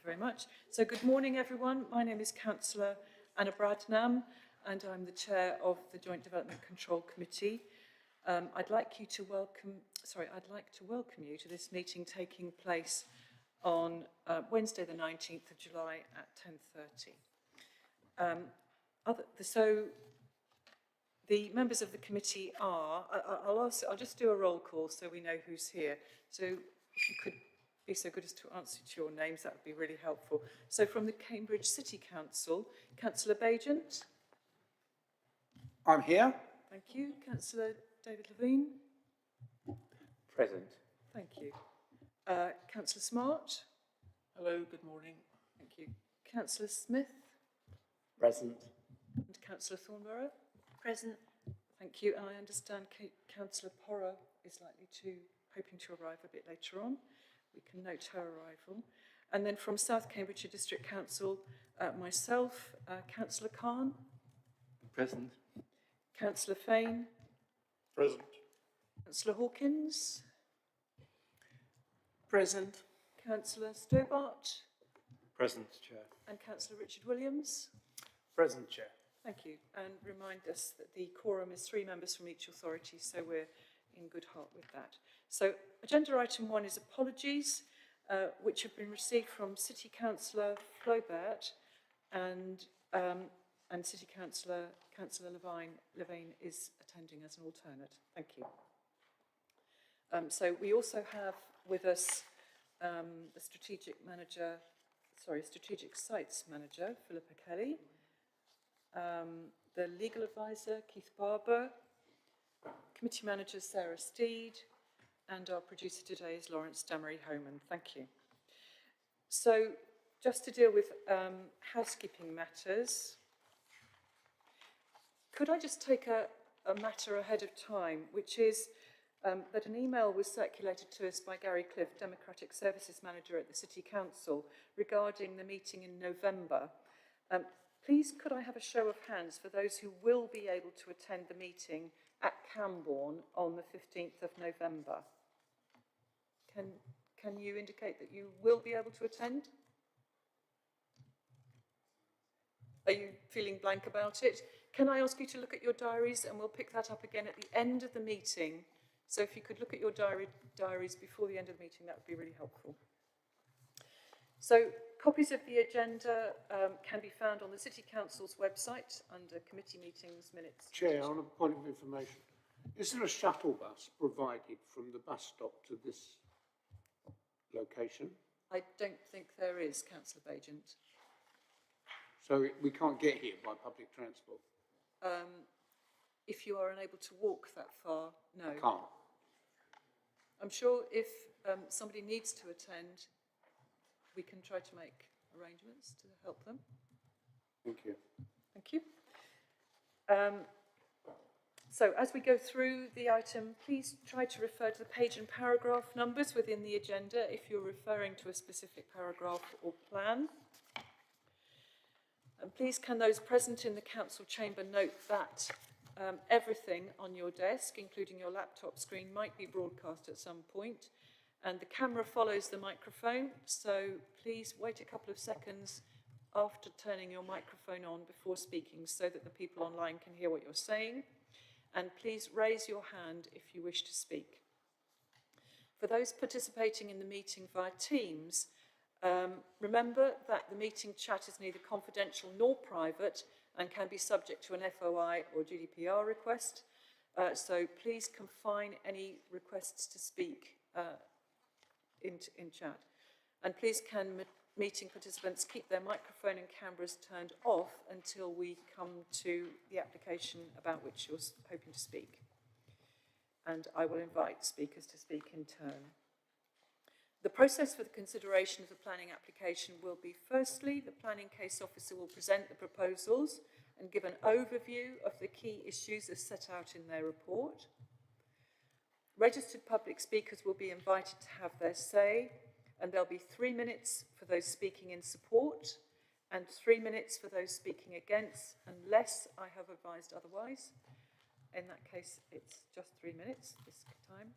very much. So good morning, everyone. My name is Councillor Anna Bradnam, and I'm the chair of the Joint Development Control Committee. I'd like to welcome you to this meeting taking place on Wednesday, the 19th of July at 10:30. So the members of the committee are. I'll just do a roll call so we know who's here. So if you could be so good as to answer to your names, that would be really helpful. So from the Cambridge City Council, Councillor Bajent. I'm here. Thank you. Councillor David Levine. Present. Thank you. Councillor Smart. Hello, good morning. Thank you. Councillor Smith. Present. And Councillor Thornborough. Present. Thank you. And I understand Councillor Porra is hoping to arrive a bit later on. We can note her arrival. And then from South Cambridgeshire District Council, myself, Councillor Khan. Present. Councillor Fain. Present. Councillor Hawkins. Present. Councillor Stobart. Present, Chair. And Councillor Richard Williams. Present, Chair. Thank you. And remind us that the quorum is 3 members from each authority, so we're in good heart with that. So agenda item 1 is apologies, which have been received from City Councillor Flaubert and City Councillor Levine is attending as an alternate. Thank you. So we also have with us the Strategic Sites Manager, Philippa Kelly, the Legal Advisor, Keith Barber, Committee Manager, Sarah Steed, and our producer today is Lawrence Damery-Homan. Thank you. So just to deal with housekeeping matters, could I just take a matter ahead of time, which is that an email was circulated to us by Gary Cliff, Democratic Services Manager at the City Council, regarding the meeting in November. Please, could I have a show of hands for those who will be able to attend the meeting at Cambourne on the 15th of November? Can you indicate that you will be able to attend? Are you feeling blank about it? Can I ask you to look at your diaries, and we'll pick that up again at the end of the meeting. So if you could look at your diaries before the end of the meeting, that would be really helpful. So copies of the agenda can be found on the City Council's website under committee meetings, minutes. Chair, on a point of information, is there a shuttle bus provided from the bus stop to this location? I don't think there is, Councillor Bajent. So we can't get here by public transport? If you are unable to walk that far, no. Can't. I'm sure if somebody needs to attend, we can try to make arrangements to help them. Thank you. Thank you. So as we go through the item, please try to refer to the page and paragraph numbers within the agenda if you're referring to a specific paragraph or plan. And please can those present in the council chamber note that everything on your desk, including your laptop screen, might be broadcast at some point. And the camera follows the microphone, so please wait a couple of seconds after turning your microphone on before speaking so that the people online can hear what you're saying. And please raise your hand if you wish to speak. For those participating in the meeting via Teams, remember that the meeting chat is neither confidential nor private and can be subject to an FOI or GDPR request. So please confine any requests to speak in chat. And please can meeting participants keep their microphone and cameras turned off until we come to the application about which you're hoping to speak. And I will invite speakers to speak in turn. The process for the consideration of the planning application will be, firstly, the planning case officer will present the proposals and give an overview of the key issues as set out in their report. Registered public speakers will be invited to have their say, and there'll be 3 minutes for those speaking in support and 3 minutes for those speaking against, unless I have advised otherwise. In that case, it's just 3 minutes this time.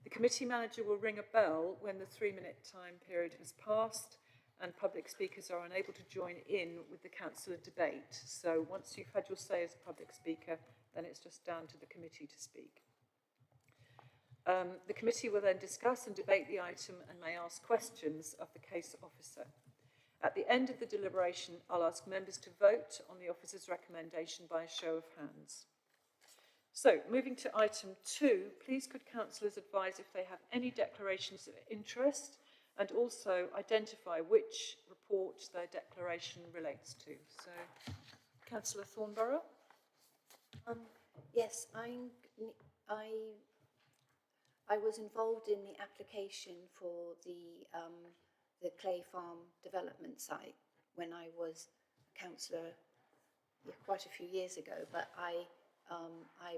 The committee manager will ring a bell when the 3-minute time period has passed, and public speakers are unable to join in with the councillor debate. So once you've had your say as a public speaker, then it's just down to the committee to speak. The committee will then discuss and debate the item and may ask questions of the case officer. At the end of the deliberation, I'll ask members to vote on the officer's recommendation by a show of hands. So, moving to item 2, please could councillors advise if they have any declarations of interest and also identify which report their declaration relates to. So, Councillor Thornborough. Yes, I was involved in the application for the Clay Farm development site when I was councillor quite a few years ago, but I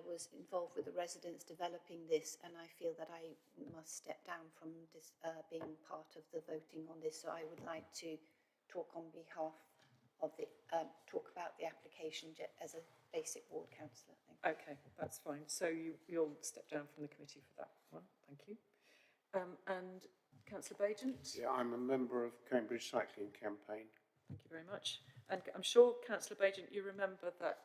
was involved with the residents developing this, and I feel that I must step down from this, being part of the voting on this. So I would like to talk on behalf of the, talk about the application as a basic ward councillor. Okay, that's fine. So you'll step down from the committee for that one. Thank you. And Councillor Bagent? Yeah, I'm a member of Cambridge Cycling Campaign. Thank you very much. And I'm sure, Councillor Bagent, you remember that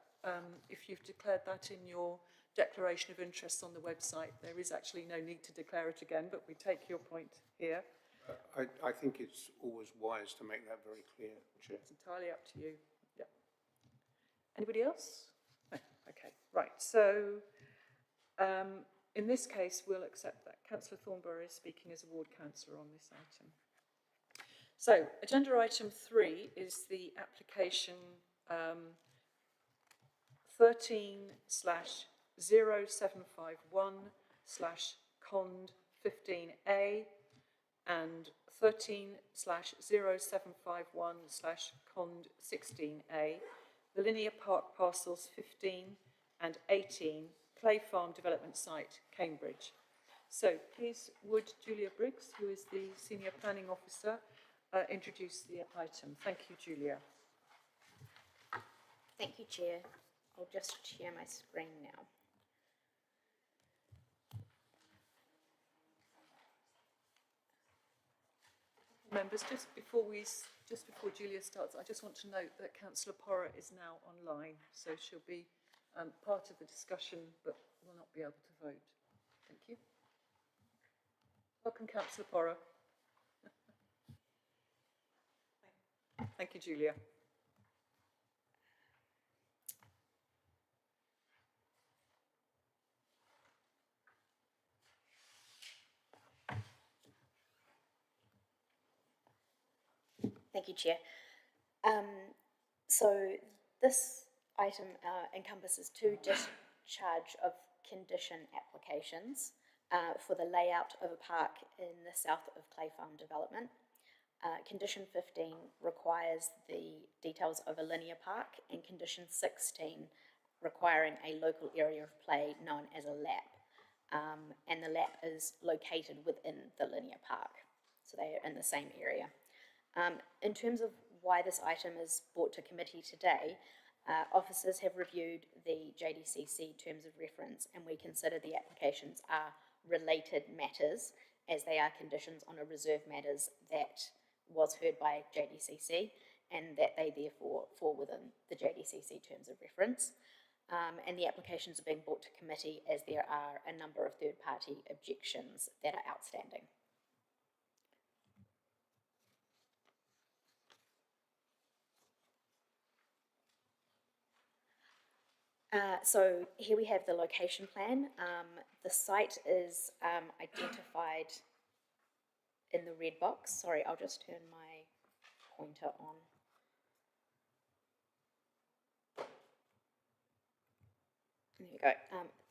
if you've declared that in your declaration of interest on the website, there is actually no need to declare it again, but we take your point here. I think it's always wise to make that very clear, Chair. It's entirely up to you. Yeah. Anybody else? No. Okay, right. So in this case, we'll accept that Councillor Thornborough is speaking as a ward councillor on this item. So agenda item 3 is the application 13/0751/Cond 15A and 13/0751/Cond 16A, the linear park parcels 15 and 18, Clay Farm Development Site, Cambridge. So please would Julia Briggs, who is the Senior Planning Officer, introduce the item. Thank you, Julia. Thank you, Chair. I'll just share my screen now. Members, just before Julia starts, I just want to note that Councillor Porra is now online, so she'll be part of the discussion, but will not be able to vote. Thank you. Welcome, Councillor Porra. Thank you, Julia. Thank you, Chair. So this item encompasses 2 discharge of condition applications for the layout of a park in the south of Clay Farm development. Condition 15 requires the details of a linear park, and condition 16 requiring a local area of play known as a lap. And the lap is located within the linear park, so they are in the same area. In terms of why this item is brought to committee today, officers have reviewed the JDCC terms of reference, and we consider the applications are related matters as they are conditions on a reserve matters that was heard by JDCC, and that they therefore fall within the JDCC terms of reference. And the applications are being brought to committee as there are a number of third-party objections that are outstanding. So here we have the location plan. The site is identified in the red box. Sorry, I'll just turn my pointer on. There we go.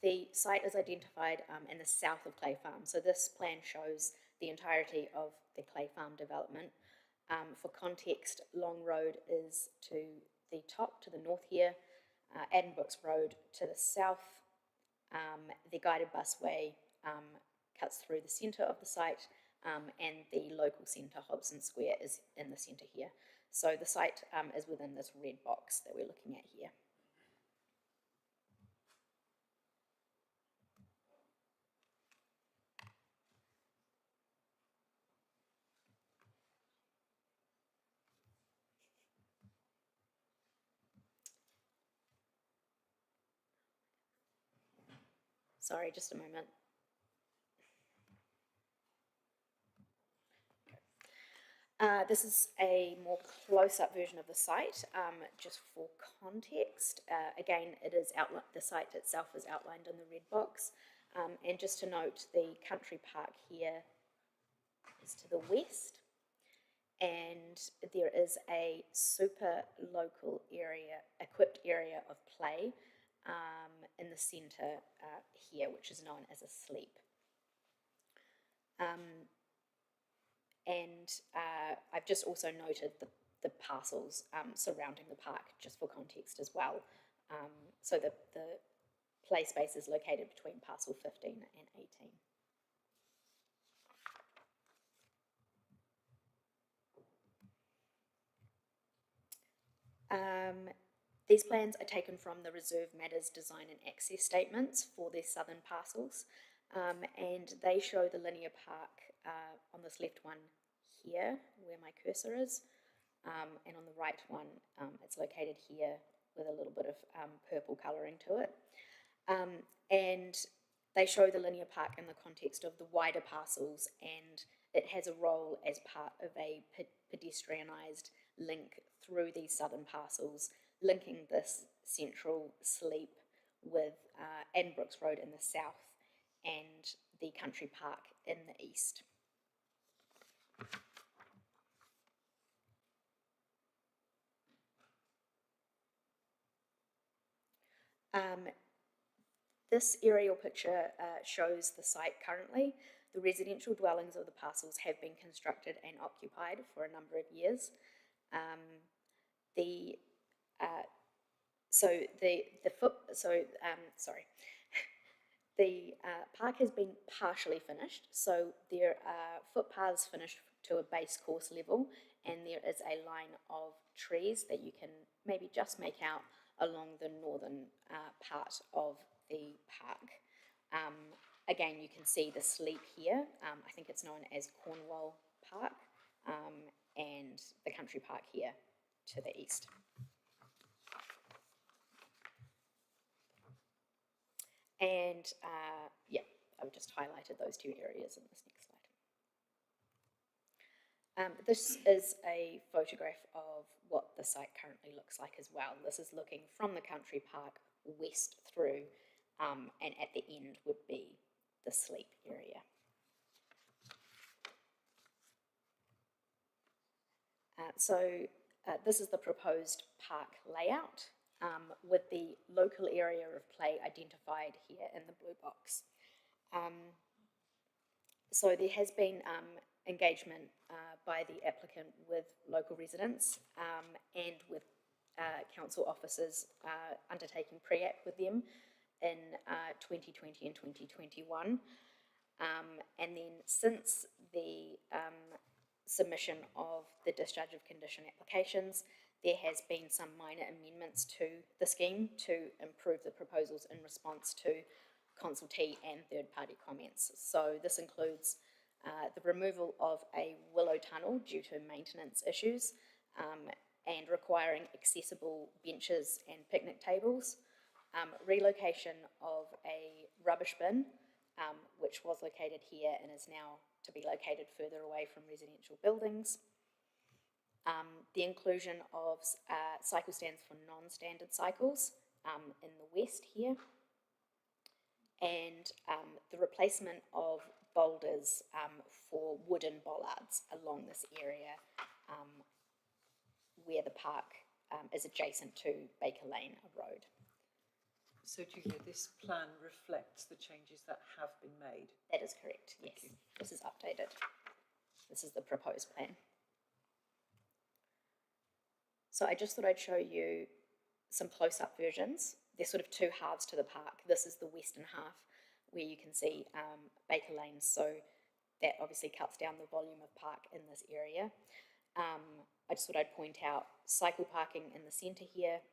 The site is identified in the south of Clay Farm. So this plan shows the entirety of the Clay Farm development. For context, Long Road is to the top, to the north here, Addenbrooks Road to the south. The guided busway cuts through the centre of the site, and the local centre, Hobson Square, is in the centre here. So the site is within this red box that we're looking at here. Sorry, just a moment. This is a more close-up version of the site, just for context. Again, it is the site itself is outlined in the red box. And just to note, the country park here is to the west, and there is a super local area, equipped area of play in the centre here, which is known as a sleep. And I've just also noted the parcels surrounding the park, just for context as well. So the play space is located between parcel 15 and 18. These plans are taken from the Reserve Matters Design and Access Statements for the southern parcels, and they show the linear park on this left one here, where my cursor is, and on the right one, it's located here with a little bit of purple colouring to it. And they show the linear park in the context of the wider parcels, and it has a role as part of a pedestrianised link through these southern parcels, linking this central sleep with Addenbrooks Road in the south and the country park in the east. This aerial picture shows the site currently. The residential dwellings of the parcels have been constructed and occupied for a number of years. The park has been partially finished, so there are footpaths finished to a base course level, and there is a line of trees that you can maybe just make out along the northern part of the park. Again, you can see the sleep here. I think it's known as Cornwall Park, and the country park here to the east. And yeah, I've just highlighted those two areas in this next slide. This is a photograph of what the site currently looks like as well. This is looking from the country park west through, and at the end would be the sleep area. This is the proposed park layout, with the local area of play identified here in the blue box. So there has been engagement by the applicant with local residents and with council officers undertaking pre-app with them in 2020 and 2021. And then since the submission of the discharge of condition applications, there has been some minor amendments to the scheme to improve the proposals in response to consultee and third-party comments. So this includes the removal of a willow tunnel due to maintenance issues and requiring accessible benches and picnic tables, relocation of a rubbish bin, which was located here and is now to be located further away from residential buildings, the inclusion of cycle stands for non-standard cycles in the west here, and the replacement of boulders for wooden bollards along this area where the park is adjacent to Baker Lane Road. So Julia, this plan reflects the changes that have been made? That is correct, yes. This is updated. This is the proposed plan. So I just thought I'd show you some close-up versions. There's sort of two halves to the park. This is the western half where you can see Baker Lane, so that obviously cuts down the volume of park in this area. I just thought I'd point out cycle parking in the centre here.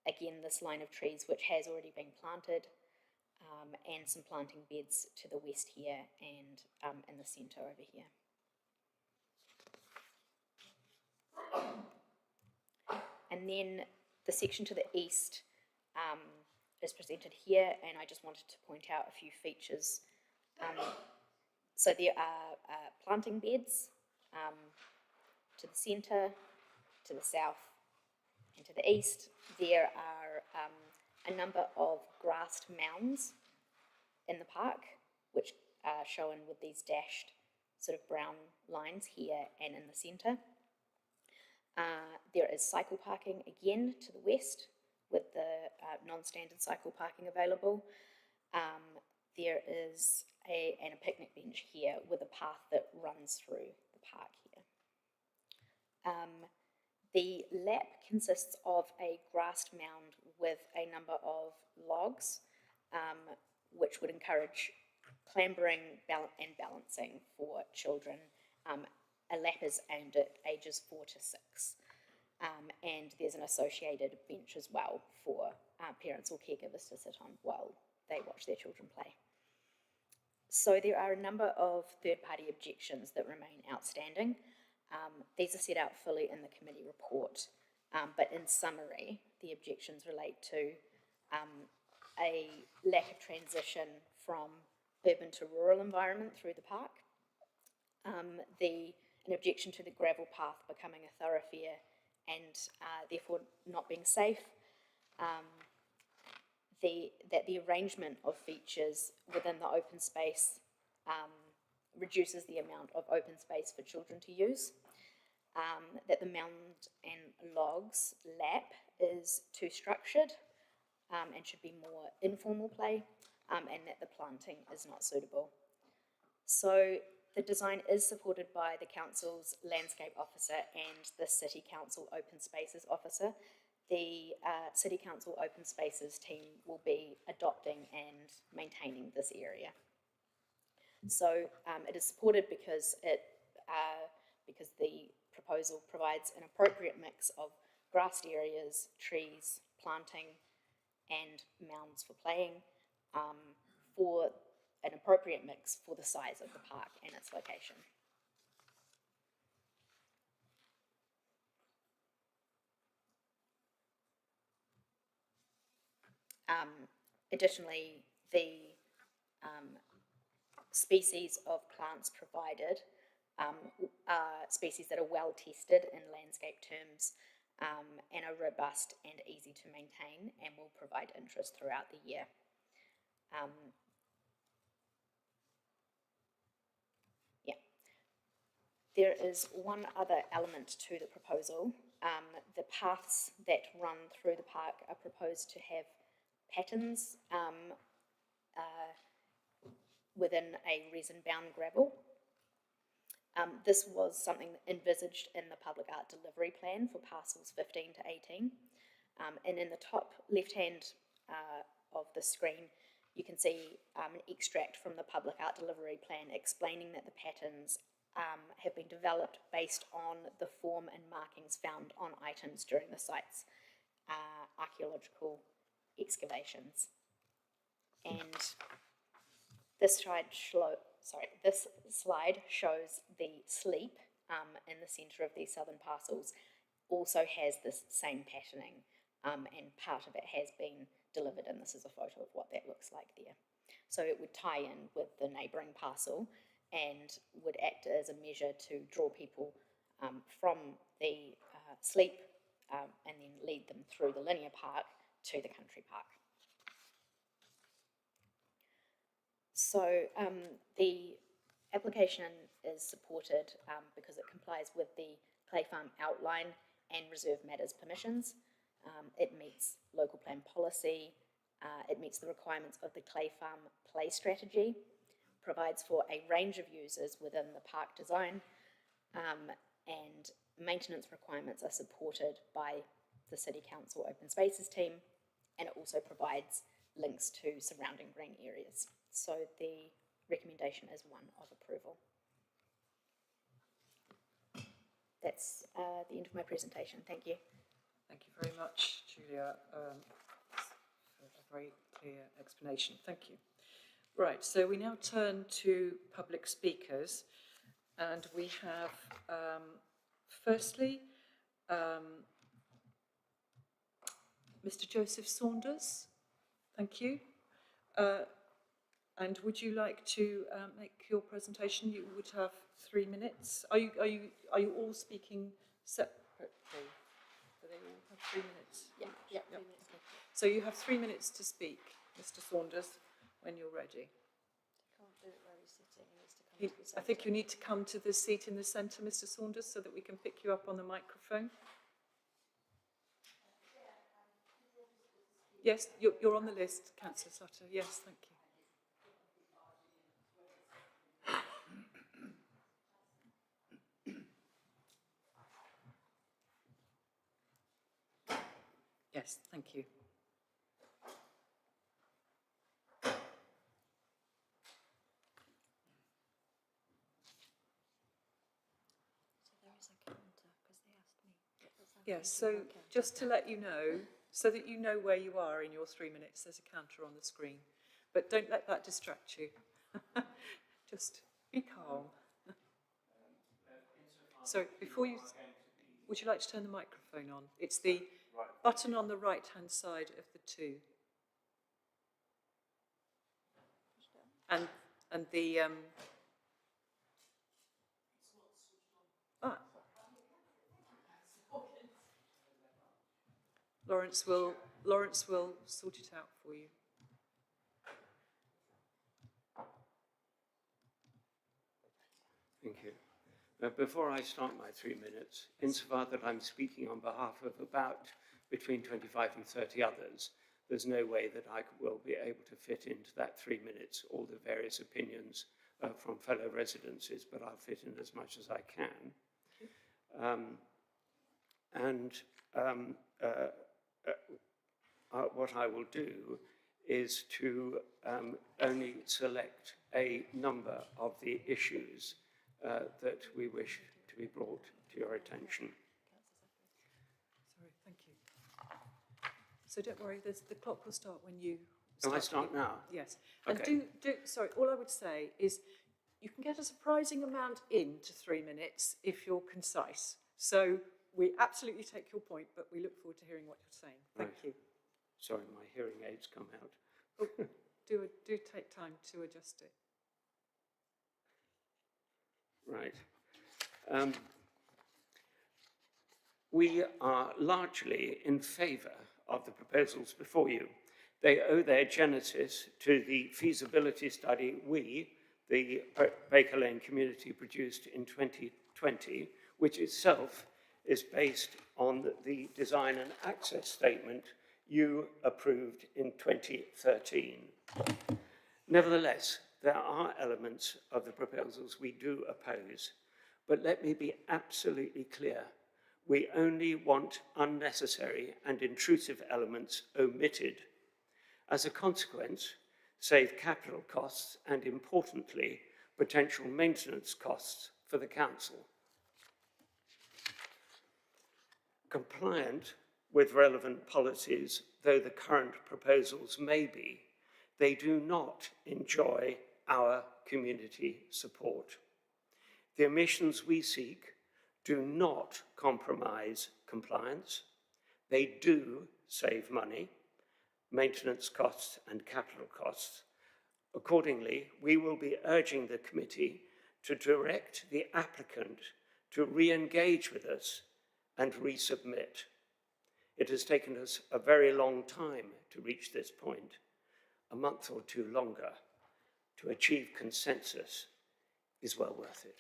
Again, this line of trees which has already been planted, and some planting beds to the west here and in the centre over here. And then the section to the east is presented here, and I just wanted to point out a few features. So there are planting beds to the centre, to the south, and to the east. There are a number of grassed mounds in the park, which are shown with these dashed sort of brown lines here and in the centre. There is cycle parking again to the west with the non-standard cycle parking available. There is a picnic bench here with a path that runs through the park here. The lap consists of a grassed mound with a number of logs, which would encourage clambering and balancing for children. A lap is aimed at ages 4 to 6. And there's an associated bench as well for parents or caregivers to sit on while they watch their children play. So there are a number of third-party objections that remain outstanding. These are set out fully in the committee report, but in summary, the objections relate to a lack of transition from urban to rural environment through the park, an objection to the gravel path becoming a thoroughfare and therefore not being safe, that the arrangement of features within the open space reduces the amount of open space for children to use, that the mound and logs lap is too structured and should be more informal play, and that the planting is not suitable. So the design is supported by the Council's Landscape Officer and the City Council Open Spaces Officer. The City Council Open Spaces team will be adopting and maintaining this area. So it is supported because the proposal provides an appropriate mix of grassed areas, trees, planting, and mounds for playing, for an appropriate mix for the size of the park and its location. Additionally, the species of plants provided are species that are well tested in landscape terms and are robust and easy to maintain and will provide interest throughout the year. There is one other element to the proposal. The paths that run through the park are proposed to have patterns within a resin-bound gravel. This was something envisaged in the public art delivery plan for parcels 15 to 18. And in the top left-hand of the screen, you can see an extract from the public art delivery plan explaining that the patterns have been developed based on the form and markings found on items during the site's archaeological excavations. And this slide shows the sleep in the centre of these southern parcels also has this same patterning, and part of it has been delivered, and this is a photo of what that looks like there. So it would tie in with the neighbouring parcel and would act as a measure to draw people from the sleep and then lead them through the linear park to the country park. So the application is supported because it complies with the Clay Farm outline and reserve matters permissions. It meets local plan policy. It meets the requirements of the Clay Farm play strategy, provides for a range of users within the park design, and maintenance requirements are supported by the City Council Open Spaces team, and it also provides links to surrounding green areas. So the recommendation is one of approval. That's the end of my presentation. Thank you. Thank you very much, Julia, for a very clear explanation. Thank you. Right, so we now turn to public speakers, and we have, firstly, Mr. Joseph Saunders Thank you. And would you like to make your presentation? You would have 3 minutes. Are you all speaking separately? Do they all have 3 minutes? Yeah, Yep. So you have 3 minutes to speak, Mr. Saunders, when you're ready. Can't do it where he's sitting. He needs to come to the I centre. think you need to come to the seat in the centre, Mr. Saunders, so that we can pick you up on the microphone. Yes, you're on the list, Councillor Sutter. Yes, thank you. Yes, thank you. Yes, so just to let you know, so that you know where you are in your 3 minutes, there's a counter on the screen. But don't let that distract you. Just be calm. So before you, would you like to turn the microphone on? It's the button on the right-hand side of the two. And the Lawrence will sort it out for you. Thank you. Before I start my 3 minutes, insofar that I'm speaking on behalf of about between 25 and 30 others, there's no way that I will be able to fit into that 3 minutes all the various opinions from fellow residences, but I'll fit in as much as I can. What I will do is to only select a number of the issues that we wish to be brought to your attention. Sorry, thank you. So don't worry, the clock will start when you Can I start now? Yes. Okay. And sorry, all I would say is you can get a surprising amount into 3 minutes if you're concise. So we absolutely take your point, but we look forward to hearing what you're saying. Thank you. Sorry, my hearing aids come out. Oh, do take time to adjust it. Right. We are largely in favour of the proposals before you. They owe their genesis to the feasibility study we, the Baker Lane community, produced in 2020, which itself is based on the design and access statement you approved in 2013. Nevertheless, there are elements of the proposals we do oppose, but let me be absolutely clear. We only want unnecessary and intrusive elements omitted. As a consequence, save capital costs and, importantly, potential maintenance costs for the council. Compliant with relevant policies, though the current proposals may be, they do not enjoy our community support. The omissions we seek do not compromise compliance. They do save money, maintenance costs and capital costs. Accordingly, we will be urging the committee to direct the applicant to re-engage with us and resubmit. It has taken us a very long time to reach this point, a month or two longer. To achieve consensus is well worth it.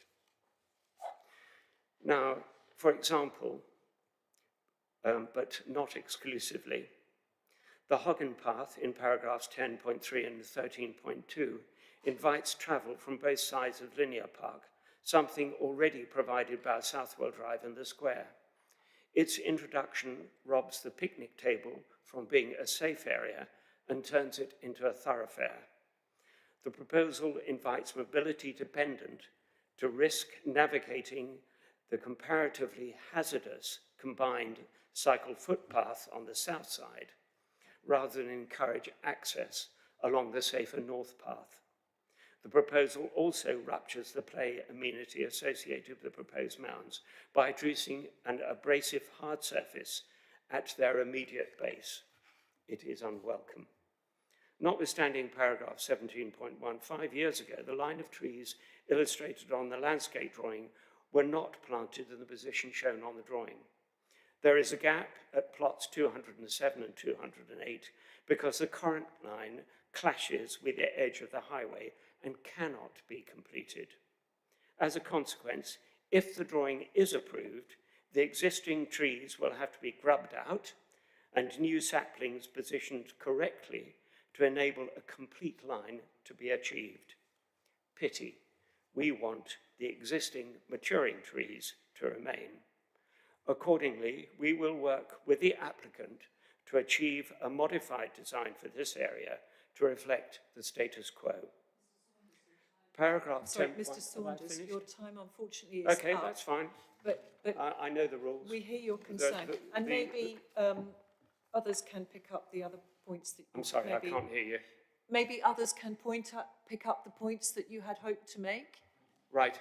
Now, for example, but not exclusively, the Hoggen Path in paragraphs 10.3 and 13.2 invites travel from both sides of Linear Park, something already provided by Southwell Drive and the Square. Its introduction robs the picnic table from being a safe area and turns it into a thoroughfare. The proposal invites mobility dependent to risk navigating the comparatively hazardous combined cycle footpath on the south side, rather than encourage access along the safer north path. The proposal also ruptures the play amenity associated with the proposed mounds by introducing an abrasive hard surface at their immediate base. It is unwelcome. Notwithstanding paragraph 17.1, 5 years ago, the line of trees illustrated on the landscape drawing were not planted in the position shown on the drawing. There is a gap at plots 207 and 208 because the current line clashes with the edge of the highway and cannot be completed. As a consequence, if the drawing is approved, the existing trees will have to be grubbed out and new saplings positioned correctly to enable a complete line to be achieved. Pity. We want the existing maturing trees to remain. Accordingly, we will work with the applicant to achieve a modified design for this area to reflect the status quo. Paragraph 10. Sorry, Mr. Saunders, your time unfortunately is okay, up. that's fine. But I know the rules. we hear your concern, and maybe others can pick up the other points that. I'm sorry, I can't hear you. Maybe others can pick up the points that you had hoped to make. Right.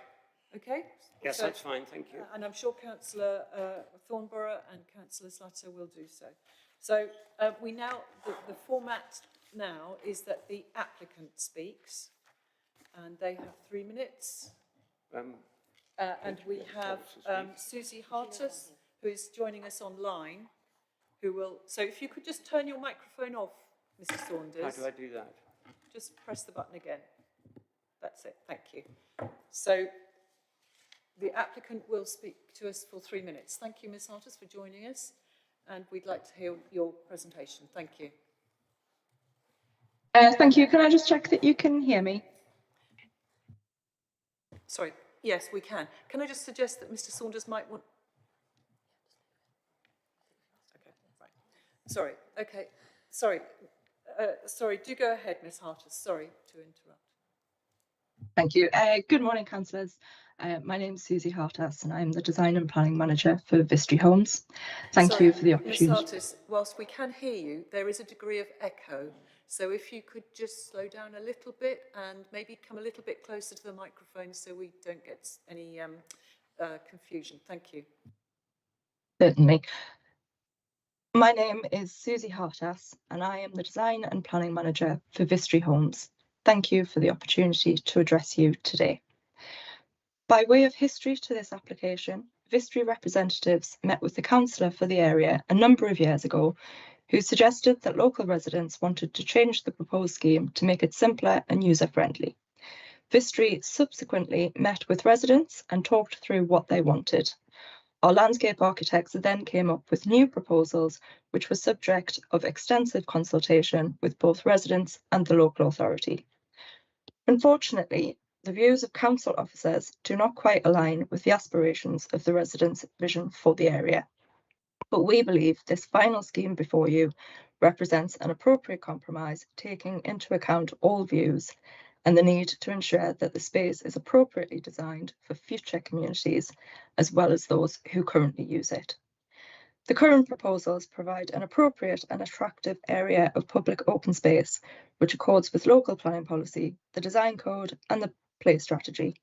Okay. Yes, that's fine. Thank you. And I'm sure Councillor Thornborough and Councillor Slatter will do so. So we now the format now is that the applicant speaks, and they have 3 minutes. And we have Susie Hartus, who is joining us online, who will... So if you could just turn your microphone off, Mr. Saunders. How do I do that? Just press the button again. That's it, thank you. So the applicant will speak to us for 3 minutes. Thank you, Ms. Hartus, for joining us, and we'd like to hear your presentation. Thank you. Thank you. Can I just check that you can hear me? Sorry, yes, we can. Can I just suggest that Mr. Saunders might want... Okay, right. Sorry, okay. Sorry, do go ahead, Ms. Hartus. Sorry to interrupt. Thank you. Good morning, councillors. My name is Susie Hartas and I'm the Design and Planning Manager for Vistry Homes. Thank you for the opportunity. Ms. Hartus, whilst we can hear you, there is a degree of echo. So if you could just slow down a little bit and maybe come a little bit closer to the microphone so we don't get any confusion. Thank you. Certainly. My name is Susie Hartas and I am the Design and Planning Manager for Vistry Homes. Thank you for the opportunity to address you today. By way of history to this application, Vistry representatives met with the councillor for the area a number of years ago, who suggested that local residents wanted to change the proposed scheme to make it simpler and user-friendly. Vistry subsequently met with residents and talked through what they wanted. Our landscape architects then came up with new proposals, which were subject of extensive consultation with both residents and the local authority. Unfortunately, the views of council officers do not quite align with the aspirations of the residents' vision for the area. But we believe this final scheme before you represents an appropriate compromise, taking into account all views and the need to ensure that the space is appropriately designed for future communities, as well as those who currently use it. The current proposals provide an appropriate and attractive area of public open space, which accords with local planning policy, the design code and the place strategy.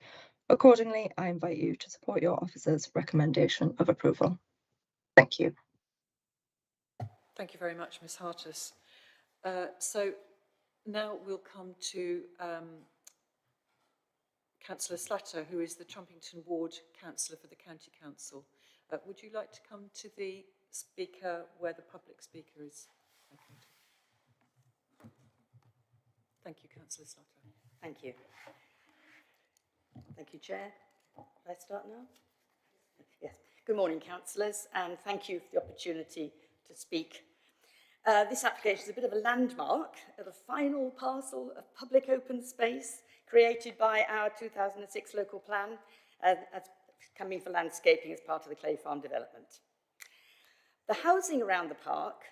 Accordingly, I invite you to support your officer's recommendation of approval. Thank you. Thank you very much, Ms. Hartus. So now we'll come to Councillor Slatter, who is the Trumpington Ward Councillor for the County Council. Would you like to come to the speaker where the public speaker is located? Thank you, Councillor Slatter. Thank you. Thank you, Chair. Let's start now. Yes. Good morning, councillors, and thank you for the opportunity to speak. This application is a bit of a landmark of a final parcel of public open space created by our 2006 local plan as coming for landscaping as part of the Clay Farm development. The housing around the park,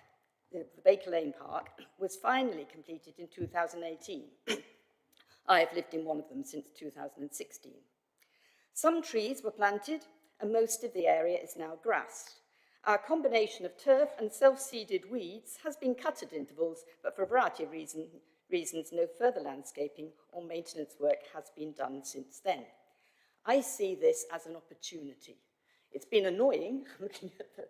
the Baker Lane Park, was finally completed in 2018. I have lived in one of them since 2016. Some trees were planted and most of the area is now grassed. Our combination of turf and self-seeded weeds has been cut at intervals, but for a variety of reasons, no further landscaping or maintenance work has been done since then. I see this as an opportunity. It's been annoying looking at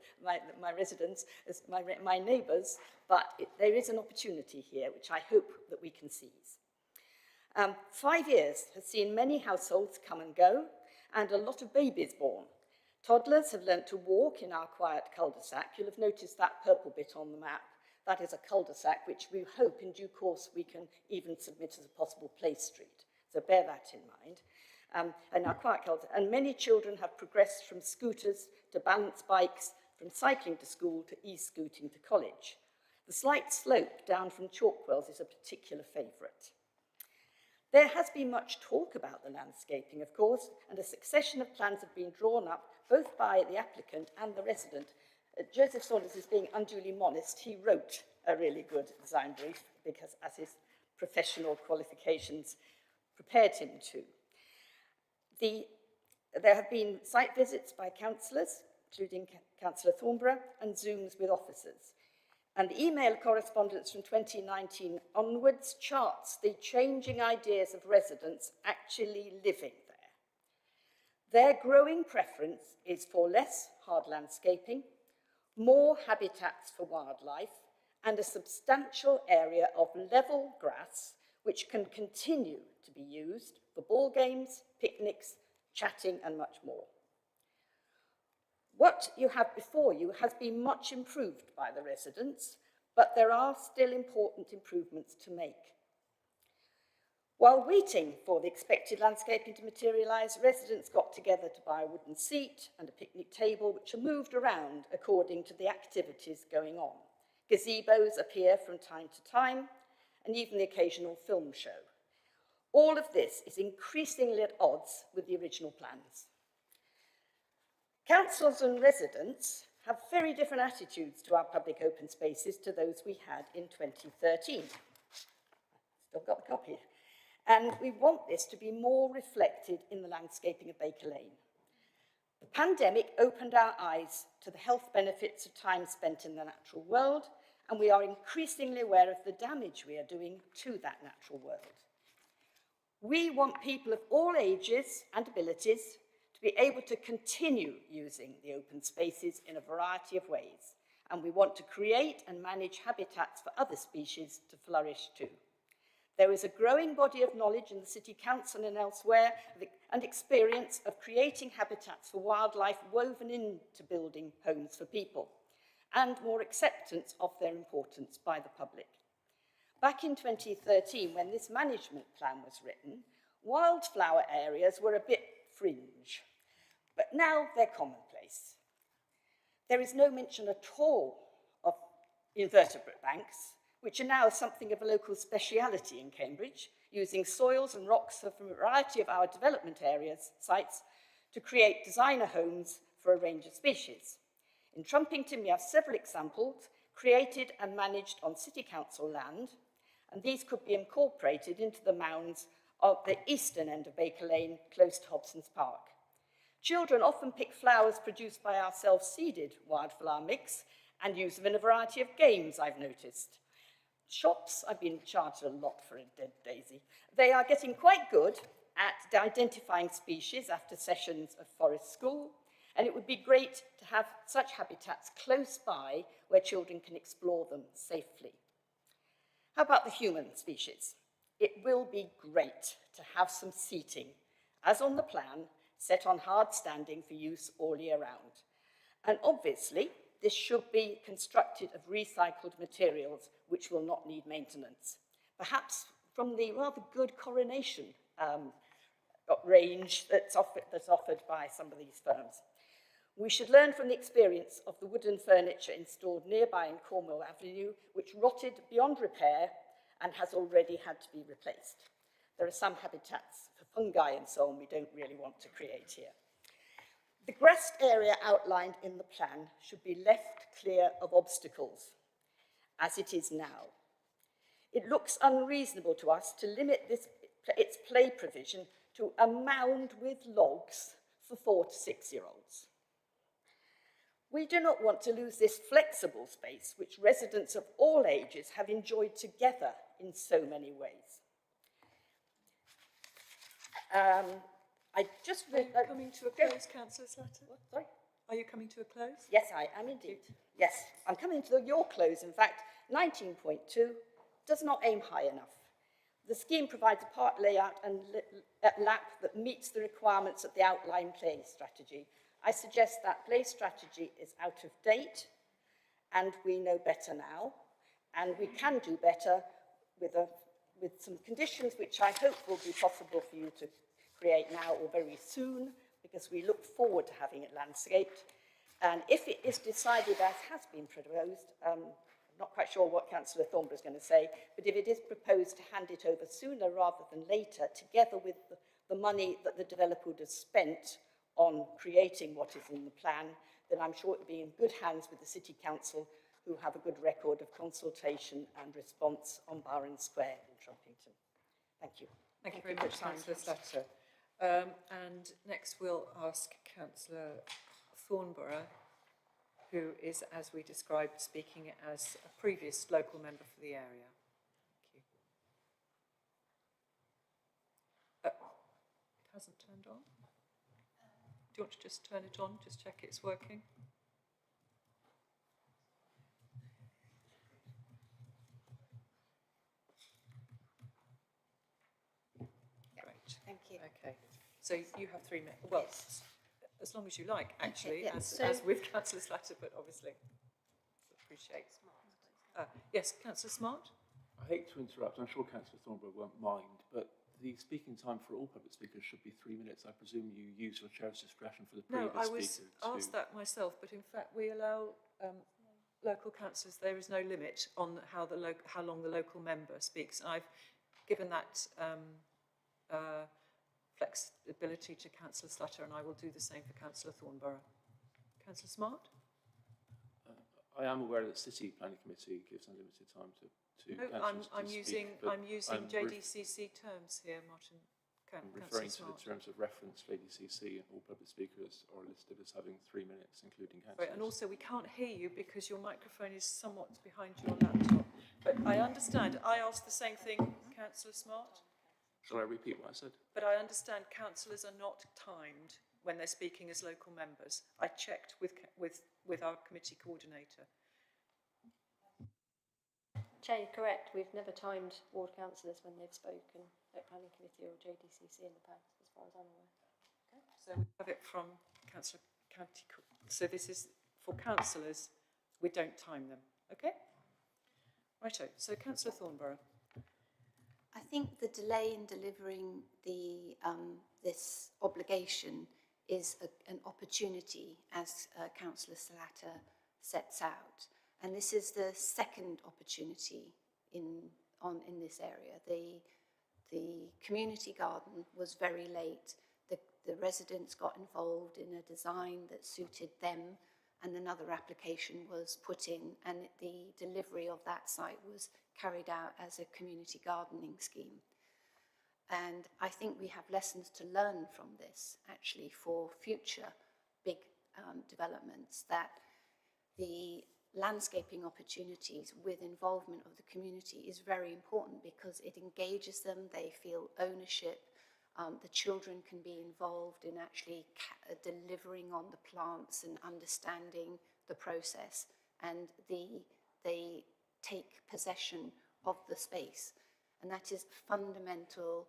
my residents, as my neighbours, but there is an opportunity here which I hope that we can seize. 5 years has seen many households come and go and a lot of babies born. Toddlers have learnt to walk in our quiet cul-de-sac. You'll have noticed that purple bit on the map. That is a cul-de-sac which we hope in due course we can even submit as a possible play street. So bear that in mind. And our quiet cul-de-sac. And many children have progressed from scooters to balance bikes, from cycling to school to e-scooting to college. The slight slope down from Chalkwells is a particular favourite. There has been much talk about the landscaping, of course, and a succession of plans have been drawn up both by the applicant and the resident. Joseph Saunders is being unduly modest. He wrote a really good design brief because as his professional qualifications prepared him to. There have been site visits by councillors, including Councillor Thornborough, and Zooms with officers. And the email correspondence from 2019 onwards charts the changing ideas of residents actually living there. Their growing preference is for less hard landscaping, more habitats for wildlife, and a substantial area of level grass which can continue to be used for ball games, picnics, chatting, and much more. What you have before you has been much improved by the residents, but there are still important improvements to make. While waiting for the expected landscaping to materialise, residents got together to buy a wooden seat and a picnic table, which are moved around according to the activities going on. Gazebos appear from time to time, and even the occasional film show. All of this is increasingly at odds with the original plans. Councils and residents have very different attitudes to our public open spaces to those we had in 2013. Still got the copy. And we want this to be more reflected in the landscaping of Baker Lane. The pandemic opened our eyes to the health benefits of time spent in the natural world, and we are increasingly aware of the damage we are doing to that natural world. We want people of all ages and abilities to be able to continue using the open spaces in a variety of ways, and we want to create and manage habitats for other species to flourish too. There is a growing body of knowledge in the City Council and elsewhere and experience of creating habitats for wildlife woven into building homes for people, and more acceptance of their importance by the public. Back in 2013, when this management plan was written, wildflower areas were a bit fringe, but now they're commonplace. There is no mention at all of invertebrate banks, which are now something of a local speciality in Cambridge, using soils and rocks from a variety of our development areas, sites, to create designer homes for a range of species. In Trumpington, we have several examples created and managed on City Council land, and these could be incorporated into the mounds of the eastern end of Baker Lane, close to Hobson's Park. Children often pick flowers produced by our self-seeded wildflower mix and use them in a variety of games, I've noticed. Shops, I've been charged a lot for a dead daisy. They are getting quite good at identifying species after sessions of forest school, and it would be great to have such habitats close by where children can explore them safely. How about the human species? It will be great to have some seating, as on the plan, set on hard standing for use all year round. And obviously, this should be constructed of recycled materials which will not need maintenance. Perhaps from the rather good Coronation range that's offered by some of these firms. We should learn from the experience of the wooden furniture installed nearby in Cornwall Avenue, which rotted beyond repair and has already had to be replaced. There are some habitats for fungi and so on we don't really want to create here. The grassed area outlined in the plan should be left clear of obstacles, as it is now. It looks unreasonable to us to limit its play provision to a mound with logs for 4 to 6-year-olds. We do not want to lose this flexible space which residents of all ages have enjoyed together in so many ways. Coming to a close, Councillor Slatter. Sorry? Are you coming to a close? Yes, I am indeed. Yes, I'm coming to your close. In fact, 19.2 does not aim high enough. The scheme provides a park layout and lap that meets the requirements of the outline play strategy. I suggest that play strategy is out of date, and we know better now, and we can do better with some conditions which I hope will be possible for you to create now or very soon, because we look forward to having it landscaped. And if it is decided, as has been proposed, I'm not quite sure what Councillor Thornborough is going to say, but if it is proposed to hand it over sooner rather than later, together with the money that the developer would have spent on creating what is in the plan, then I'm sure it will be in good hands with the City Council, who have a good record of consultation and response on Barron Square in Trumpington. Thank you. Thank you very much, Councillor Slatter. And next we'll ask Councillor Thornborough, who is, as we described, speaking as a previous local member for the area. Thank you. It hasn't turned on. Do you want to just turn it on, just check it's working? Great. Thank you. Okay. So you have 3 minutes. Well, as long as you like, actually, Okay, yeah. as with Councillor Slatter, but obviously appreciate. Yes, Councillor Smart. I hate to interrupt. I'm sure Councillor Thornborough won't mind, but the speaking time for all public speakers should be 3 minutes. I presume you use your chair's discretion for the previous No, I speaker. was asked that myself, but in fact we allow local councillors, there is no limit on how long the local member speaks. And I've given that flexibility to Councillor Slatter, and I will do the same for Councillor Thornborough. Councillor Smart? I am aware that the City Planning Committee gives unlimited time to No, councillors I'm to using speak, but JDCC terms here, Martin. I'm referring to the terms of reference for JDCC, and all public speakers are listed as having 3 minutes, including councillors. Right, and also we can't hear you because your microphone is somewhat behind your laptop. But I understand. I asked the same thing, Councillor Smart. Shall I repeat what I said? But I understand councillors are not timed when they're speaking as local members. I checked with our committee coordinator. Chair, you're correct. We've never timed ward councillors when they've spoken at Planning Committee or JDCC in the past, as far as I'm aware. Okay. So we have it from Councillor County. So this is for councillors. We don't time them. Okay. Righto. So Councillor Thornborough. I think the delay in delivering the this obligation is an opportunity, as Councillor Slatter sets out. And this is the second opportunity in this area. The community garden was very late. The residents got involved in a design that suited them, and another application was put in, and the delivery of that site was carried out as a community gardening scheme. And I think we have lessons to learn from this, actually, for future big developments, that the landscaping opportunities with involvement of the community is very important, because it engages them, they feel ownership, the children can be involved in actually delivering on the plants and understanding the process, and they take possession of the space. And that is a fundamental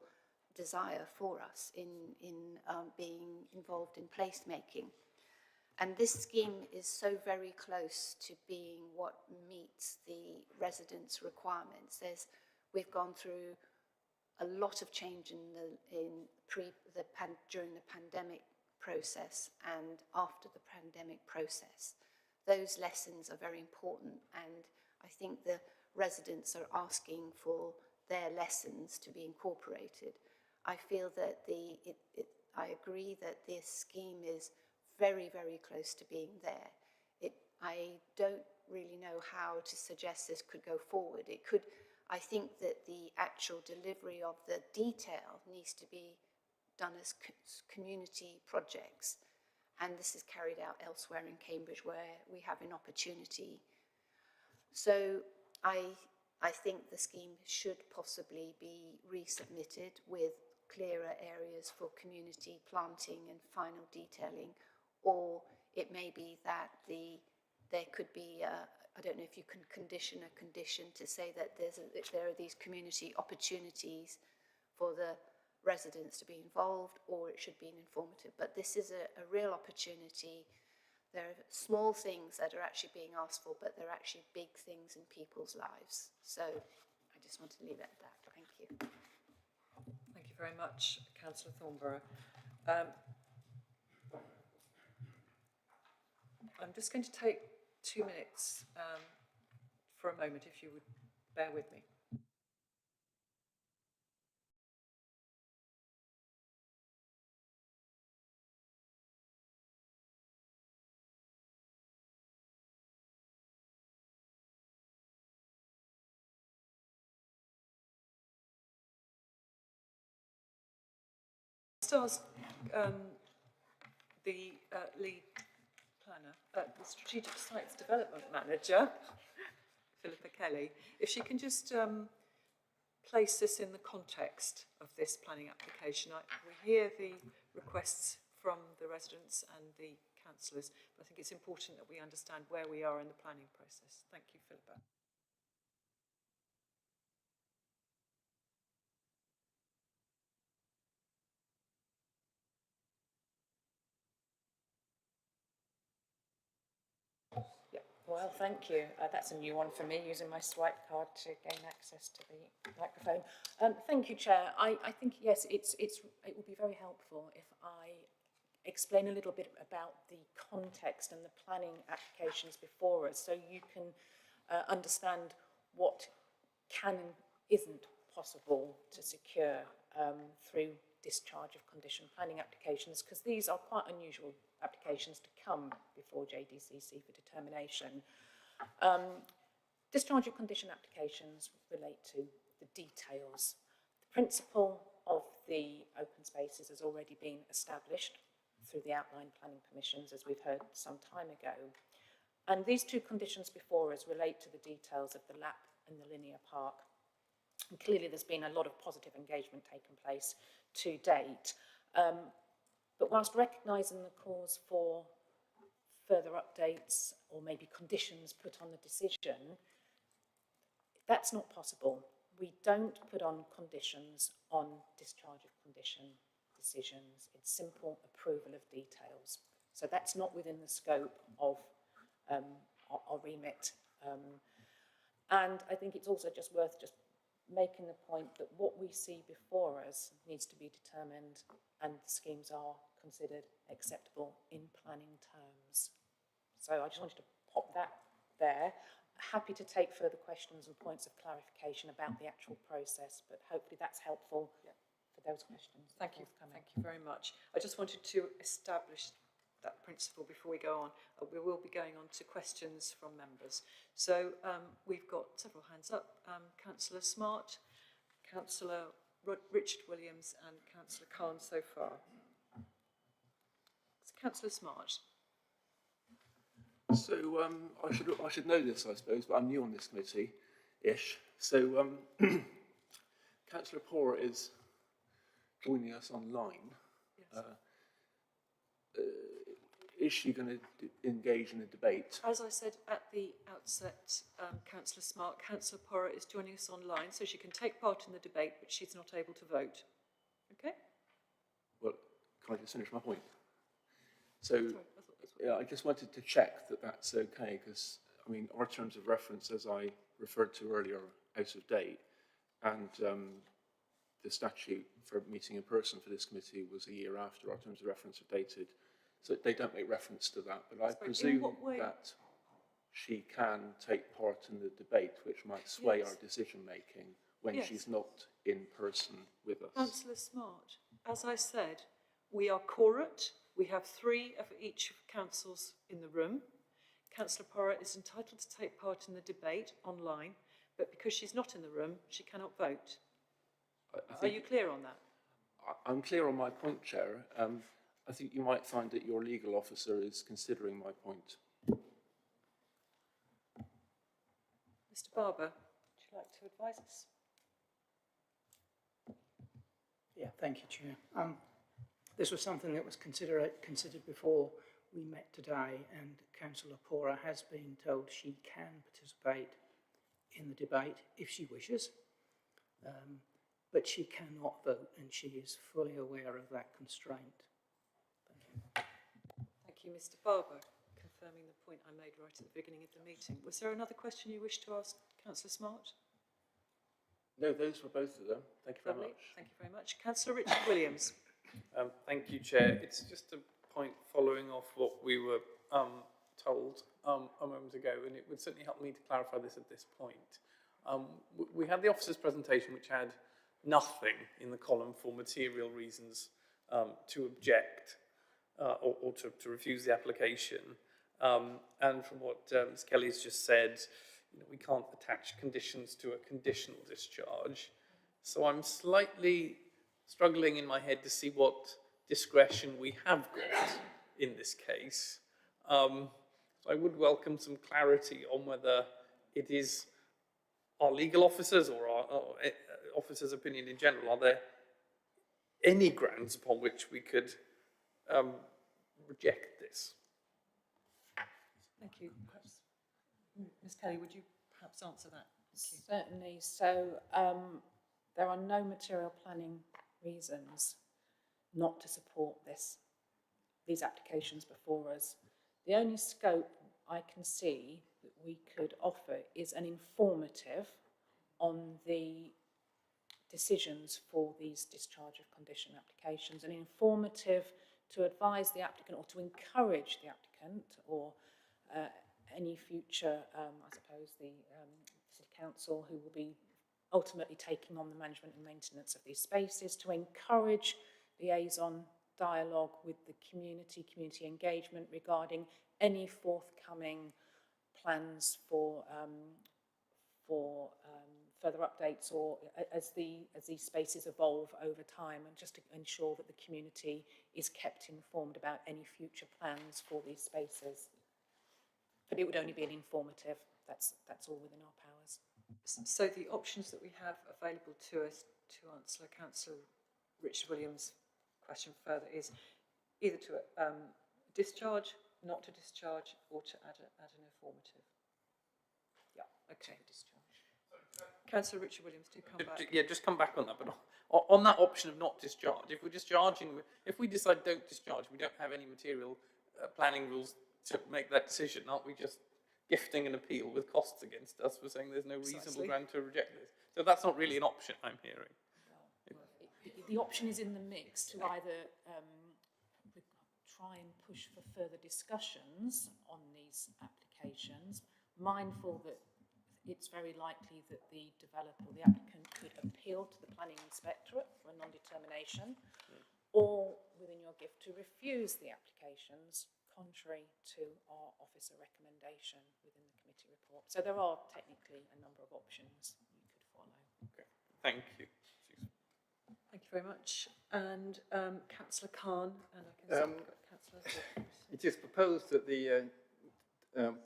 desire for us in being involved in placemaking. And this scheme is so very close to being what meets the residents' requirements. We've gone through a lot of change during the pandemic process and after the pandemic process. Those lessons are very important, and I think the residents are asking for their lessons to be incorporated. I feel that I agree that this scheme is very, very close to being there. I don't really know how to suggest this could go forward. I think that the actual delivery of the detail needs to be done as community projects, and this is carried out elsewhere in Cambridge where we have an opportunity. So I think the scheme should possibly be resubmitted with clearer areas for community planting and final detailing, or it may be that there could be, I don't know if you can condition a condition to say that there are these community opportunities for the residents to be involved, or it should be an informative. But this is a real opportunity. There are small things that are actually being asked for, but they're actually big things in people's lives. So I just want to leave it at that. Thank you. Thank you very much, Councillor Thornborough. I'm just going to take 2 minutes for a moment, if you would bear with me. Ask the lead planner, the Strategic Sites Development Manager, Philippa Kelly, if she can just place this in the context of this planning application. We hear the requests from the residents and the councillors, but I think it's important that we understand where we are in the planning process. Thank you, Philippa. Well, thank you. That's a new one for me, using my swipe card to gain access to the microphone. Thank you, Chair. I think, yes, it would be very helpful if I explain a little bit about the context and the planning applications before us, so you can understand what can and isn't possible to secure through discharge of condition planning applications, because these are quite unusual applications to come before JDCC for determination. Discharge of condition applications relate to the details. The principle of the open spaces has already been established through the outline planning permissions, as we've heard some time ago. And these two conditions before us relate to the details of the lap and the linear park. And clearly there's been a lot of positive engagement taking place to date. But whilst recognising the cause for further updates or maybe conditions put on the decision, that's not possible. We don't put on conditions on discharge of condition decisions. It's simple approval of details. So that's not within the scope of our remit. And I think it's also just worth just making the point that what we see before us needs to be determined, and the schemes are considered acceptable in planning terms. So I just wanted to pop that there. Happy to take further questions and points of clarification about the actual process, but hopefully that's helpful for those questions. Thank you very much. I just wanted to establish that principle before we go on. We will be going on to questions from members. So we've got several hands up. Councillor Smart, Councillor Richard Williams and Councillor Khan so far. So Councillor Smart. So I should know this, I suppose, but I'm new on this committee-ish. So Councillor Poor is joining us online. Yes. Is she going to engage in a debate? As I said at the outset, Councillor Smart, Councillor Porritt is joining us online, so she can take part in the debate, but she's not able to vote. Okay? Well, can I just finish my point? So, yeah, I just wanted to check that that's okay, because, I mean, our terms of reference, as I referred to earlier, are out of date, and the statute for meeting in person for this committee was a year after our terms of reference are dated. So they don't make reference to that, but I presume that she can take part in the debate, which might sway our decision-making when she's not in person with us. Councillor Smart, as I said, we are quorate. We have 3 of each of councils in the room. Councillor Porritt is entitled to take part in the debate online, but because she's not in the room, she cannot vote. Are you clear on that? I'm clear on my point, Chair. I think you might find that your legal officer is considering my point. Mr. Barber, would you like to advise us? Yeah, thank you, Chair. This was something that was considered before we met today and Councillor Pora has been told she can participate in the debate if she wishes, but she cannot vote, and she is fully aware of that constraint. Thank you. Thank you, Mr. Barber, confirming the point I made right at the beginning of the meeting. Was there another question you wish to ask Councillor Smart? No, those were both of them. Thank you very Lovely. much. Thank you very much. Councillor Richard Williams. Thank you, Chair. It's just a point following off what we were told a moment ago, and it would certainly help me to clarify this at this point. We had the officer's presentation, which had nothing in the column for material reasons to object or to refuse the application. And from what Ms. Kelly's just said, we can't attach conditions to a conditional discharge. So I'm slightly struggling in my head to see what discretion we have got in this case. So I would welcome some clarity on whether it is our legal officers or our officers' opinion in general. Are there any grounds upon which we could reject this? Thank you. Perhaps, Ms. Kelly, would you perhaps answer that? Certainly. So there are no material planning reasons not to support these applications before us. The only scope I can see that we could offer is an informative on the decisions for these discharge of condition applications, an informative to advise the applicant or to encourage the applicant or any future, I suppose, the City Council who will be ultimately taking on the management and maintenance of these spaces, to encourage liaison dialogue with the community engagement regarding any forthcoming plans for further updates or as these spaces evolve over time, and just to ensure that the community is kept informed about any future plans for these spaces. But it would only be an informative. That's all within our powers. So the options that we have available to us to answer Councillor Richard Williams' question further is either to discharge, not to discharge, or to add an informative. Yeah, okay. Councillor Richard Williams, do come back. Yeah, just come back on that. But on that option of not discharge, if we're discharging, if we decide don't discharge, we don't have any material planning rules to make that decision. Aren't we just gifting an appeal with costs against us for saying there's no reasonable ground to reject this? So that's not really an option, I'm hearing. The option is in the mix to either try and push for further discussions on these applications, mindful that it's very likely that the developer or the applicant could appeal to the planning inspectorate for a non-determination, or within your gift to refuse the applications contrary to our officer recommendation within the committee report. So there are technically a number of options you could follow. Okay, thank you. Thank you very much. And Councillor Khan, and I can see we've got Councillor. It is proposed that the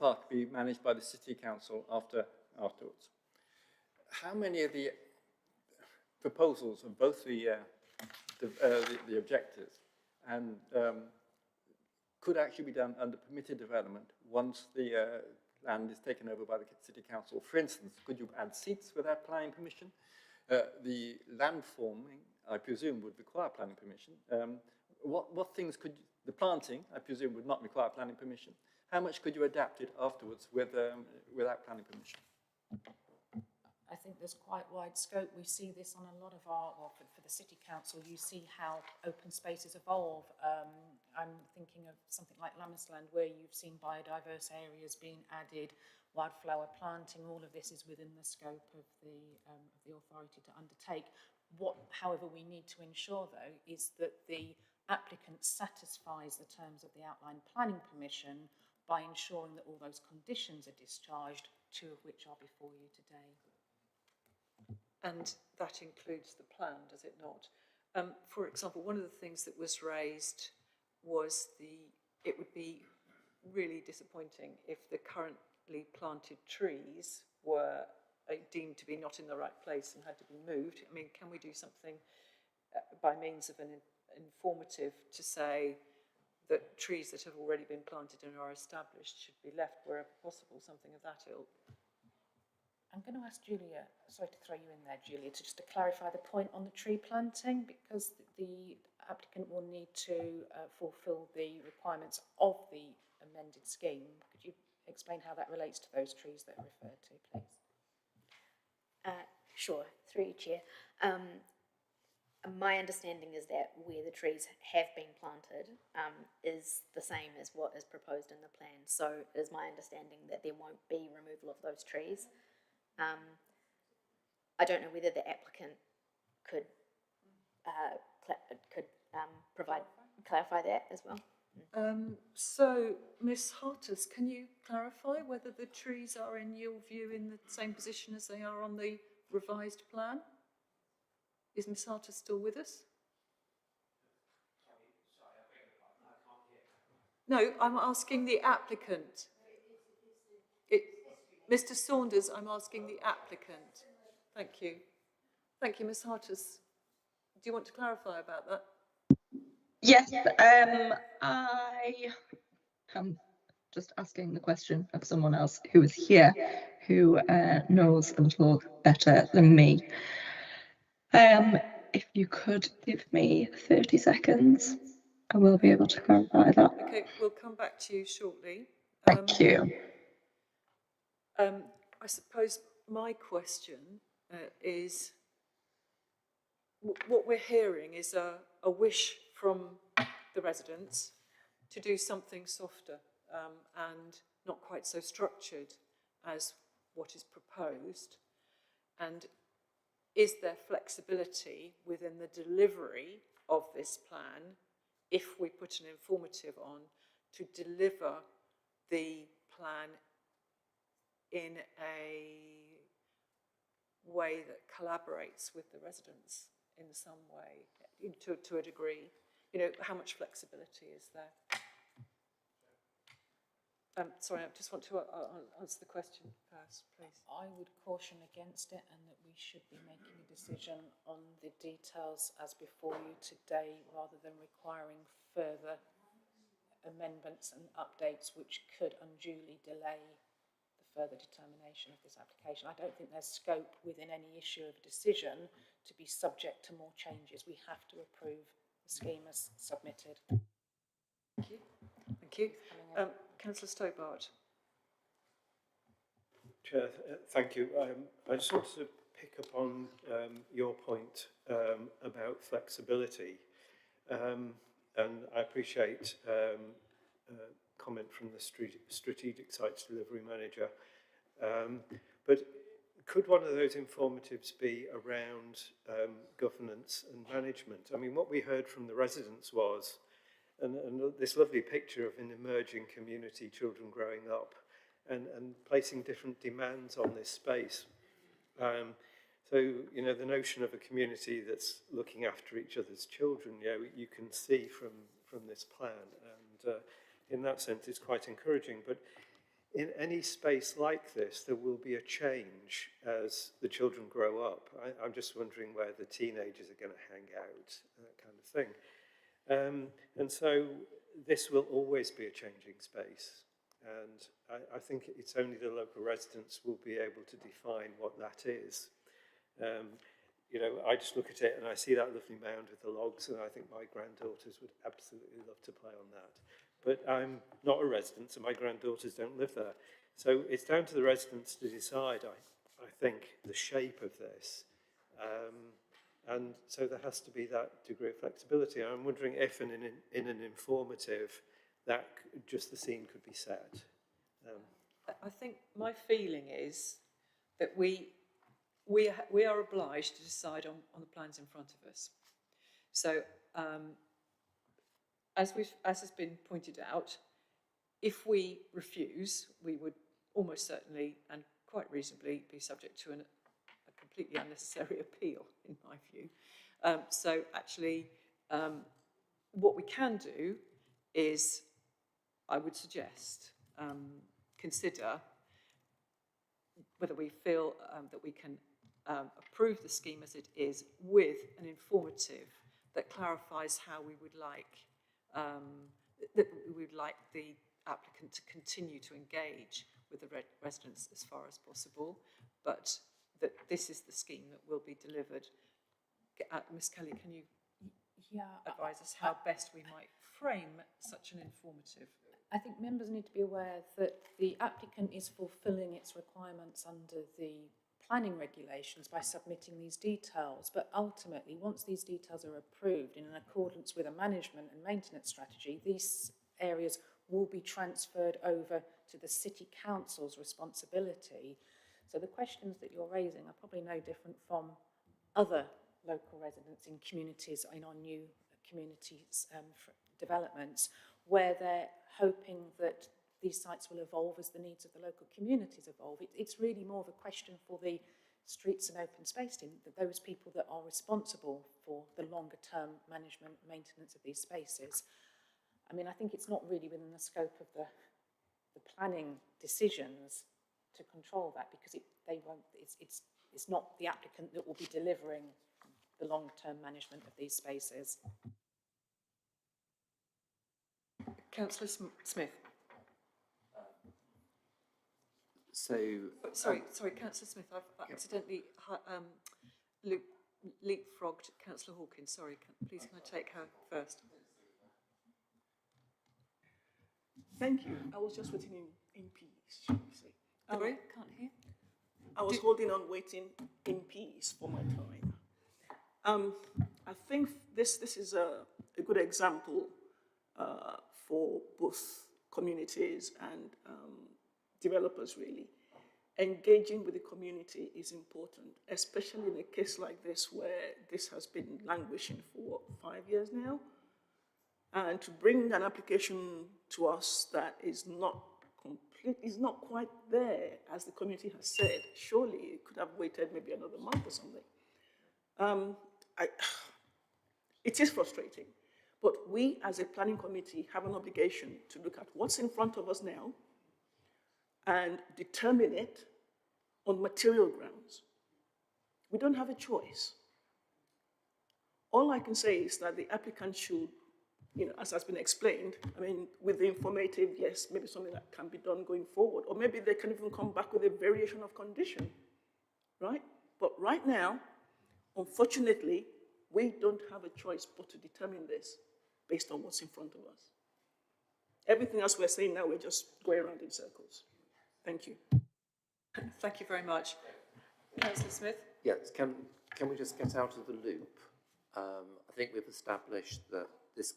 park be managed by the City Council afterwards. How many of the proposals of both the objectives and could actually be done under permitted development once the land is taken over by the City Council? For instance, could you add seats without planning permission? The land forming, I presume, would require planning permission. What things could the planting, I presume, would not require planning permission? How much could you adapt it afterwards without planning permission? I think there's quite wide scope. We see this on a lot of our, well, for the City Council, you see how open spaces evolve. I'm thinking of something like Lammasland, where you've seen biodiverse areas being added, wildflower planting. All of this is within the scope of the authority to undertake. However, we need to ensure, though, is that the applicant satisfies the terms of the outline planning permission by ensuring that all those conditions are discharged, two of which are before you today. And that includes the plan, does it not? For example, one of the things that was raised was it would be really disappointing if the currently planted trees were deemed to be not in the right place and had to be moved. I mean, can we do something by means of an informative to say that trees that have already been planted and are established should be left wherever possible, something of that ilk. I'm going to ask Julia, sorry to throw you in there, Julia, to clarify the point on the tree planting, because the applicant will need to fulfil the requirements of the amended scheme. Could you explain how that relates to those trees that are referred to, please? Sure, through you, Chair. My understanding is that where the trees have been planted is the same as what is proposed in the plan. So it is my understanding that there won't be removal of those trees. I don't know whether the applicant could clarify that as well. So, Ms. Hartus, can you clarify whether the trees are, in your view, in the same position as they are on the revised plan? Is Ms. Hartus still with us? No, I'm asking the applicant. Mr. Saunders, I'm asking the applicant. Thank you. Thank you, Ms. Hartus. Do you want to clarify about that? Yes, I am just asking the question of someone else who is here, who knows a little better than me. If you could give me 30 seconds, I will be able to clarify that. Okay, we'll come back to you shortly. Thank you. I suppose my question is, what we're hearing is a wish from the residents to do something softer and not quite so structured as what is proposed. And is there flexibility within the delivery of this plan, if we put an informative on, to deliver the plan in a way that collaborates with the residents in some way, to a degree? You know, how much flexibility is there? Sorry, I just want to answer the question first, please. I would caution against it, and that we should be making a decision on the details as before you today, rather than requiring further amendments and updates which could unduly delay the further determination of this application. I don't think there's scope within any issue of a decision to be subject to more changes. We have to approve the scheme as submitted. Thank you. Thank you. Councillor Stobart. Chair, thank you. I just wanted to pick up on your point about flexibility, and I appreciate comment from the strategic sites delivery manager, but could one of those informatives be around governance and management? I mean, what we heard from the residents was, and this lovely picture of an emerging community, children growing up, and placing different demands on this space. So, you know, the notion of a community that's looking after each other's children, you can see from this plan, and in that sense it's quite encouraging. But in any space like this, there will be a change as the children grow up. I'm just wondering where the teenagers are going to hang out, that kind of thing. And so this will always be a changing space, and I think it's only the local residents will be able to define what that is. You know, I just look at it and I see that lovely mound with the logs, and I think my granddaughters would absolutely love to play on that. But I'm not a resident, so my granddaughters don't live there. So it's down to the residents to decide, I think, the shape of this. And so there has to be that degree of flexibility. I'm wondering if in an informative, that just the scene could be set. I think my feeling is that we are obliged to decide on the plans in front of us. So as has been pointed out, if we refuse, we would almost certainly and quite reasonably be subject to a completely unnecessary appeal, in my view. So actually, what we can do is, I would suggest, consider whether we feel that we can approve the scheme as it is with an informative that clarifies how we would like that we'd like the applicant to continue to engage with the residents as far as possible, but that this is the scheme that will be delivered. Ms. Kelly, can you advise us how best we might frame such an informative? I think members need to be aware that the applicant is fulfilling its requirements under the planning regulations by submitting these details, but ultimately, once these details are approved in accordance with a management and maintenance strategy, these areas will be transferred over to the City Council's responsibility. So the questions that you're raising are probably no different from other local residents in communities, in our new communities developments, where they're hoping that these sites will evolve as the needs of the local communities evolve. It's really more of a question for the streets and open space team, those people that are responsible for the longer term management, maintenance of these spaces. I mean, I think it's not really within the scope of the planning decisions to control that, because it's not the applicant that will be delivering the long-term management of these spaces. Councillor Smith. Sorry, Councillor Smith, I've accidentally leapfrogged Councillor Hawkins. Sorry, please can I take her first? Thank you. I was just waiting in peace, shall we say. Sorry, can't hear. I was holding on, waiting in peace for my time. I think this is a good example for both communities and developers, really. Engaging with the community is important, especially in a case like this where this has been languishing for, what, 5 years now? And to bring an application to us that is not complete, is not quite there, as the community has said, surely it could have waited maybe another month or something. It is frustrating, but we as a planning committee have an obligation to look at what's in front of us now and determine it on material grounds. We don't have a choice. All I can say is that the applicant should, as has been explained, I mean, with the informative, yes, maybe something that can be done going forward, or maybe they can even come back with a variation of condition, right? But right now, unfortunately, we don't have a choice but to determine this based on what's in front of us. Everything else we're saying now, we're just going around in circles. Thank you. Thank you very much. Councillor Smith? Yes, can we just get out of the loop? I think we've established that this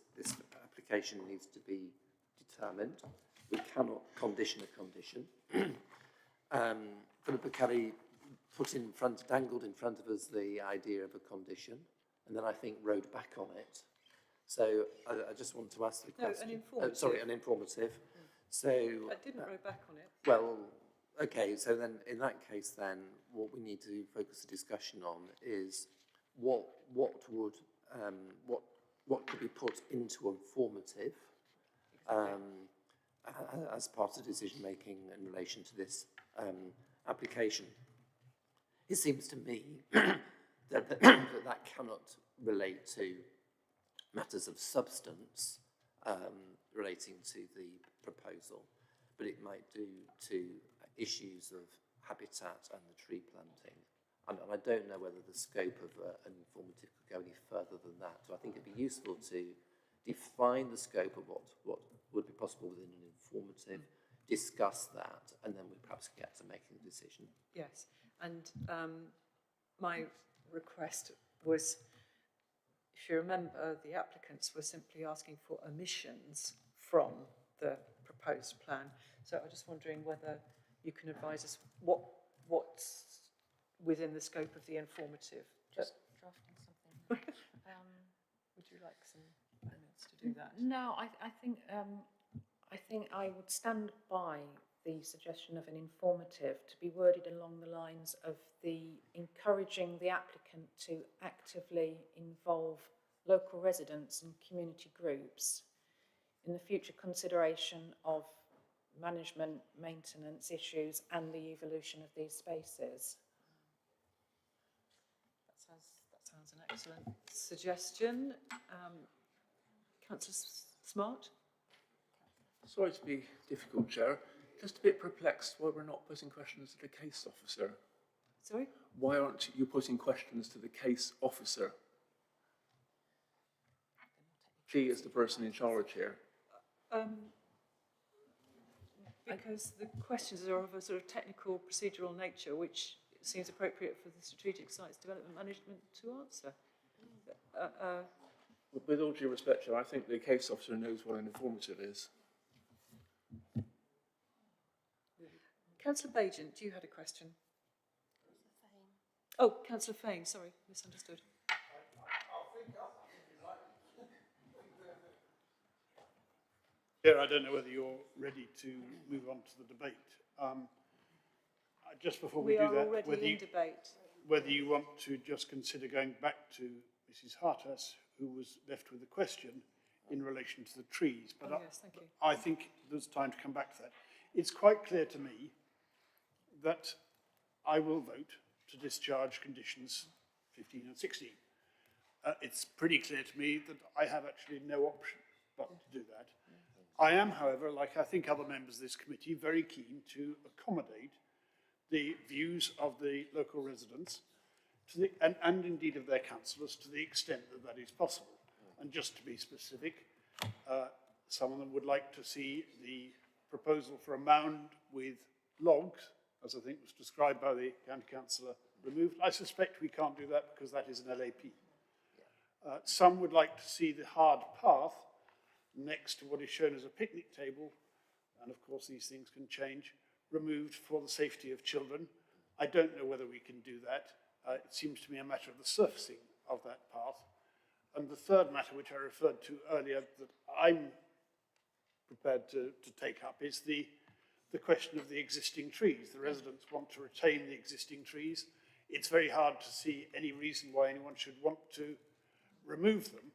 application needs to be determined. We cannot condition a condition. Philippa Kelly dangled in front of us the idea of a condition, and then I think rode back on it. So I just want to ask the question. An informative. Sorry, an informative. So I didn't row back on it. Well, okay. So then, in that case, then what we need to focus the discussion on is what could be put into informative as part of decision making in relation to this application. It seems to me that cannot relate to matters of substance relating to the proposal, but it might do to issues of habitat and the tree planting. And I don't know whether the scope of an informative could go any further than that. So I think it'd be useful to define the scope of what would be possible within an informative, discuss that, and then we perhaps get to making a decision. Yes, and my request was, if you remember, the applicants were simply asking for omissions from the proposed plan. So I'm just wondering whether you can advise us what's within the scope of the informative. Just drafting something. Would you like some minutes to do that? No, I think I would stand by the suggestion of an informative to be worded along the lines of encouraging the applicant to actively involve local residents and community groups in the future consideration of management, maintenance issues and the evolution of these spaces. That sounds an excellent suggestion. Councillor Smart? Sorry to be difficult, Chair. Just a bit perplexed why we're not posing questions to the case officer. Sorry? Why aren't you putting questions to the case officer? She is the person in charge here. Because the questions are of a sort of technical, procedural nature, which seems appropriate for the Strategic Sites Development Management to answer. With all due respect, Chair, I think the case officer knows what an informative is. Councillor Bagent, you had a question. Oh, Councillor Fane, sorry, misunderstood. Chair, I don't know whether you're ready to move on to the debate. Just before we do that, whether you want to just consider going back to Mrs. Hartas, who was left with a question in relation to the trees. But yes, thank you. I think there's time to come back to that. It's quite clear to me that I will vote to discharge conditions 15 and 16. It's pretty clear to me that I have actually no option but to do that. I am, however, like I think other members of this committee, very keen to accommodate the views of the local residents and indeed of their councillors to the extent that that is possible. And just to be specific, some of them would like to see the proposal for a mound with logs, as I think was described by the county councillor, removed. I suspect we can't do that because that is an LAP. Some would like to see the hard path next to what is shown as a picnic table, and of course these things can change, removed for the safety of children. I don't know whether we can do that. It seems to me a matter of the surfacing of that path. And the third matter, which I referred to earlier, that I'm prepared to take up is the question of the existing trees. The residents want to retain the existing trees. It's very hard to see any reason why anyone should want to remove them.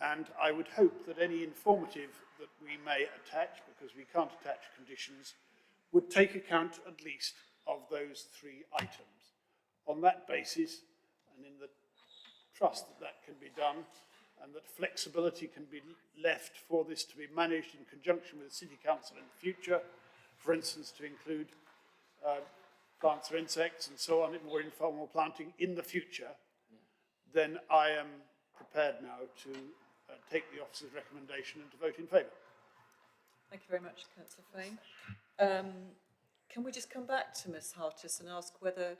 And I would hope that any informative that we may attach, because we can't attach conditions, would take account at least of those three items. On that basis, and in the trust that that can be done, and that flexibility can be left for this to be managed in conjunction with the City Council in the future, for instance, to include plants or insects and so on, more informal planting in the future, then I am prepared now to take the officer's recommendation and to vote in favour. Thank you very much, Councillor Fane. Can we just come back to Ms. Hartis and ask whether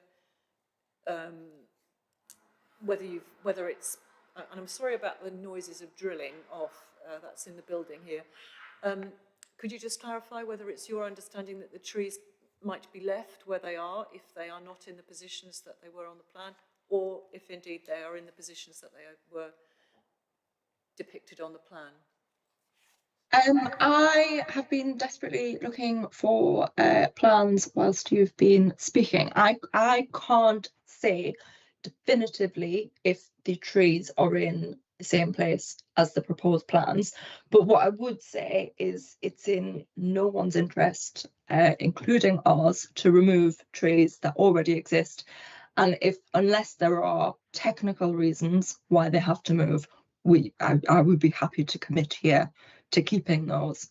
it's, and I'm sorry about the noises of drilling off, that's in the building here. Could you just clarify whether it's your understanding that the trees might be left where they are if they are not in the positions that they were on the plan, or if indeed they are in the positions that they were depicted on the plan? I have been desperately looking for plans whilst you've been speaking. I can't say definitively if the trees are in the same place as the proposed plans, but what I would say is it's in no one's interest, including ours, to remove trees that already exist. And unless there are technical reasons why they have to move, I would be happy to commit here to keeping those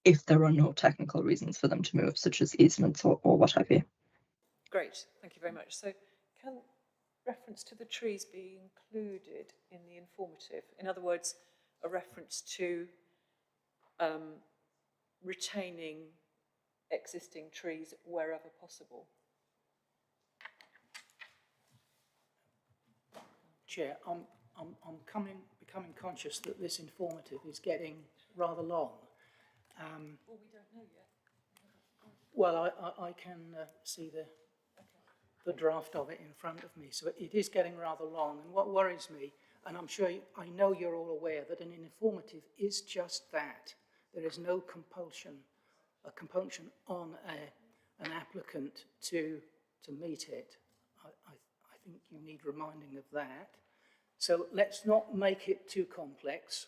if there are no technical reasons for them to move, such as easements or what have you. Great, thank you very much. So can reference to the trees be included in the informative? In other words, a reference to retaining existing trees wherever possible? Chair, I'm becoming conscious that this informative is getting rather long. Well, we don't know yet. Well, I can see the draft of it in front of me, so it is getting rather long. And what worries me, and I know you're all aware that an informative is just that. There is no compulsion on an applicant to meet it. I think you need reminding of that. So let's not make it too complex.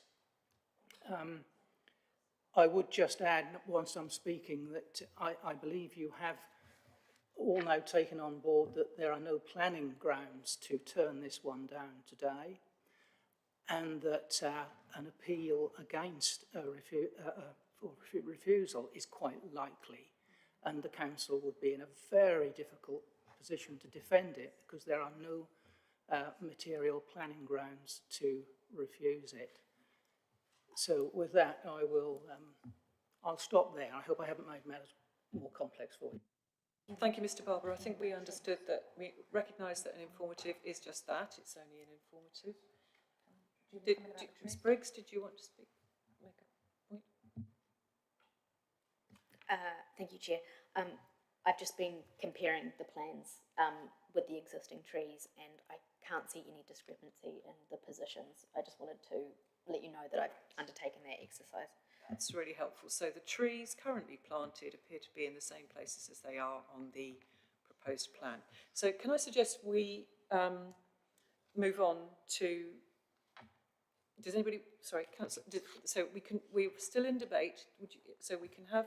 I would just add, once I'm speaking, that I believe you have all now taken on board that there are no planning grounds to turn this one down today. and that an appeal against refusal is quite likely, and the council would be in a very difficult position to defend it because there are no material planning grounds to refuse it. So with that, I'll stop there. I hope I haven't made matters more complex for you. Thank you, Mr. Barber. I think we understood that, we recognise that an informative is just that, it's only an informative. Ms. Briggs, did you want to speak? Make a point? Thank you, Chair. I've just been comparing the plans with the existing trees, and I can't see any discrepancy in the positions. I just wanted to let you know that I've undertaken that exercise. That's really helpful. So the trees currently planted appear to be in the same places as they are on the proposed plan. So can I suggest we move on to, does anybody, sorry, Councillor, so we're still in debate, so we can have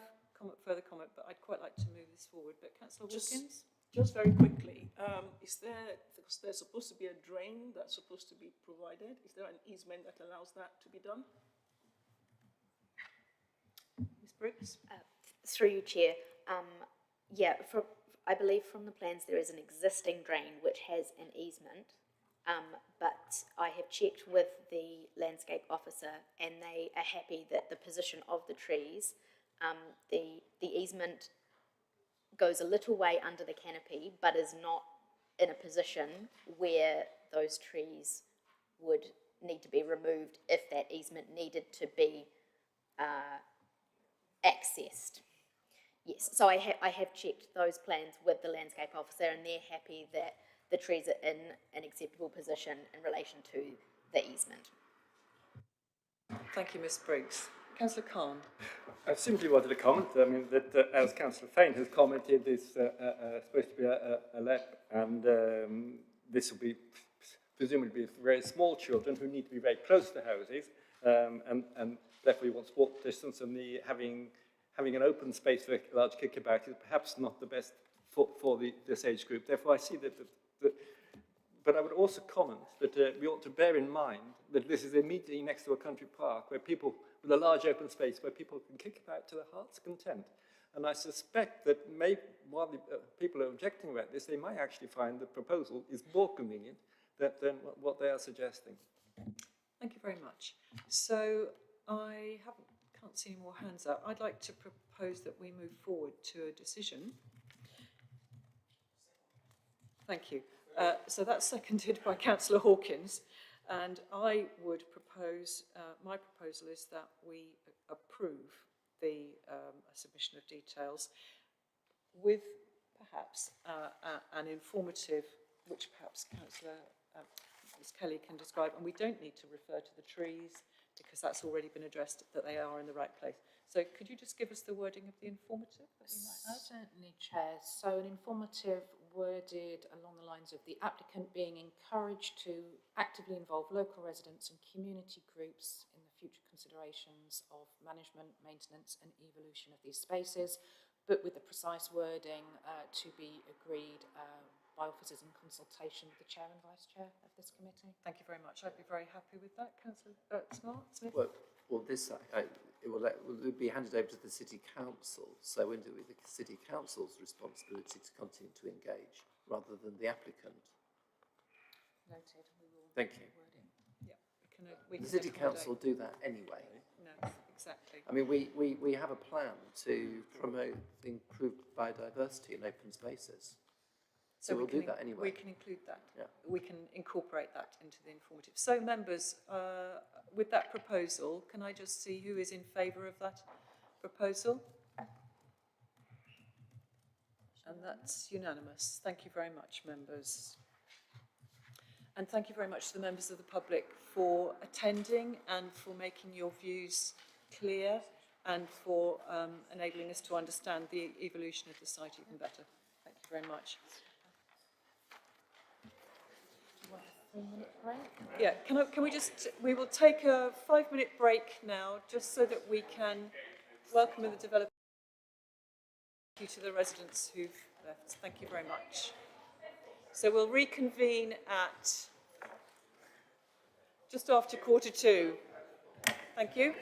further comment, but I'd quite like to move this forward. But Councillor Wilkins? Just very quickly, because there's supposed to be a drain that's supposed to be provided, is there an easement that allows that to be done? Ms. Briggs? Through you, Chair. Yeah, I believe from the plans there is an existing drain which has an easement, but I have checked with the landscape officer and they are happy that the position of the trees, the easement goes a little way under the canopy but is not in a position where those trees would need to be removed if that easement needed to be accessed. Yes, so I have checked those plans with the landscape officer and they're happy that the trees are in an acceptable position in relation to the easement. Thank you, Ms. Briggs. Councillor Khan? I simply wanted to comment, that as Councillor Fain has commented, it's supposed to be a LEP, and this will be presumably for very small children who need to be very close to houses, and therefore you want walk distance, and having an open space for a large kickabout is perhaps not the best for this age group. Therefore, I see that but I would also comment that we ought to bear in mind that this is immediately next to a country park where people, with a large open space where people can kick about to their heart's content. And I suspect that while the people are objecting about this, they might actually find the proposal is more convenient than what they are suggesting. Thank you very much. So I can't see any more hands up. I'd like to propose that we move forward to a decision. Thank you. So that's seconded by Councillor Hawkins, and I would propose, my proposal is that we approve the submission of details with perhaps an informative, which perhaps Councillor Ms. Kelly can describe, and we don't need to refer to the trees because that's already been addressed, that they are in the right place. So could you just give us the wording of the informative that we might add? Certainly, Chair. So an informative worded along the lines of the applicant being encouraged to actively involve local residents and community groups in the future considerations of management, maintenance and evolution of these spaces, but with the precise wording to be agreed by officers in consultation with the Chair and Vice Chair of this committee. Thank you very much. I'd be very happy with that. Councillor Smith? Well, this it will be handed over to the City Council, so it will be the City Council's responsibility to continue to engage rather than the applicant. Noted. We will. Thank you. Yeah, The City Council do that anyway. No, exactly. I mean, we have a plan to promote improved biodiversity in open spaces. So we'll do that anyway. We can include that. Yeah. We can incorporate that into the informative. So members, with that proposal, can I just see who is in favour of that proposal? And that's unanimous. Thank you very much, members. And thank you very much to the members of the public for attending and for making your views clear and for enabling us to understand the evolution of the site even better. Thank you very much. 3-minute break? Yeah, can we just, we will take a 5-minute break now, just so that we can welcome the developers. Thank you to the residents who've left. Thank you very much. So we'll reconvene at just after 1:45. Thank you.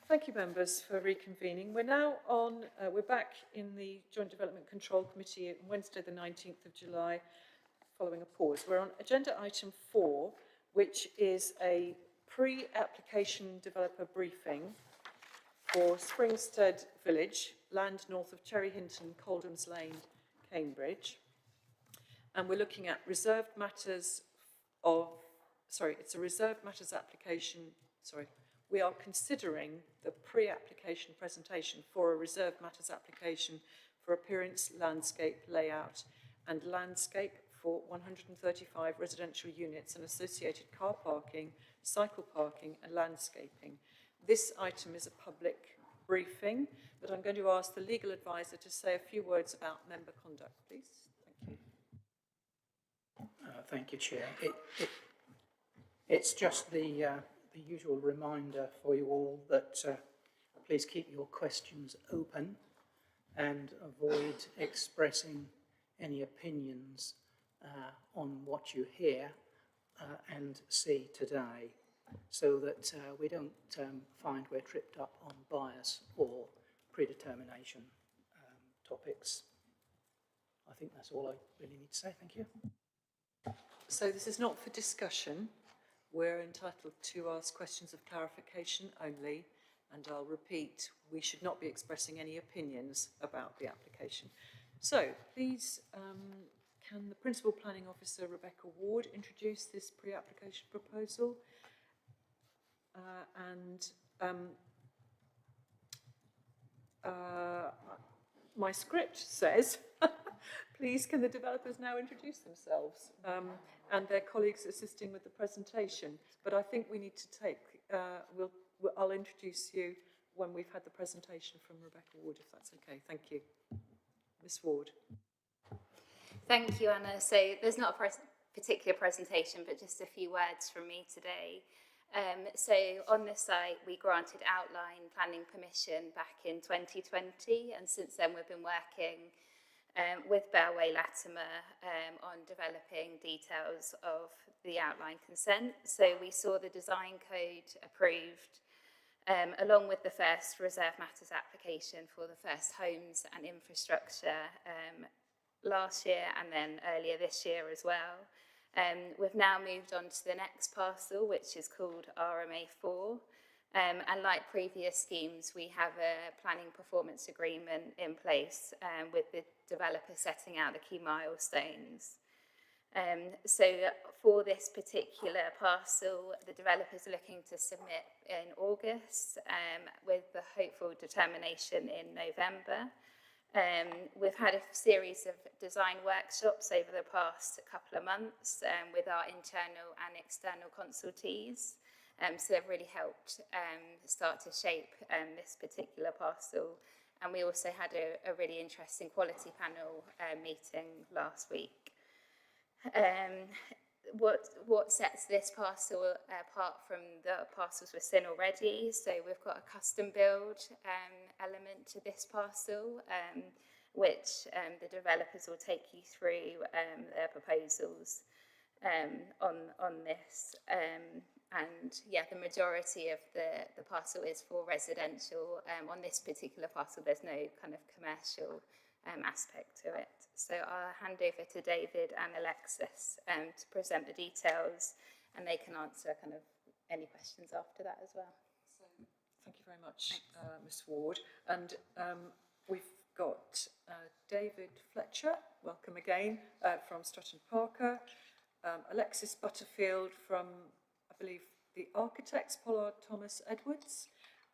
Thank you, members, for reconvening. We're now on, we're back in the Joint Development Control Committee on Wednesday, the 19th of July, following a pause. We're on agenda item 4, which is a pre-application developer briefing for Springstead Village, land north of Cherry Hinton, Coldham's Lane, Cambridge. And we're looking at reserved matters of, it's a reserved matters application, we are considering the pre-application presentation for a reserved matters application for appearance, landscape, layout and landscape for 135 residential units and associated car parking, cycle parking and landscaping. This item is a public briefing, but I'm going to ask the legal advisor to say a few words about member conduct, please. Thank you. Thank you, Chair. It's just the usual reminder for you all that please keep your questions open and avoid expressing any opinions on what you hear and see today, so that we don't find we're tripped up on bias or predetermination topics. I think that's all I really need to say. Thank you. So this is not for discussion. We're entitled to ask questions of clarification only, and I'll repeat, we should not be expressing any opinions about the application. So please, can the Principal Planning Officer, Rebecca Ward, introduce this pre-application proposal? My script says, please can the developers now introduce themselves and their colleagues assisting with the presentation. But I think we need to take, I'll introduce you when we've had the presentation from Rebecca Ward, if that's okay. Thank you. Ms. Ward. Thank you, Anna. So there's not a particular presentation, but just a few words from me today. So on this site, we granted outline planning permission back in 2020, and since then we've been working with Bellway Latimer on developing details of the outline consent. So we saw the design code approved along with the first reserve matters application for the first homes and infrastructure last year and then earlier this year as well. We've now moved on to the next parcel, which is called RMA4. And like previous schemes, we have a planning performance agreement in place with the developer setting out the key milestones. So for this particular parcel, the developers are looking to submit in August with the hopeful determination in November. We've had a series of design workshops over the past couple of months with our internal and external consultees. So they've really helped start to shape this particular parcel. And we also had a really interesting quality panel meeting last week. What sets this parcel apart from the parcels we've seen already? So we've got a custom build element to this parcel, which the developers will take you through their proposals on this. And yeah, the majority of the parcel is for residential. On this particular parcel, there's no kind of commercial aspect to it. So I'll hand over to David and Alexis to present the details, and they can answer kind of any questions after that as well. So thank you very much, Ms. Ward. And we've got David Fletcher, welcome again, from Stratton Parker, Alexis Butterfield from, I believe, the architects, Pollard Thomas Edwards,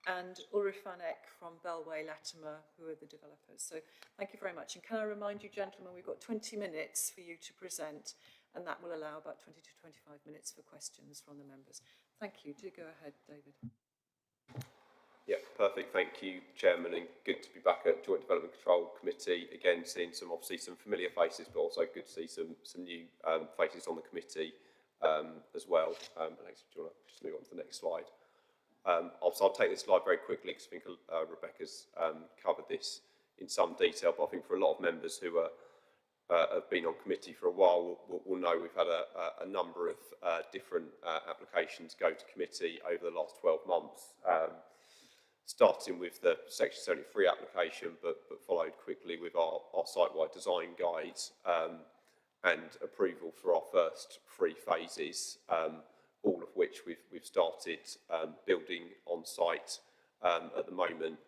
and Ulrich van Eck from Bellway Latimer, who are the developers. So thank you very much. And can I remind you, gentlemen, we've got 20 minutes for you to present, and that will allow about 20 to 25 minutes for questions from the members. Thank you. Do go ahead, David. Yeah, perfect. Thank you, Chairman, and good to be back at Joint Development Control Committee. Again, seeing obviously some familiar faces, but also good to see some new faces on the committee as well. Alexis, do you want to just move on to the next slide? I'll take this slide very quickly because I think Rebecca's covered this in some detail, but I think for a lot of members who have been on committee for a while will know we've had a number of different applications go to committee over the last 12 months. starting with the Section 73 application, but followed quickly with our site-wide design guide and approval for our first 3 phases, all of which we've started building on site at the moment.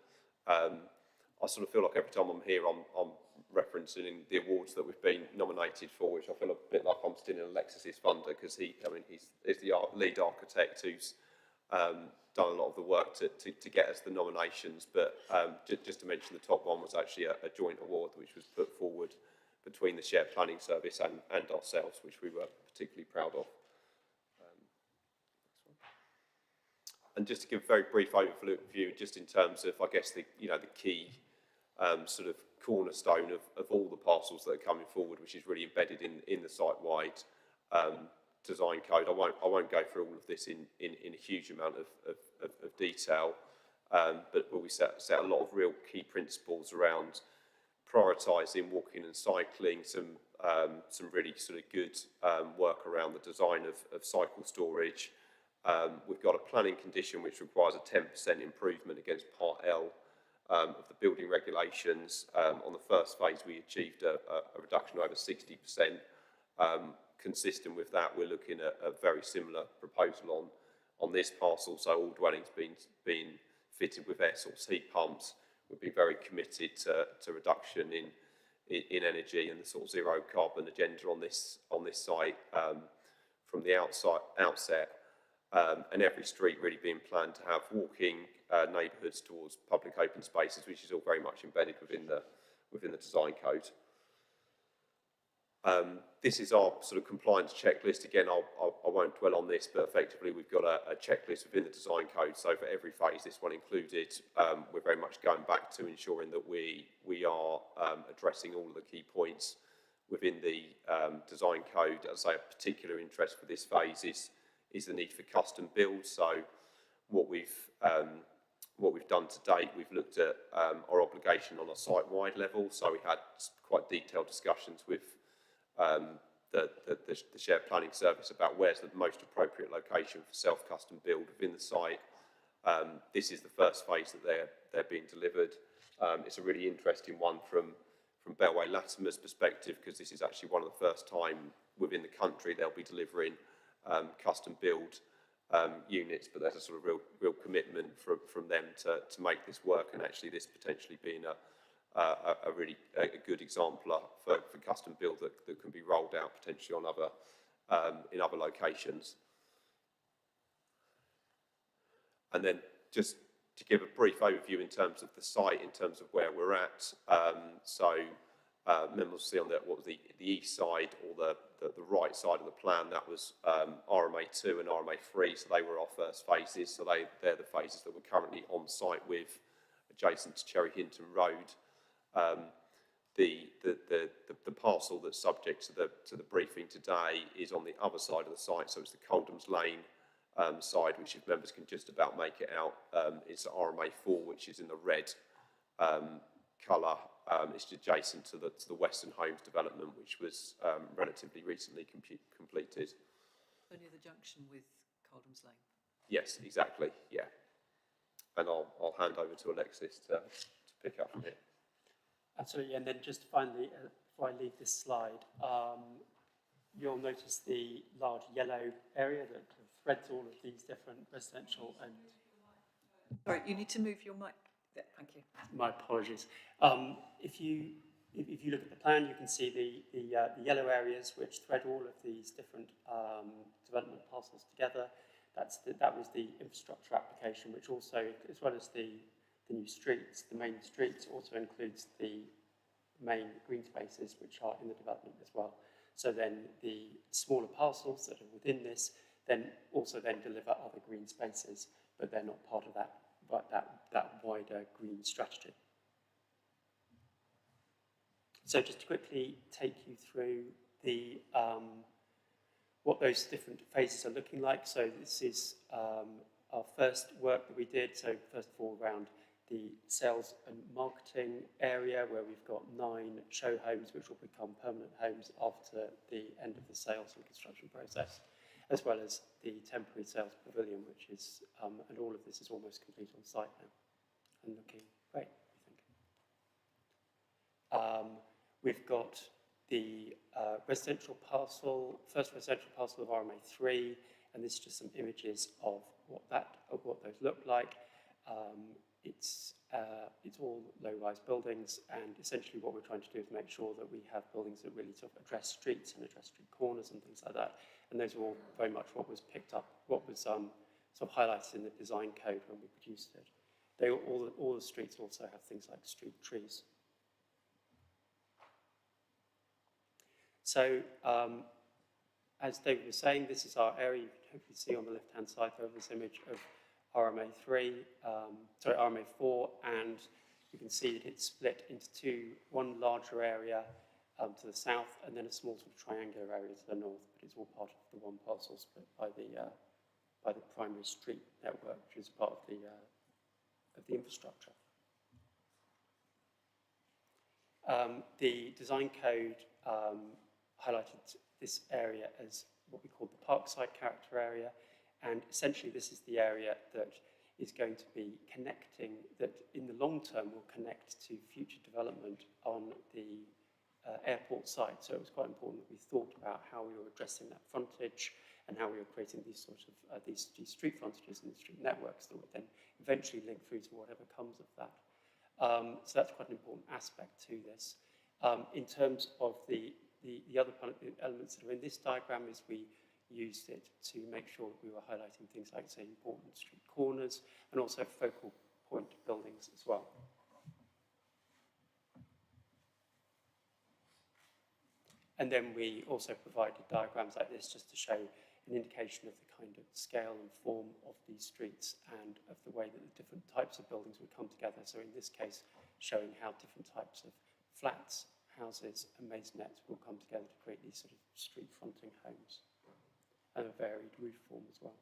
I sort of feel like every time I'm here, I'm referencing the awards that we've been nominated for, which I feel a bit like I'm stealing Alexis's thunder, because he's the lead architect who's done a lot of the work to get us the nominations. But just to mention, the top one was actually a joint award which was put forward between the Shared Planning Service and ourselves, which we were particularly proud of. And just to give a very brief overview, just in terms of, I guess, the key sort of cornerstone of all the parcels that are coming forward, which is really embedded in the site-wide design code. I won't go through all of this in a huge amount of detail, but we set a lot of real key principles around prioritising walking and cycling, some really sort of good work around the design of cycle storage. We've got a planning condition which requires a 10% improvement against Part L of the building regulations. On the first phase, we achieved a reduction of over 60%. Consistent with that, we're looking at a very similar proposal on this parcel. So all dwellings being fitted with air source heat pumps. We've been very committed to reduction in energy and the sort of zero carbon agenda on this site from the outset. And every street really being planned to have walking neighbourhoods towards public open spaces, which is all very much embedded within the design code. This is our sort of compliance checklist. Again, I won't dwell on this, but effectively we've got a checklist within the design code. So for every phase, this one included, we're very much going back to ensuring that we are addressing all of the key points within the design code. As I say, a particular interest for this phase is the need for custom builds. So what we've done to date, we've looked at our obligation on a site-wide level. So we had quite detailed discussions with the Shared Planning Service about where's the most appropriate location for self-custom build within the site. This is the first phase that they're being delivered. It's a really interesting one from Bellway Latimer's perspective, because this is actually one of the first time within the country they'll be delivering custom build units, but there's a sort of real commitment from them to make this work, and actually this potentially being a really good example for custom build that can be rolled out potentially on in other locations. And then just to give a brief overview in terms of the site, in terms of where we're at. Members will see on what was the east side, or the right side of the plan, that was RMA2 and RMA3, so they were our first phases. So they're the phases that we're currently on site with, adjacent to Cherry Hinton Road. The parcel that's subject to the briefing today is on the other side of the site, so it's the Coldham's Lane side, which if members can just about make it out, it's RMA4, which is in the red colour. It's adjacent to the Western Homes development, which was relatively recently completed. So near the junction with Coldham's Lane? Yes, exactly, yeah. And I'll hand over to Alexis to pick up from here. Absolutely, and then just finally, before I leave this slide, you'll notice the large yellow area that threads all of these different residential and... Sorry, you need to move your mic. There, thank you. My apologies. If you look at the plan, you can see the yellow areas which thread all of these different development parcels together. That was the infrastructure application, which also, as well as the new streets, the main streets, also includes the main green spaces which are in the development as well. So then the smaller parcels that are within this then also then deliver other green spaces, but they're not part of that wider green strategy. So just to quickly take you through the what those different phases are looking like. So this is our first work that we did. So first of all, around the sales and marketing area, where we've got 9 show homes which will become permanent homes after the end of the sales and construction process, as well as the temporary sales pavilion, which is, and all of this is almost complete on site now. and looking great, I think. We've got the residential parcel, first residential parcel of RMA3, and this is just some images of what those look like. It's all low-rise buildings, and essentially what we're trying to do is make sure that we have buildings that really sort of address streets and address street corners and things like that. And those are all very much what was picked up, what was sort of highlighted in the design code when we produced it. All the streets also have things like street trees. So, as David was saying, this is our area. You can hopefully see on the left-hand side there this image of RMA4, and you can see that it's split into two, one larger area to the south, and then a small sort of triangular area to the north, but it's all part of the one parcel split by the primary street network, which is part of the infrastructure. The design code highlighted this area as what we call the Parkside character area, and essentially this is the area that is going to be connecting, that in the long term will connect to future development on the airport site. So it was quite important that we thought about how we were addressing that frontage and how we were creating these sort of these street frontages and street networks that would then eventually link through to whatever comes of that. So that's quite an important aspect to this. In terms of the other elements that are in this diagram is we used it to make sure that we were highlighting things like, say, important street corners and also focal point buildings as well. And then we also provided diagrams like this just to show an indication of the kind of scale and form of these streets and of the way that the different types of buildings would come together. So in this case, showing how different types of flats, houses and maisonettes will come together to create these sort of street fronting homes and a varied roof form as well.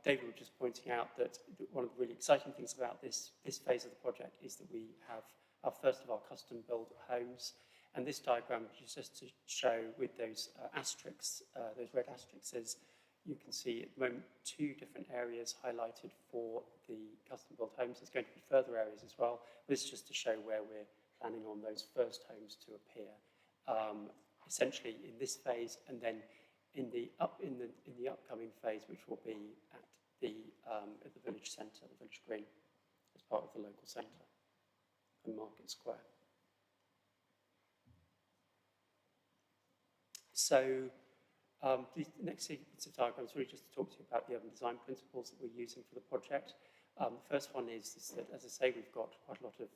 David was just pointing out that one of the really exciting things about this phase of the project is that we have our first of our custom built homes, and this diagram is just to show with those asterisks, those red asterisks, you can see at the moment 2 different areas highlighted for the custom built homes. There's going to be further areas as well. This is just to show where we're planning on those first homes to appear. Essentially in this phase, and then in the upcoming phase, which will be at the village centre, the village green, as part of the local centre and Market Square. So the next sequence of diagrams really just to talk to you about the other design principles that we're using for the project. The first one is that, as I say, we've got quite a lot of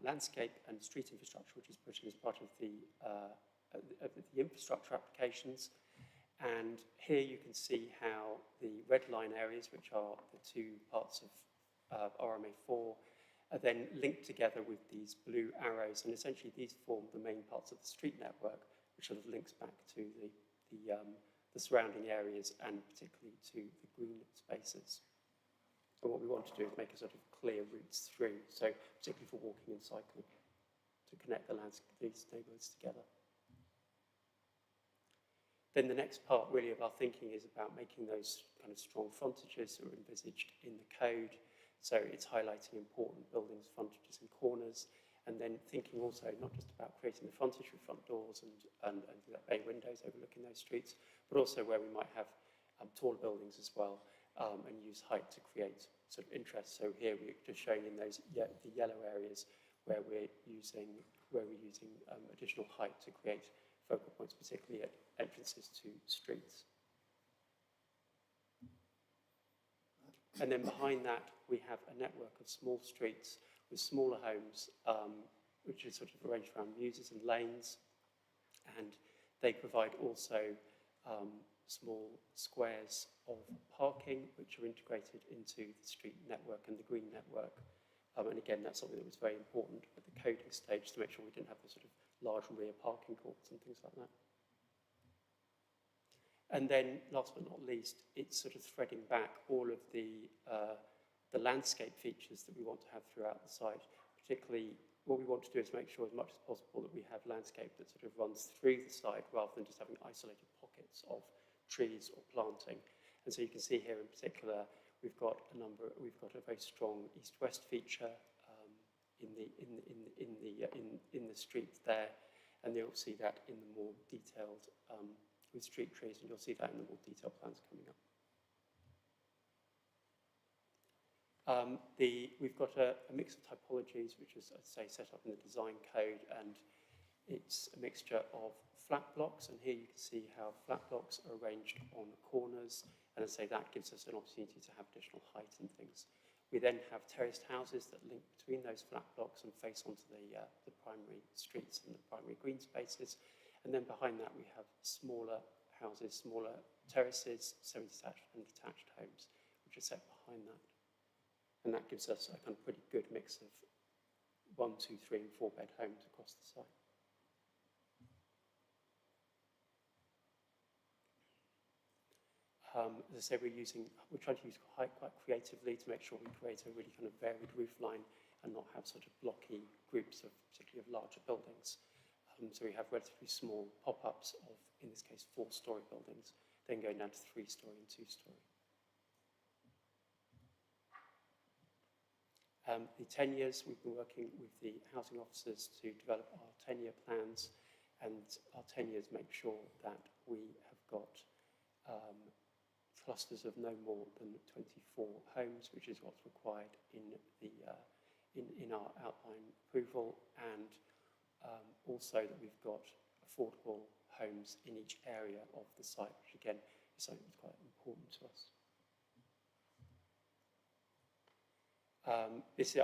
landscape and street infrastructure, which is put in as part of the infrastructure applications. And here you can see how the red line areas, which are the 2 parts of RMA4, are then linked together with these blue arrows, and essentially these form the main parts of the street network, which sort of links back to the surrounding areas and particularly to the green spaces. And what we want to do is make a sort of clear routes through, so particularly for walking and cycling, to connect these neighbourhoods together. Then the next part really of our thinking is about making those kind of strong frontages that are envisaged in the code. So it's highlighting important buildings, frontages and corners, and then thinking also not just about creating the frontage with front doors and bay windows overlooking those streets, but also where we might have taller buildings as well, and use height to create sort of interest. So here we're just showing in those the yellow areas where we're using additional height to create focal points, particularly at entrances to streets. And then behind that, we have a network of small streets with smaller homes, which is sort of arranged around muses and lanes. And they provide also small squares of parking, which are integrated into the street network and the green network. And again, that's something that was very important at the coding stage to make sure we didn't have the sort of large rear parking courts and things like that. And then, last but not least, it's sort of threading back all of the landscape features that we want to have throughout the site. Particularly, what we want to do is make sure as much as possible that we have landscape that sort of runs through the site rather than just having isolated pockets of trees or planting. And so you can see here in particular, we've got a very strong east-west feature in the street there, and you'll see that in the more detailed with street trees, and you'll see that in the more detailed plans coming up. We've got a mix of typologies, which is, I'd say, set up in the design code, and it's a mixture of flat blocks, and here you can see how flat blocks are arranged on corners, and I'd say that gives us an opportunity to have additional height and things. We then have terraced houses that link between those flat blocks and face onto the primary streets and the primary green spaces, and then behind that we have smaller houses, smaller terraces, semi-detached and detached homes, which are set behind that. And that gives us a kind of pretty good mix of 1, 2, 3 and 4 bed homes across the site. As I say, we're trying to use height quite creatively to make sure we create a really kind of varied roof line and not have sort of blocky groups of, particularly of larger buildings. So we have relatively small pop-ups of, in this case, 4-storey buildings, then going down to 3-storey and 2-storey. The 10 years, we've been working with the housing officers to develop our 10-year plans, and our 10 years make sure that we have got clusters of no more than 24 homes, which is what's required in our outline approval, and also that we've got affordable homes in each area of the site, which again is something that's quite important to us. I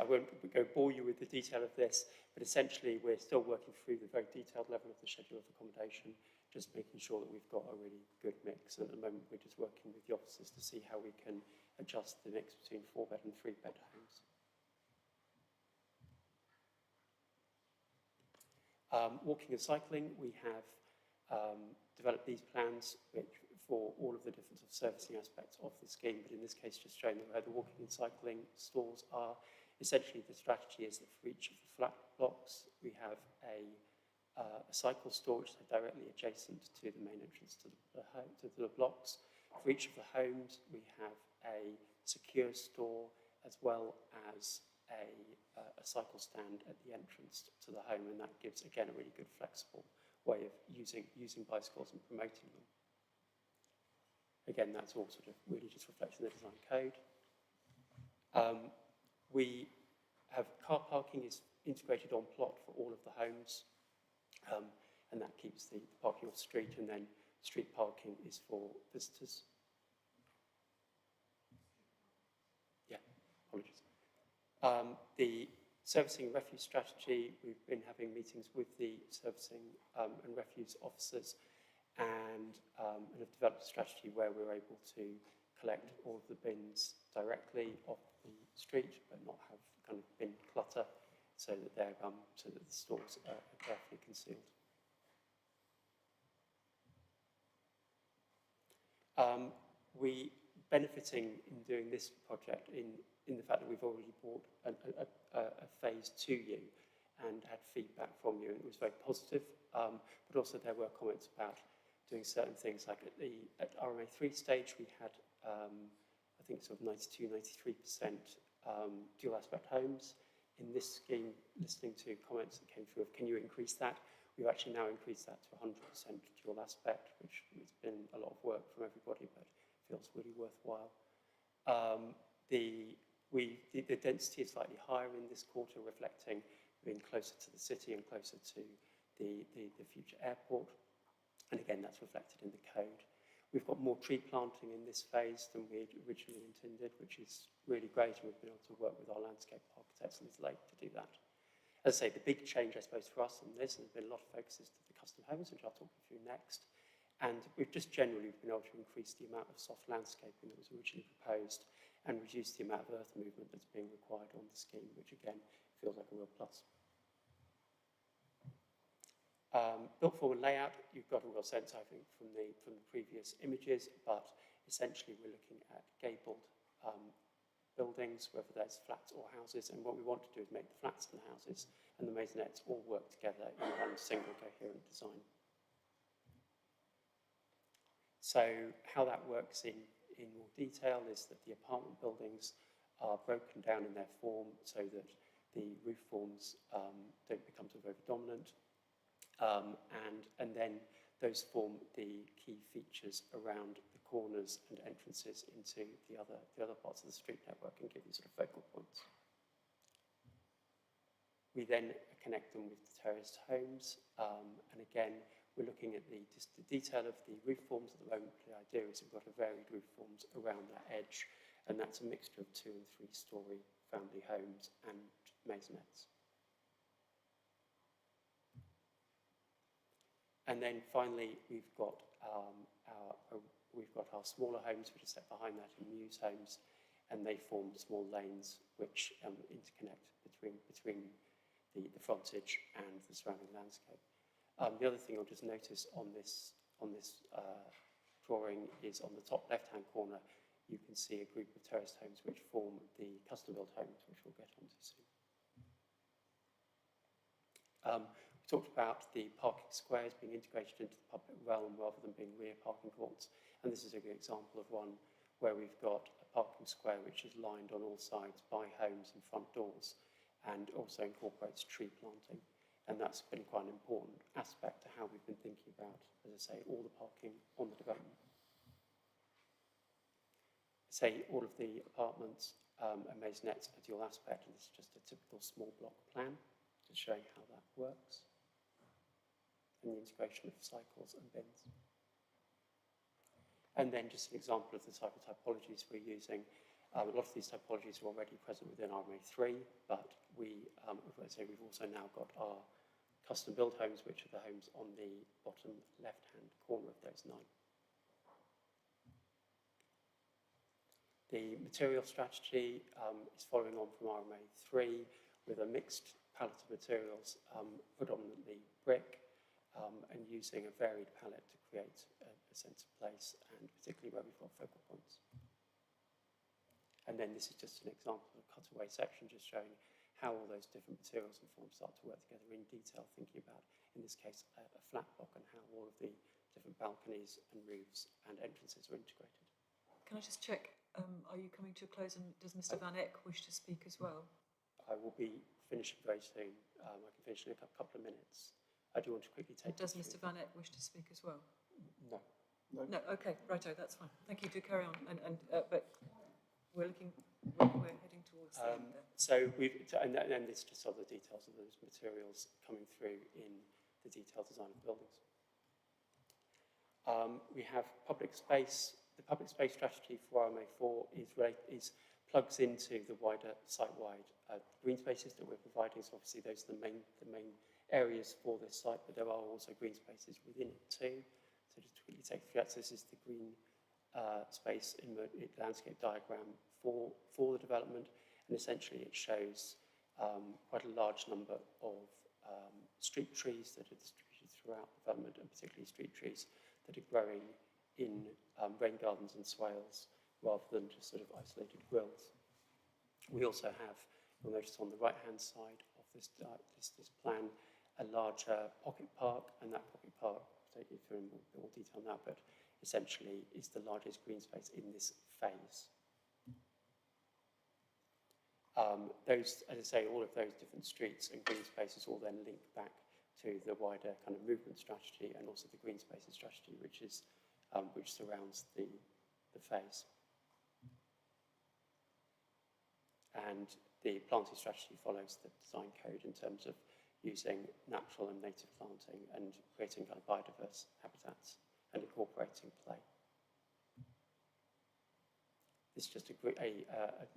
won't bore you with the detail of this, but essentially we're still working through the very detailed level of the schedule of accommodation, just making sure that we've got a really good mix. And at the moment we're just working with the officers to see how we can adjust the mix between 4-bed and 3-bed homes. Walking and cycling, we have developed these plans which for all of the different sort of servicing aspects of the scheme, but in this case just showing where the walking and cycling stalls are. Essentially the strategy is that for each of the flat blocks we have a cycle store which is directly adjacent to the main entrance to the blocks. For each of the homes we have a secure store as well as a cycle stand at the entrance to the home, and that gives again a really good flexible way of using bicycles and promoting them. Again, that's all sort of really just reflecting the design code. We have car parking is integrated on plot for all of the homes, and that keeps the parking off the street, and then street parking is for visitors. Yeah, apologies. The servicing and refuse strategy, we've been having meetings with the servicing and refuse officers, and have developed a strategy where we're able to collect all of the bins directly off the street, but not have kind of bin clutter, so that so that the stores are carefully concealed. We benefiting in doing this project in the fact that we've already bought a phase 2U and had feedback from you, and it was very positive, but also there were comments about doing certain things, like at RMA3 stage we had I think sort of 92-93% dual aspect homes. In this scheme, listening to comments that came through of can you increase that, we've actually now increased that to 100% dual aspect, which has been a lot of work from everybody, but feels really worthwhile. The density is slightly higher in this quarter, reflecting being closer to the city and closer to the future airport. And again, that's reflected in the code. We've got more tree planting in this phase than we originally intended, which is really great, and we've been able to work with our landscape architects in this lake to do that. As I say, the big change, I suppose, for us on this, and there's been a lot of focuses to the custom homes, which I'll talk you through next. And we've just generally been able to increase the amount of soft landscaping that was originally proposed and reduce the amount of earth movement that's being required on the scheme, which again feels like a real plus. Built form and layout, you've got a real sense, I think, from the previous images, but essentially we're looking at gabled buildings, whether there's flats or houses, and what we want to do is make the flats and the houses and the maisonettes all work together in one single coherent design. So how that works in in more detail is that the apartment buildings are broken down in their form so that the roof forms don't become sort of over dominant, and then those form the key features around the corners and entrances into the other parts of the street network and give you sort of focal points. We then connect them with the terraced homes, and again, we're looking at just the detail of the roof forms at the moment. The idea is we've got a varied roof forms around that edge, and that's a mixture of 2- and 3-storey family homes and maisonettes. And then finally, we've got our smaller homes, which are set behind that in muse homes, and they form small lanes which interconnect between the frontage and the surrounding landscape. The other thing I'll just notice on this drawing is on the top left-hand corner, you can see a group of terraced homes which form the custom-built homes, which we'll get onto soon. We talked about the parking squares being integrated into the public realm rather than being rear parking courts, and this is a good example of one where we've got a parking square which is lined on all sides by homes and front doors, and also incorporates tree planting. And that's been quite an important aspect to how we've been thinking about, as I say, all the parking on the development. Say all of the apartments and maisonettes are dual aspect, and this is just a typical small block plan to show you how that works. And the integration of cycles and bins. And then just an example of the type of typologies we're using. A lot of these typologies are already present within RMA3, but we've also now got our custom-built homes, which are the homes on the bottom left-hand corner of those 9. The material strategy is following on from RMA3 with a mixed palette of materials, predominantly brick, and using a varied palette to create a sense of place, and particularly where we've got focal points. And then this is just an example of a cutaway section, just showing how all those different materials and forms start to work together in detail, thinking about, in this case, a flat block and how all of the different balconies and roofs and entrances are integrated. Can I just check, are you coming to a close, and does Mr Van Eck wish to speak as well? I will be finishing very soon. I can finish in a couple of minutes. I do want to quickly take... Does Mr Van Eck wish to speak as well? No. No, okay, righto, that's fine. Thank you, do carry on. But we're heading towards the end there. So and this just are the details of those materials coming through in the detailed design of buildings. We have public space. The public space strategy for RMA4 plugs into the wider site-wide green spaces that we're providing. So obviously those are the main areas for this site, but there are also green spaces within it too. So just to quickly take through that, so this is the green space in the landscape diagram for the development, and essentially it shows quite a large number of street trees that are distributed throughout the development, and particularly street trees that are growing in rain gardens and swales rather than just sort of isolated grills. We also have, you'll notice on the right-hand side of this plan, a larger pocket park, and that pocket park, I'll take you through in more detail now, but essentially is the largest green space in this phase. Those, as I say, all of those different streets and green spaces all then link back to the wider kind of movement strategy and also the green spaces strategy, which surrounds the phase. And the planting strategy follows the design code in terms of using natural and native planting and creating kind of biodiverse habitats and incorporating play. This is just a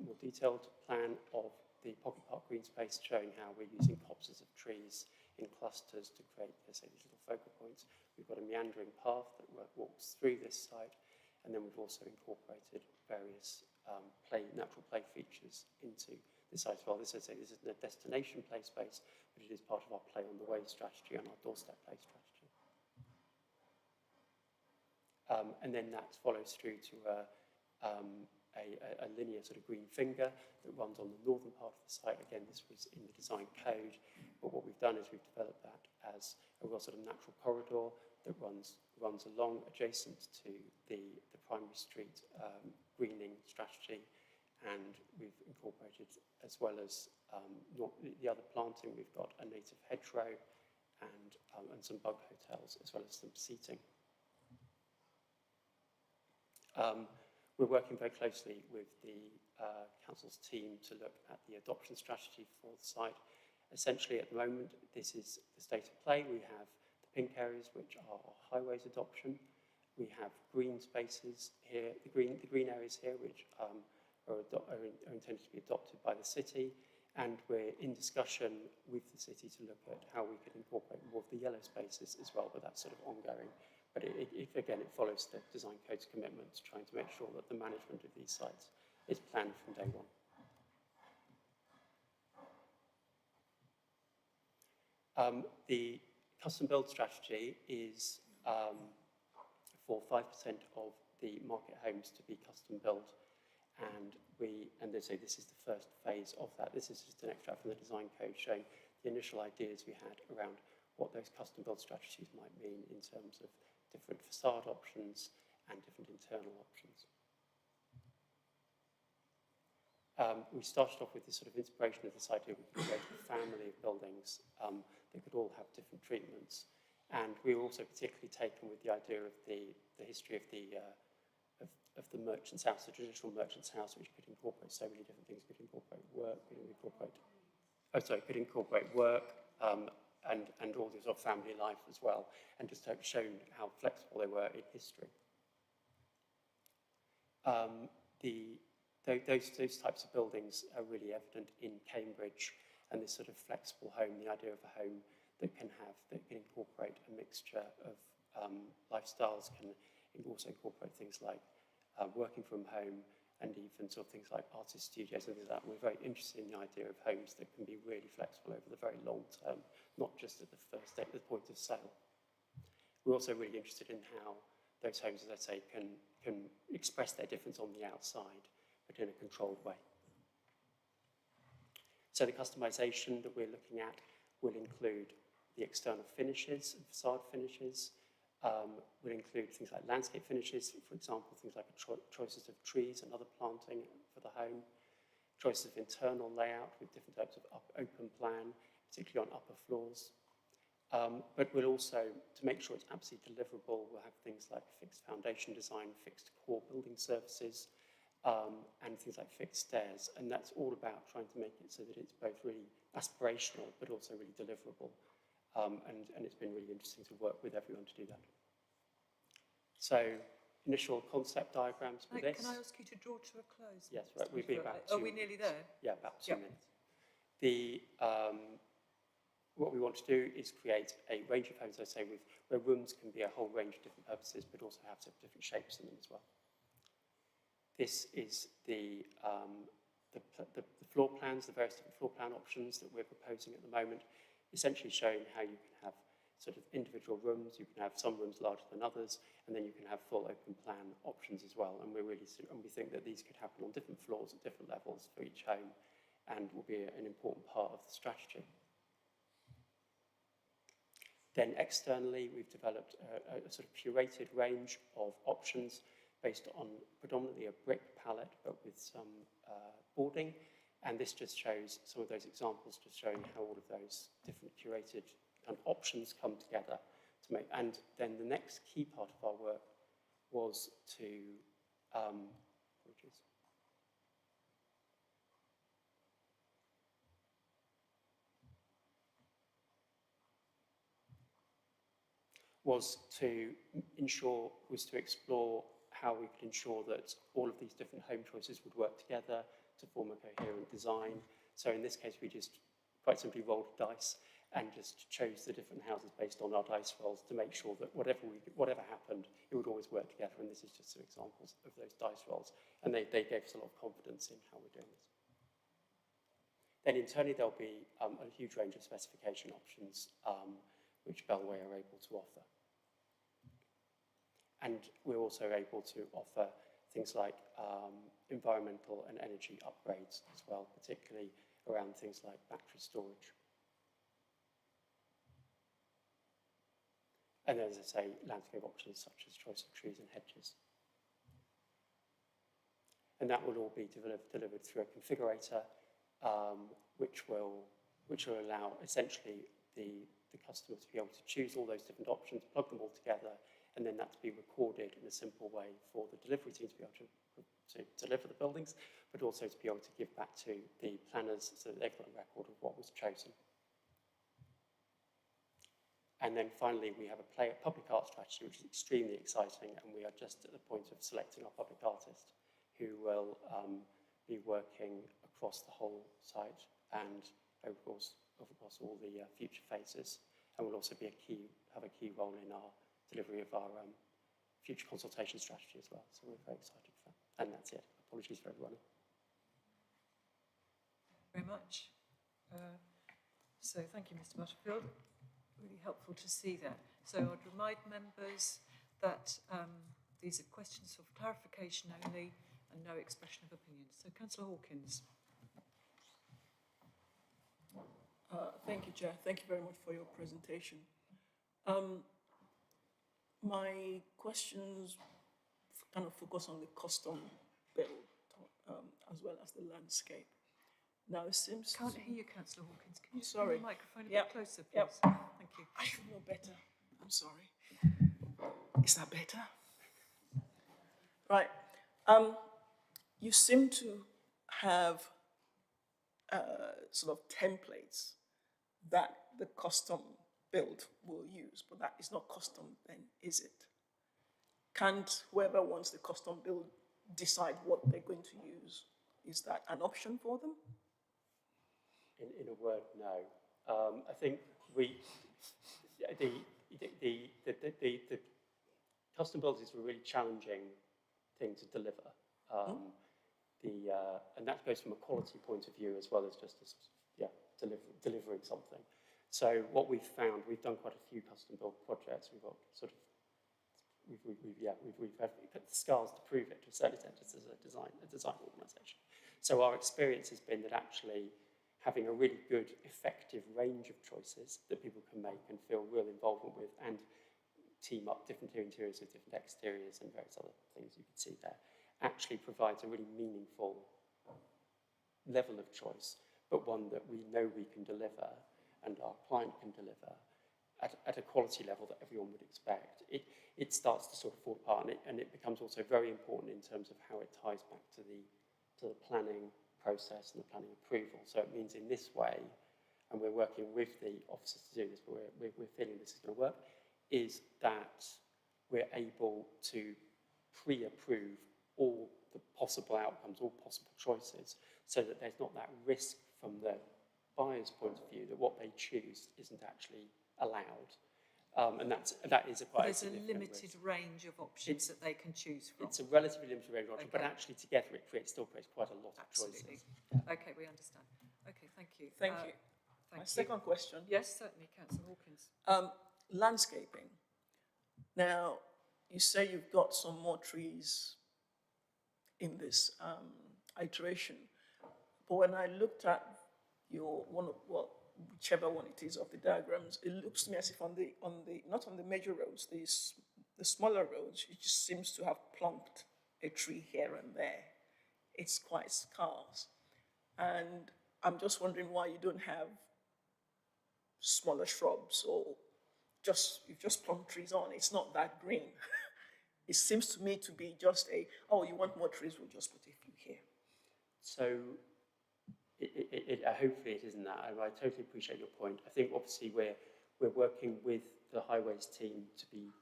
more detailed plan of the pocket park green space, showing how we're using copses of trees in clusters to create, let's say, these little focal points. We've got a meandering path that walks through this site, and then we've also incorporated various natural play features into the site as well. This isn't a destination play space, but it is part of our play on the way strategy and our doorstep play strategy. And then that follows through to a linear sort of green finger that runs on the northern part of the site. Again, this was in the design code, but what we've done is we've developed that as a real sort of natural corridor that runs runs along adjacent to the primary street greening strategy, and we've incorporated, as well as the other planting, we've got a native hedgerow and some bug hotels, as well as some seating. We're working very closely with the council's team to look at the adoption strategy for the site. Essentially, at the moment, this is the state of play. We have the pink areas, which are highways adoption. We have green spaces here, the green areas here, which are intended to be adopted by the city. And we're in discussion with the city to look at how we can incorporate more of the yellow spaces as well, but that's sort of ongoing. But again, it follows the design code's commitment, trying to make sure that the management of these sites is planned from day one. The custom build strategy is for 5% of the market homes to be custom built, and they say this is the first phase of that. This is just an extract from the design code showing the initial ideas we had around what those custom build strategies might mean in terms of different facade options and different internal options. We started off with this sort of inspiration of this idea we could create a family of buildings that could all have different treatments. And we were also particularly taken with the idea of the history of the merchant's house, the traditional merchant's house, which could incorporate so many different things. Could incorporate work, could incorporate work, and all this sort of family life as well, and just shown how flexible they were in history. Those types of buildings are really evident in Cambridge, and this sort of flexible home, the idea of a home that can incorporate a mixture of lifestyles, can also incorporate things like working from home, and even sort of things like artist studios and things like that. We're very interested in the idea of homes that can be really flexible over the very long term, not just at the point of sale. We're also really interested in how those homes, as I say, can express their difference on the outside, but in a controlled way. So the customization that we're looking at will include the external finishes, facade finishes, will include things like landscape finishes, for example, things like choices of trees and other planting for the home, choices of internal layout with different types of open plan, particularly on upper floors. But we'll also, to make sure it's absolutely deliverable, we'll have things like fixed foundation design, fixed core building services, and things like fixed stairs. And that's all about trying to make it so that it's both really aspirational, but also really deliverable. And it's been really interesting to work with everyone to do that. So, initial concept diagrams for this. Can I ask you to draw to a close? Yes, right. We'll be about 2 Are we nearly there? Yeah, about 2 minutes. What we want to do is create a range of homes, as I say, where rooms can be a whole range of different purposes, but also have some different shapes in them as well. This is the floor plans, the various different floor plan options that we're proposing at the moment, essentially showing how you can have sort of individual rooms. You can have some rooms larger than others, and then you can have full open plan options as well. And we think that these could happen on different floors at different levels for each home, and will be an important part of the strategy. Then externally, we've developed a sort of curated range of options based on predominantly a brick palette, but with some boarding. And this just shows some of those examples, just showing how all of those different curated options come together to make. And then the next key part of our work was to explore how we could ensure that all of these different home choices would work together to form a coherent design. So in this case, we just quite simply rolled dice and just chose the different houses based on our dice rolls to make sure that whatever happened, it would always work together. And this is just some examples of those dice rolls. And they gave us a lot of confidence in how we're doing this. Then internally, there'll be a huge range of specification options, which Bellway are able to offer. And we're also able to offer things like environmental and energy upgrades as well, particularly around things like battery storage. And then, as I say, landscape options such as choice of trees and hedges. And that will all be delivered through a configurator, which will allow essentially the customer to be able to choose all those different options, plug them all together, and then that to be recorded in a simple way for the delivery team to be able to deliver the buildings, but also to be able to give back to the planners so that they've got a record of what was chosen. And then finally, we have a public art strategy, which is extremely exciting, and we are just at the point of selecting our public artist, who will be working across the whole site and across all the future phases, and will also have a key role in our delivery of our future consultation strategy as well. So we're very excited for that. And that's it. Apologies for everyone. Very much. So thank you, Mr. Butterfield. Really helpful to see that. So I'd remind members that these are questions for clarification only and no expression of opinion. So Councillor Hawkins. Thank you, Chair. Thank you very much for your presentation. My questions kind of focus on the custom build as well as the landscape. Now it seems... Can't hear you, Councillor Hawkins. Can you just Sorry. bring the microphone a bit closer, please? Yep. Thank you. I should know better. I'm sorry. Is that better? Right. You seem to have sort of templates that the custom build will use, but that is not custom then, is it? Can't whoever wants the custom build decide what they're going to use? Is that an option for them? In a word, no. I think the custom builds is a really challenging thing to deliver. And that goes from a quality point of view as well as just delivering something. So what we've found, we've done quite a few custom build projects. We've got sort of, we've had the scars to prove it to a certain extent as a design organisation. So our experience has been that actually having a really good, effective range of choices that people can make and feel real involvement with, and team up different interiors with different exteriors and various other things you can see there, actually provides a really meaningful level of choice, but one that we know we can deliver and our client can deliver at a quality level that everyone would expect. It starts to sort of fall apart, and it becomes also very important in terms of how it ties back to the planning process and the planning approval. So it means in this way, and we're working with the officers to do this, but we're feeling this is going to work, is that we're able to pre-approve all the possible outcomes, all possible choices, so that there's not that risk from the buyer's point of view that what they choose isn't actually allowed. And that is quite There's a limited range of options that they can choose from. It's a relatively limited range of options, but actually together it still creates quite a lot of choices. Okay, we understand. Okay, thank you. Thank you. My second question. Yes, certainly, Councillor Hawkins. Landscaping. Now, you say you've got some more trees in this iteration, but when I looked at your whichever one it is of the diagrams, it looks to me as if not on the major roads, the smaller roads, it just seems to have plunked a tree here and there. It's quite scarce. And I'm just wondering why you don't have smaller shrubs, or you've just plunked trees on. It's not that green. It seems to me to be just you want more trees, we'll just put a few here. So hopefully it isn't that. I totally appreciate your point. I think obviously we're working with the highways team to be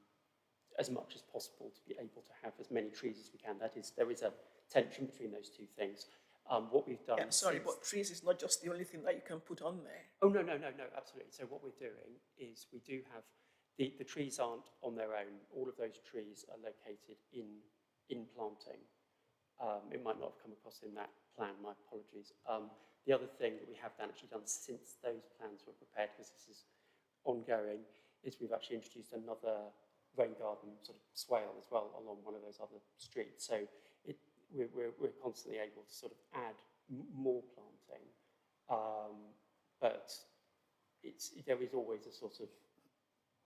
as much as possible to be able to have as many trees as we can. There is a tension between those two things. What we've done... Yeah, sorry, but trees is not just the only thing that you can put on there. Oh, no, absolutely. So what we're doing is we do have... The trees aren't on their own. All of those trees are located in planting. It might not have come across in that plan, my apologies. The other thing that we have actually done since those plans were prepared, because this is ongoing, is we've actually introduced another rain garden sort of swale as well along one of those other streets. So we're constantly able to sort of add more planting, but there is always a sort of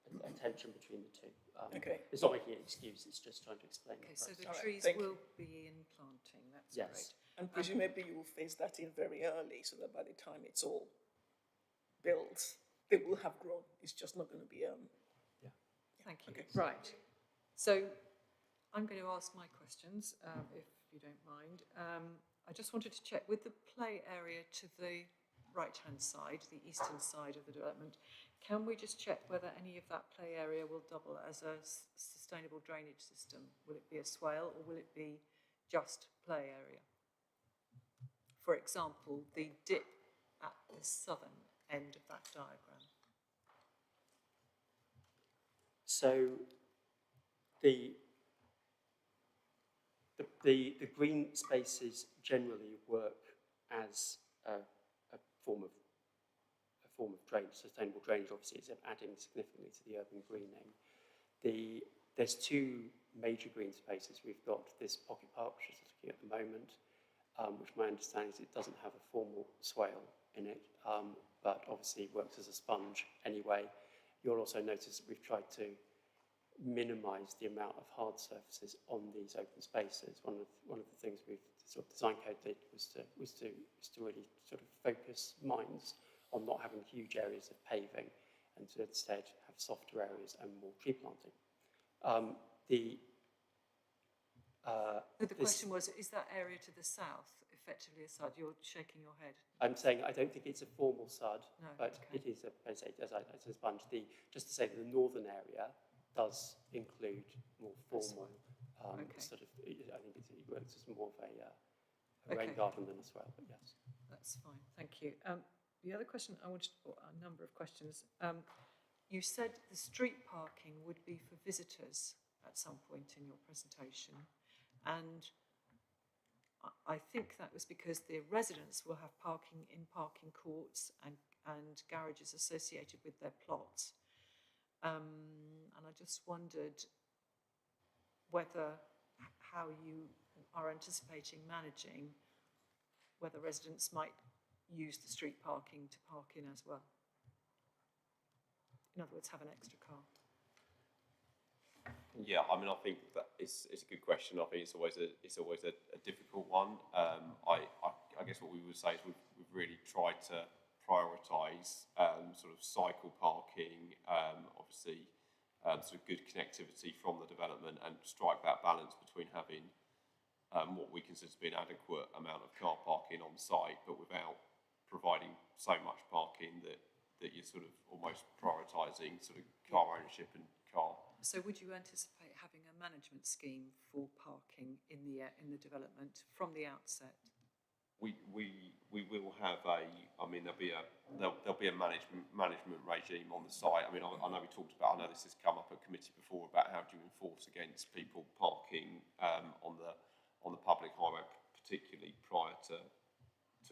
a tension between the two. Okay. It's not making an excuse, it's just trying to explain. Okay, so the All right, trees thank will be in planting, that's Yes. great. And presumably you will phase that in very early so that by the time it's all built, they will have grown. It's just not going to be Thank you. Okay. Right. So I'm going to ask my questions, if you don't mind. I just wanted to check with the play area to the right-hand side, the eastern side of the development, can we just check whether any of that play area will double as a sustainable drainage system? Will it be a swale or will it be just play area? For example, the dip at the southern end of that diagram. So the green spaces generally work as a form of drainage, sustainable drainage. Obviously, it's adding significantly to the urban greening. There's two major green spaces. We've got this pocket park, which is looking at the moment, which my understanding is it doesn't have a formal swale in it, but obviously works as a sponge anyway. You'll also notice that we've tried to minimise the amount of hard surfaces on these open spaces. One of the things we've sort of design code did was to really sort of focus minds on not having huge areas of paving and to instead have softer areas and more tree planting. The question was, is that area to the south effectively a SUD? You're shaking your head. I'm saying I don't think it's a formal SUD, No, but okay. it is as a sponge. Just to say that the northern area does include more formal sort of. I think it works as more of a rain garden than a swale, but yes. That's fine, thank you. The other question I wanted, or a number of questions. You said the street parking would be for visitors at some point in your presentation, and I think that was because the residents will have parking in parking courts and garages associated with their plots. And I just wondered how you are anticipating managing whether residents might use the street parking to park in as well. In other words, have an extra car. Yeah, I mean, I think that it's a good question. I think it's always a difficult one. I guess what we would say is we've really tried to prioritise sort of cycle parking, obviously sort of good connectivity from the development, and strike that balance between having what we consider to be an adequate amount of car parking on site, but without providing so much parking that you're sort of almost prioritising sort of car ownership and car. So would you anticipate having a management scheme for parking in the development from the outset? We will have there'll be a management regime on the site. I mean, I know we talked about, I know this has come up at committee before about how do you enforce against people parking on the public highway, particularly prior to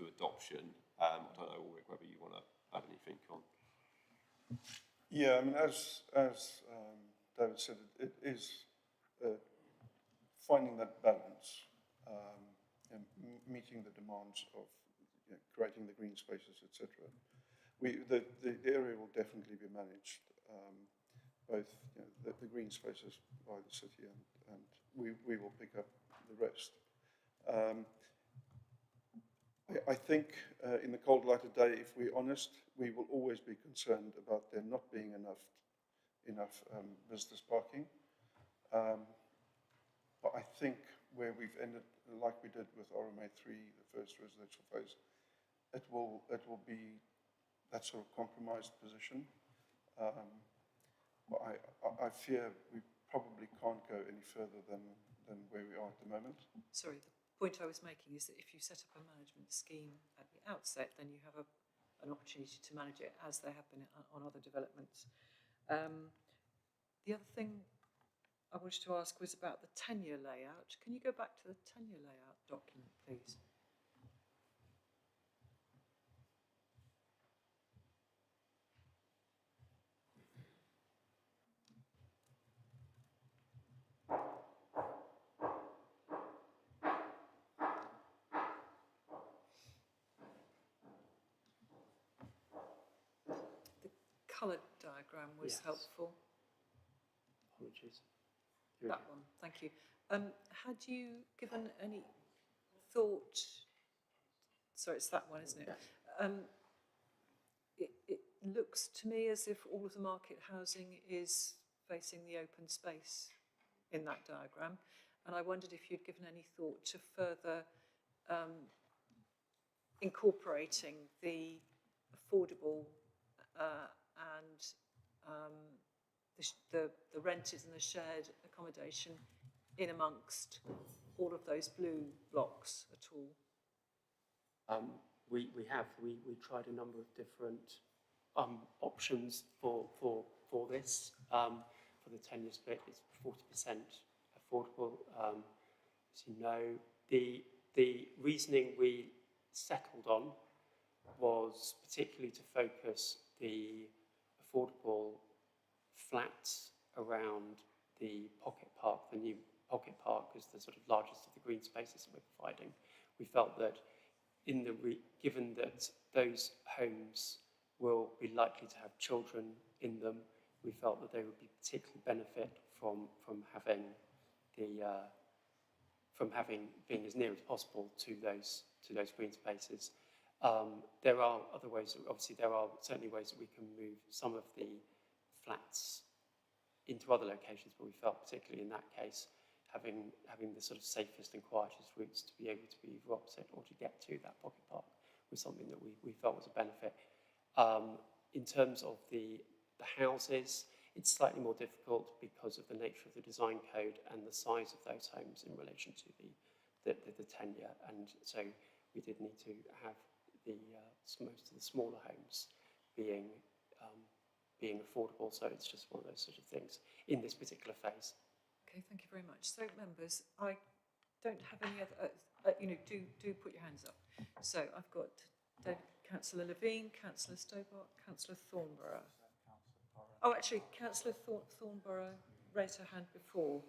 adoption. I don't know, Ulrich, whether you want to add anything on. Yeah, I mean, as David said, it is finding that balance, and meeting the demands of creating the green spaces, etc. The area will definitely be managed, both the green spaces by the city, and we will pick up the rest. I think in the cold light of day, if we're honest, we will always be concerned about there not being enough business parking. But I think where we've ended, like we did with RMA3, the first residential phase, it will be that sort of compromised position. But I fear we probably can't go any further than where we are at the moment. Sorry, the point I was making is that if you set up a management scheme at the outset, then you have an opportunity to manage it as they happen on other developments. The other thing I wanted to ask was about the tenure layout. Can you go back to the tenure layout document, please? The coloured diagram diagram was Yes. helpful. Apologies. That one, thank you. Had you given any thought, sorry, it's that one, isn't it? It looks to me as if all of the market housing is facing the open space in that diagram, and I wondered if you'd given any thought to further incorporating the affordable and the rented and the shared accommodation in amongst all of those blue blocks at all? We tried a number of different options for this. For the 10-year split, it's 40% affordable. As you know, the reasoning we settled on was particularly to focus the affordable flats around the pocket park, the new pocket park, as the sort of largest of the green spaces that we're providing. We felt that given that those homes will be likely to have children in them, we felt that they would be particularly benefit from being as near as possible to those green spaces. There are other ways. Obviously, there are certainly ways that we can move some of the flats into other locations, but we felt particularly in that case, having the sort of safest and quietest routes to be able to be either opposite or to get to that pocket park was something that we felt was a benefit. In terms of the houses, it's slightly more difficult because of the nature of the design code and the size of those homes in relation to the tenure, and so we did need to have most of the smaller homes being affordable. So it's just one of those sort of things in this particular phase. Okay, thank you very much. So, members, I don't have any other, do put your hands up. So I've got Councillor Levine, Councillor Stobart, Councillor Thornborough. Oh, actually, Councillor Thornborough raised her hand before.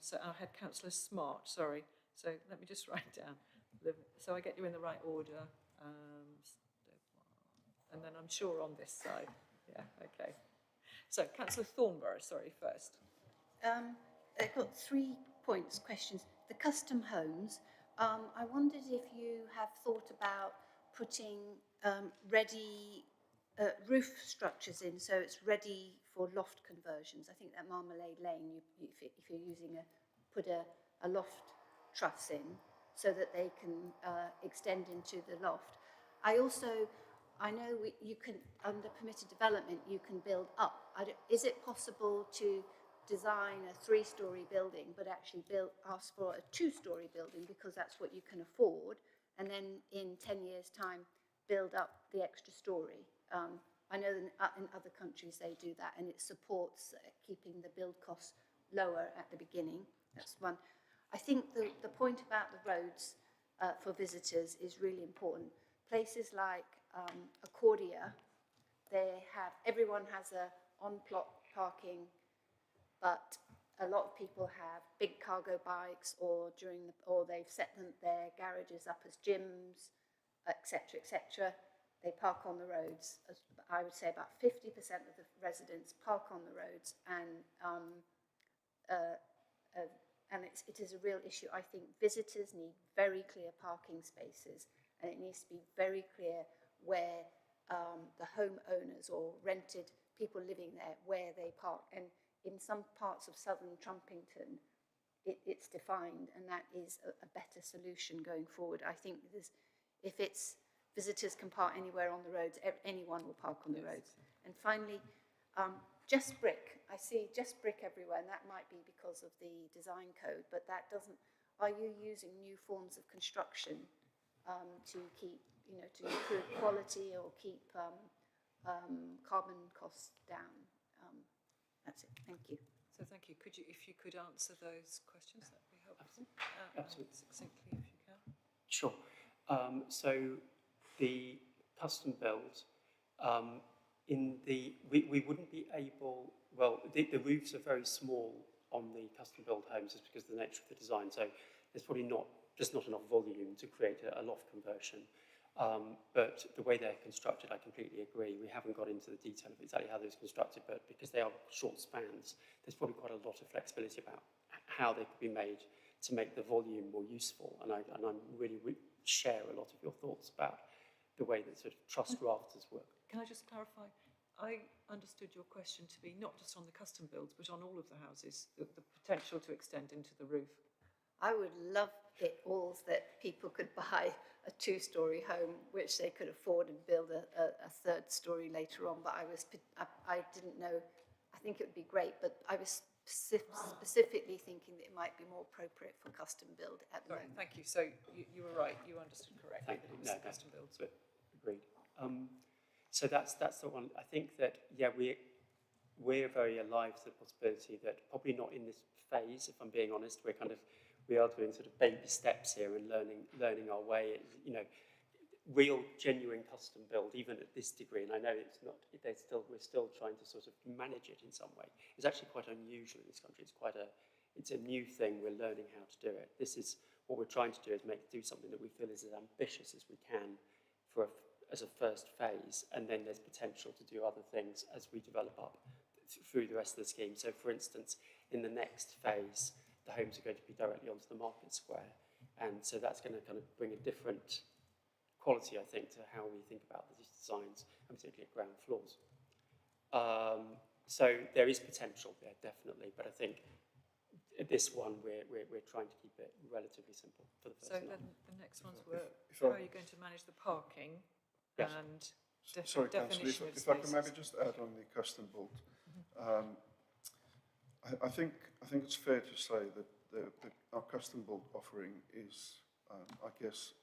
So I had Councillor Smart, sorry. So let me just write down. So I get you in the right order. And then I'm sure on this side. Yeah, okay. So Councillor Thornborough, sorry, first. I've got 3 points, questions. The custom homes, I wondered if you have thought about putting ready roof structures in, so it's ready for loft conversions. I think that Marmalade Lane, if you're using put a loft truss in so that they can extend into the loft. I know you can, under permitted development, you can build up. Is it possible to design a 3-storey building, but actually ask for a 2-storey building because that's what you can afford, and then in 10 years' time, build up the extra story? I know in other countries they do that, and it supports keeping the build costs lower at the beginning. That's one. I think the point about the roads for visitors is really important. Places like Accordia, everyone has a on-plot parking, but a lot of people have big cargo bikes, or they've set their garages up as gyms, etc., etc. They park on the roads. I would say about 50% of the residents park on the roads, and it is a real issue. I think visitors need very clear parking spaces, and it needs to be very clear where the homeowners or rented people living there, where they park. And in some parts of southern Trumpington, it's defined, and that is a better solution going forward. I think if visitors can park anywhere on the roads, anyone will park on the roads. And finally, just brick. I see just brick everywhere, and that might be because of the design code, but that doesn't. Are you using new forms of construction to keep, to improve quality or keep carbon costs down? That's it. Thank you. So thank you. If you could answer those questions, that would be helpful. Absolutely. Succinctly, if you can. Sure. So the custom build, we wouldn't be able. Well, the roofs are very small on the custom build homes, just because of the nature of the design. So there's probably not enough volume to create a loft conversion. But the way they're constructed, I completely agree. We haven't got into the detail of exactly how they're constructed, but because they are short spans, there's probably quite a lot of flexibility about how they could be made to make the volume more useful. And I really share a lot of your thoughts about the way that sort of truss rafters work. Can I just clarify? I understood your question to be not just on the custom builds, but on all of the houses, the potential to extend into the roof. I would love it all that people could buy a two-storey home, which they could afford and build a third story later on. But I didn't know. I think it would be great, but I was specifically thinking that it might be more appropriate for custom build at the moment. Thank you. So you were right. You understood correctly. Thank that you. it was the custom builds. But agreed. So that's the one. I think that we're very alive to the possibility that probably not in this phase, if I'm being honest, we are doing sort of baby steps here and learning our way. You know, real genuine custom build, even at this degree. And I know it's not. We're still trying to sort of manage it in some way. It's actually quite unusual in this country. It's a new thing. We're learning how to do it. This is what we're trying to do, is do something that we feel is as ambitious as we can as a first phase, and then there's potential to do other things as we develop up through the rest of the scheme. So, for instance, in the next phase, the homes are going to be directly onto the market square, and so that's going to kind of bring a different quality, I think, to how we think about these designs, and particularly at ground floors. So there is potential there, definitely, but I think this one we're trying to keep it relatively simple for the first. So then the next ones were how are you going to manage the parking? Yes. And Sorry, definition Councillor, of if I can spaces. maybe just add on the custom build. I think it's fair to say that our custom build offering is, I guess,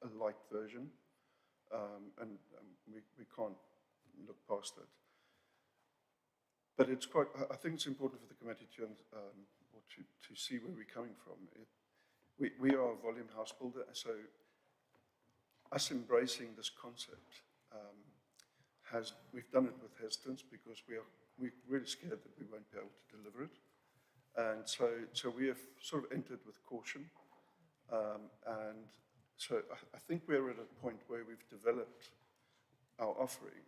a light version, and we can't look past it. But it's quite. I think it's important for the committee to see where we're coming from. We are a volume house builder, so us embracing this concept we've done it with hesitance because we're really scared that we won't be able to deliver it, and so we have sort of entered with caution, and so I think we're at a point where we've developed our offering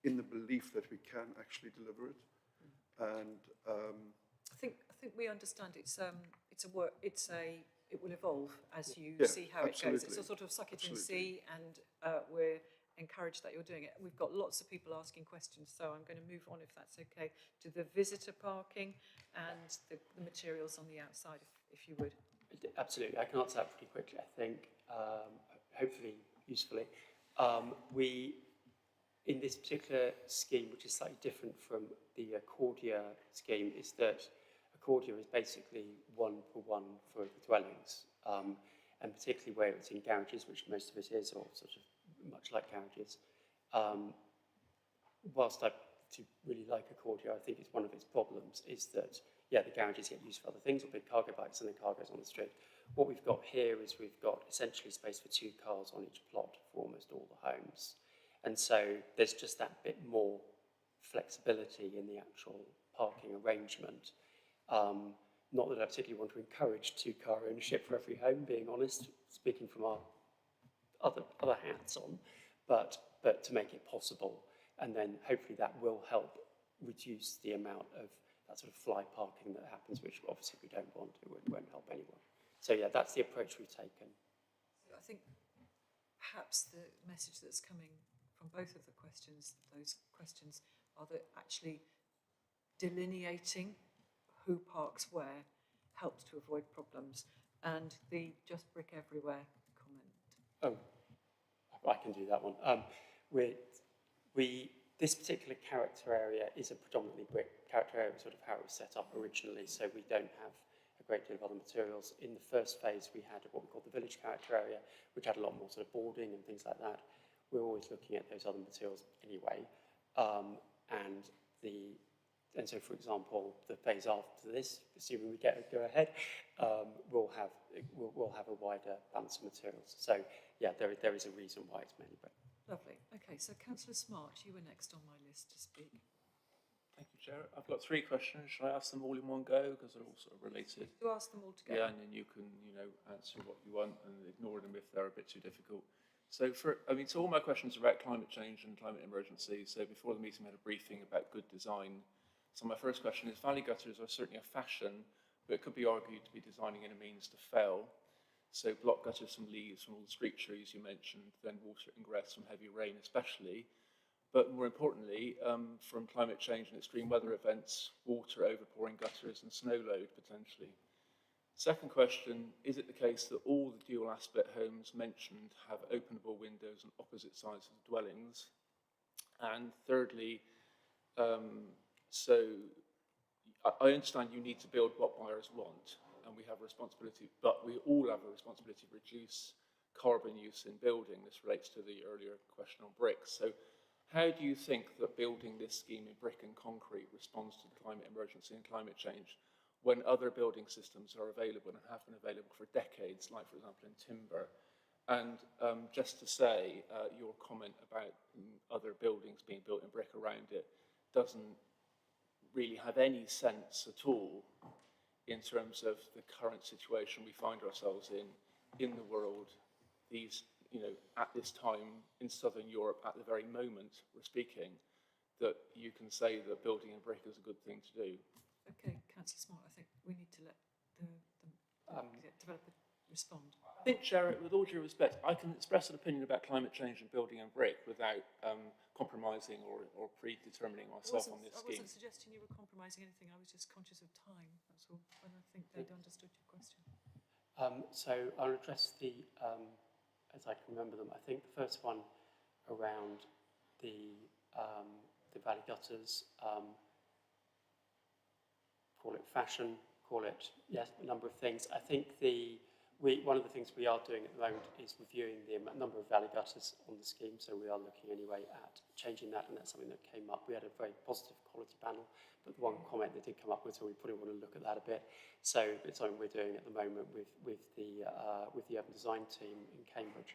in the belief that we can actually deliver it, and I think we understand it will evolve as you see how it goes. It's a sort of suck it and see, and we're encouraged that you're doing it. We've got lots of people asking questions, so I'm going to move on, if that's okay, to the visitor parking and the materials on the outside, if you would. Absolutely, I can answer that pretty quickly, I think, hopefully usefully. In this particular scheme, which is slightly different from the Accordia scheme, is that Accordia is basically 1-for-1 for the dwellings, and particularly where it's in garages, which most of it is, or sort of much like garages. Whilst I really like Accordia, I think it's one of its problems is that, the garages get used for other things, or big cargo bikes, and then cargoes on the street. What we've got here is we've got essentially space for 2 cars on each plot for almost all the homes. And so there's just that bit more flexibility in the actual parking arrangement. Not that I particularly want to encourage 2-car ownership for every home, being honest, speaking from our other hats on, but to make it possible. And then hopefully that will help reduce the amount of that sort of fly parking that happens, which obviously we don't want to, it won't help anyone. So that's the approach we've taken. I think perhaps the message that's coming from both of those questions, are that actually delineating who parks where helps to avoid problems, and the just brick everywhere comment. Oh, I can do that one. This particular character area is a predominantly brick character area, sort of how it was set up originally, so we don't have a great deal of other materials. In the first phase, we had what we call the village character area, which had a lot more sort of boarding and things like that. We're always looking at those other materials anyway. And so, for example, the phase after this, assuming we go ahead, we'll have a wider balance of materials. So, there is a reason why it's mainly brick. Lovely. Okay, so Councillor Smart, you were next on my list to speak. Thank you, Chair. I've got 3 questions. Shall I ask them all in one go, because they're all sort of related? You ask them all together. Yeah, and then you can, answer what you want and ignore them if they're a bit too difficult. So so all my questions are about climate change and climate emergency. So before the meeting, we had a briefing about good design. So my first question is, valley gutters are certainly a fashion, but it could be argued to be designing in a means to fail. So block gutters from leaves from all the street trees you mentioned, then water ingress from heavy rain especially. But more importantly, from climate change and extreme weather events, water overpouring gutters and snow load potentially. Second question, is it the case that all the dual aspect homes mentioned have openable windows on opposite sides of the dwellings? And thirdly, so I understand you need to build what buyers want, and we have a responsibility, but we all have a responsibility to reduce carbon use in building. This relates to the earlier question on bricks. So how do you think that building this scheme in brick and concrete responds to the climate emergency and climate change when other building systems are available and have been available for decades, like, for example, in timber? And just to say, your comment about other buildings being built in brick around it doesn't really have any sense at all in terms of the current situation we find ourselves in the world, at this time in Southern Europe, at the very moment we're speaking, that you can say that building in brick is a good thing to do. Okay, Councillor Smart, I think we need to let the developer respond. I think, Chair, with all due respect, I can express an opinion about climate change and building in brick without compromising or predetermining myself on this scheme. I wasn't suggesting you were compromising anything, I was just conscious of time, that's all, and I think they'd understood your question. So I'll address the, as I can remember them, I think the first one around the valley gutters, call it fashion, call it, yes, a number of things. I think one of the things we are doing at the moment is reviewing the number of valley gutters on the scheme, so we are looking anyway at changing that, and that's something that came up. We had a very positive quality panel, but the one comment that did come up with, so we probably want to look at that a bit. So it's something we're doing at the moment with the urban design team in Cambridge,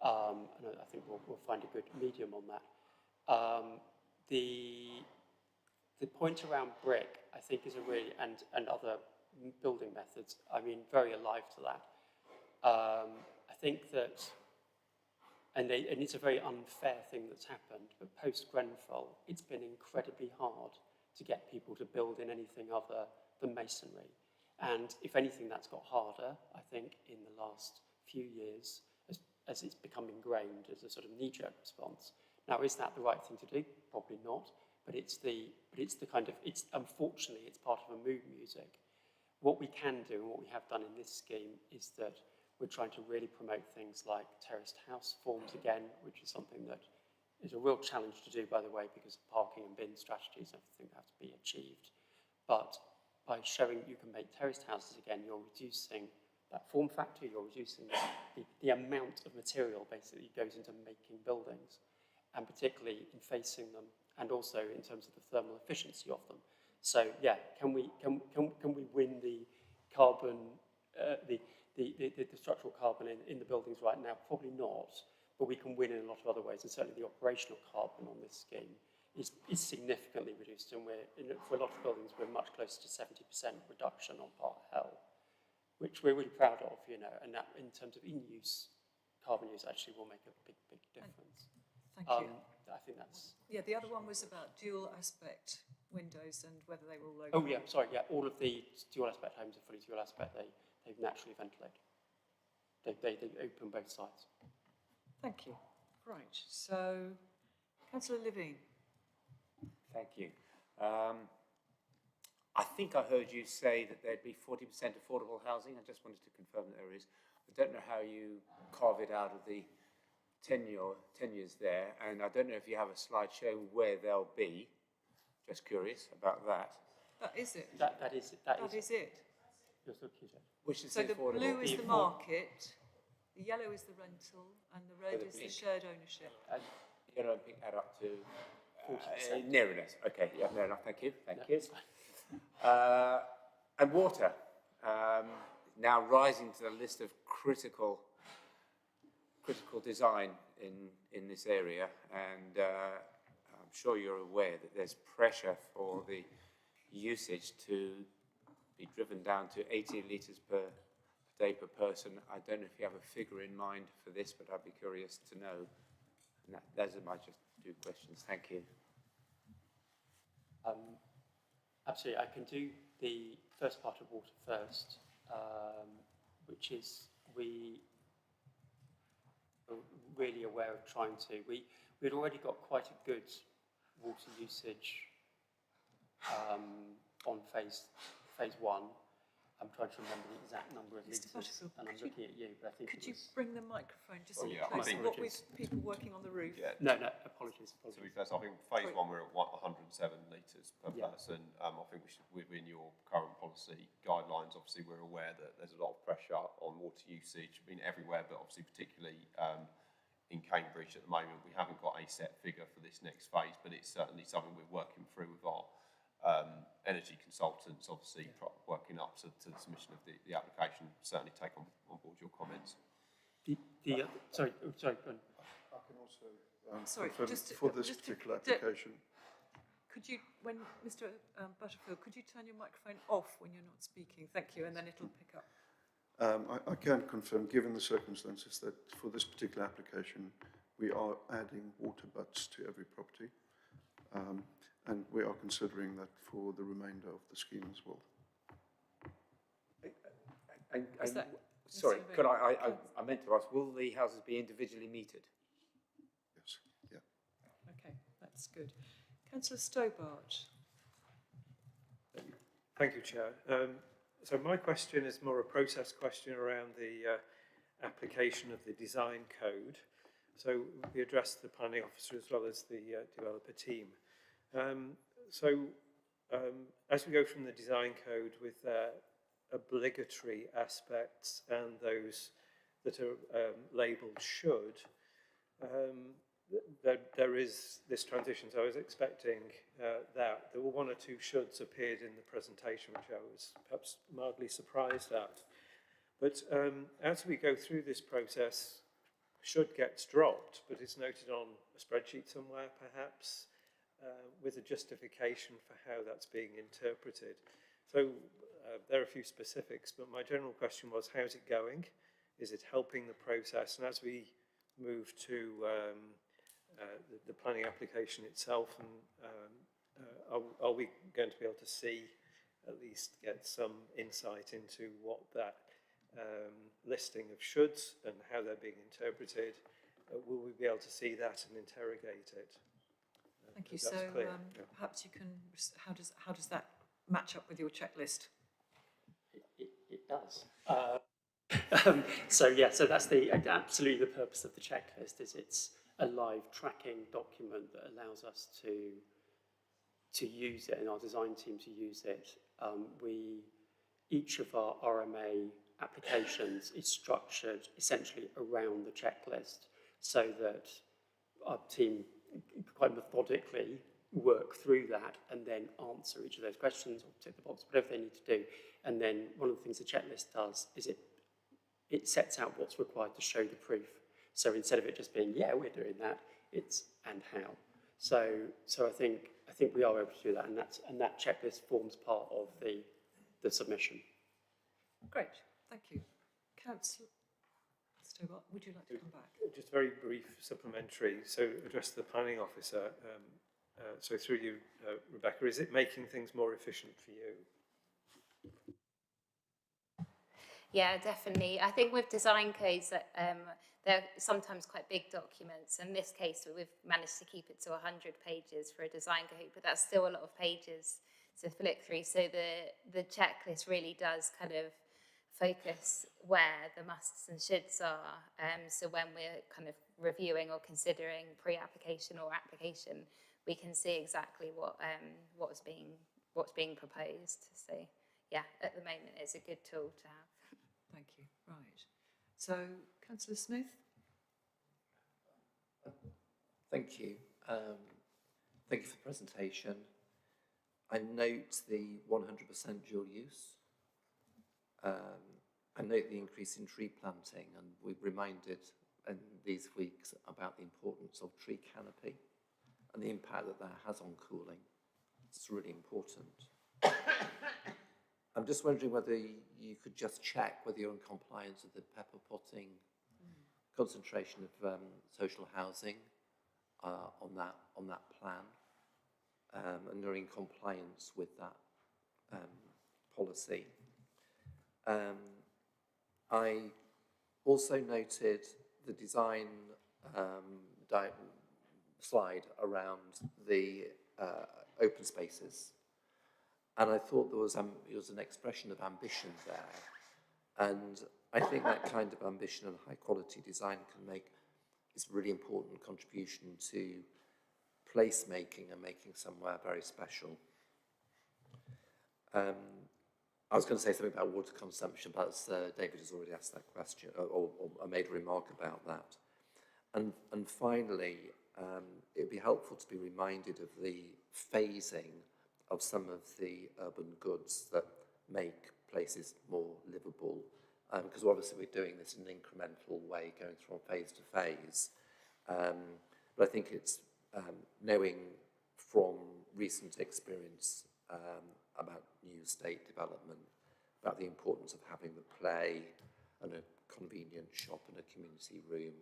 and I think we'll find a good medium on that. The point around brick, I think, is a really, and other building methods, I mean, very alive to that. I think that, and it's a very unfair thing that's happened, but post-Grenfell, it's been incredibly hard to get people to build in anything other than masonry. And if anything, that's got harder, I think, in the last few years, as it's become ingrained as a sort of knee-jerk response. Now, is that the right thing to do? Probably not. But it's unfortunately, it's part of a mood music. What we can do, and what we have done in this scheme, is that we're trying to really promote things like terraced house forms again, which is something that is a real challenge to do, by the way, because of parking and bin strategies and everything that have to be achieved. But by showing you can make terraced houses again, you're reducing that form factor, you're reducing the amount of material basically goes into making buildings, and particularly in facing them, and also in terms of the thermal efficiency of them. So yeah, can we win the carbon, the structural carbon in the buildings right now? Probably not, but we can win in a lot of other ways, and certainly the operational carbon on this scheme is significantly reduced, and for a lot of buildings we're much closer to 70% reduction on Part L, which we're really proud of, and that in terms of in-use carbon use actually will make a big difference. Thank you. I think that's... Yeah, the other one was about dual aspect windows and whether they were all open. Oh yeah, sorry, yeah, all of the dual aspect homes are fully dual aspect. They naturally ventilate. They open both sides. Thank you. Right, so Councillor Levine. Thank you. I think I heard you say that there'd be 40% affordable housing. I just wanted to confirm that there is. I don't know how you carve it out of the tenures there, and I don't know if you have a slide showing where they'll be. Just curious about that. That is it. That is it. That is it. Which is so the affordable? blue is the market, the yellow is the rental, and the red is the shared ownership. And yellow and pink add up to 40%. Near enough. Okay, yeah, near enough. Thank you. Thank you. And water, now rising to the list of critical design in this area, and I'm sure you're aware that there's pressure for the usage to be driven down to 80 litres per day per person. I don't know if you have a figure in mind for this, but I'd be curious to know. And those are my just two questions. Thank you. Absolutely, I can do the first part of water first, which is we are really aware of trying to. We'd already got quite a good water usage on phase one. I'm trying to remember the exact number of litres, and I'm looking at you, but I think could you bring the microphone just yeah, closer? What with people working on the roof? Yeah. No, apologies. To be fair, so I think phase one we're at 107 litres per person. I think within your current policy guidelines, obviously we're aware that there's a lot of pressure on water usage, everywhere, but obviously particularly in Cambridge at the moment. We haven't got a set figure for this next phase, but it's certainly something we're working through with our energy consultants, obviously working up to the submission of the application. Certainly take on board your comments. Sorry, go on. I can also confirm for this particular application. Could you, when Mr. Butterfield, could you turn your microphone off when you're not speaking? Thank you, and then it'll pick up. I can confirm, given the circumstances, that for this particular application, we are adding water butts to every property. And we are considering that for the remainder of the scheme as well. Sorry, could I meant to ask, will the houses be individually metered? Yes, yeah. Okay, that's good. Councillor Stobart. Thank you, Chair. So my question is more a process question around the application of the design code. So we addressed the planning officer as well as the developer team. As we go from the design code with obligatory aspects and those that are labelled should, there is this transition. So I was expecting that there were one or two shoulds appeared in the presentation, which I was perhaps mildly surprised at. But as we go through this process, should gets dropped, but it's noted on a spreadsheet somewhere, perhaps, with a justification for how that's being interpreted. So there are a few specifics, but my general question was, how's it going? Is it helping the process? And as we move to the planning application itself, and are we going to be able to see, at least get some insight into what that listing of shoulds and how they're being interpreted? Will we be able to see that and interrogate it? Thank you. So perhaps you can, how does that match up with your checklist? It does. So that's absolutely the purpose of the checklist. Is it's a live tracking document that allows us to use it and our design team to use it. Each of our RMA applications is structured essentially around the checklist, so that our team quite methodically work through that and then answer each of those questions or tick the box, whatever they need to do. And then one of the things the checklist does is it sets out what's required to show the proof. So instead of it just being, yeah, we're doing that, it's and how. So I think we are able to do that, and that checklist forms part of the submission. Great, thank you. Councillor Stobart, would you like to come back? Just a very brief supplementary. So address the planning officer. So through you, Rebecca, is it making things more efficient for you? Yeah, definitely. I think with design codes, they're sometimes quite big documents. In this case, we've managed to keep it to 100 pages for a design code, but that's still a lot of pages to flick through. So the checklist really does kind of focus where the musts and shoulds are. So when we're kind of reviewing or considering pre-application or application, we can see exactly what's being proposed. So yeah, at the moment it's a good tool to have. Thank you. Right. So, Councillor Smith. Thank you. Thank you for the presentation. I note the 100% dual use. I note the increase in tree planting, and we've reminded in these weeks about the importance of tree canopy and the impact that has on cooling. It's really important. I'm just wondering whether you could just check whether you're in compliance with the pepper potting concentration of social housing on that plan, and you're in compliance with that policy. I also noted the design slide around the open spaces, and I thought there was an expression of ambition there, and I think that kind of ambition and high quality design can make this really important contribution to placemaking and making somewhere very special. I was going to say something about water consumption, but David has already asked that question, or made a remark about that. And finally, it would be helpful to be reminded of the phasing of some of the urban goods that make places more livable, because obviously we're doing this in an incremental way, going from phase to phase. But I think it's knowing from recent experience about new estate development, about the importance of having the play and a convenient shop and a community room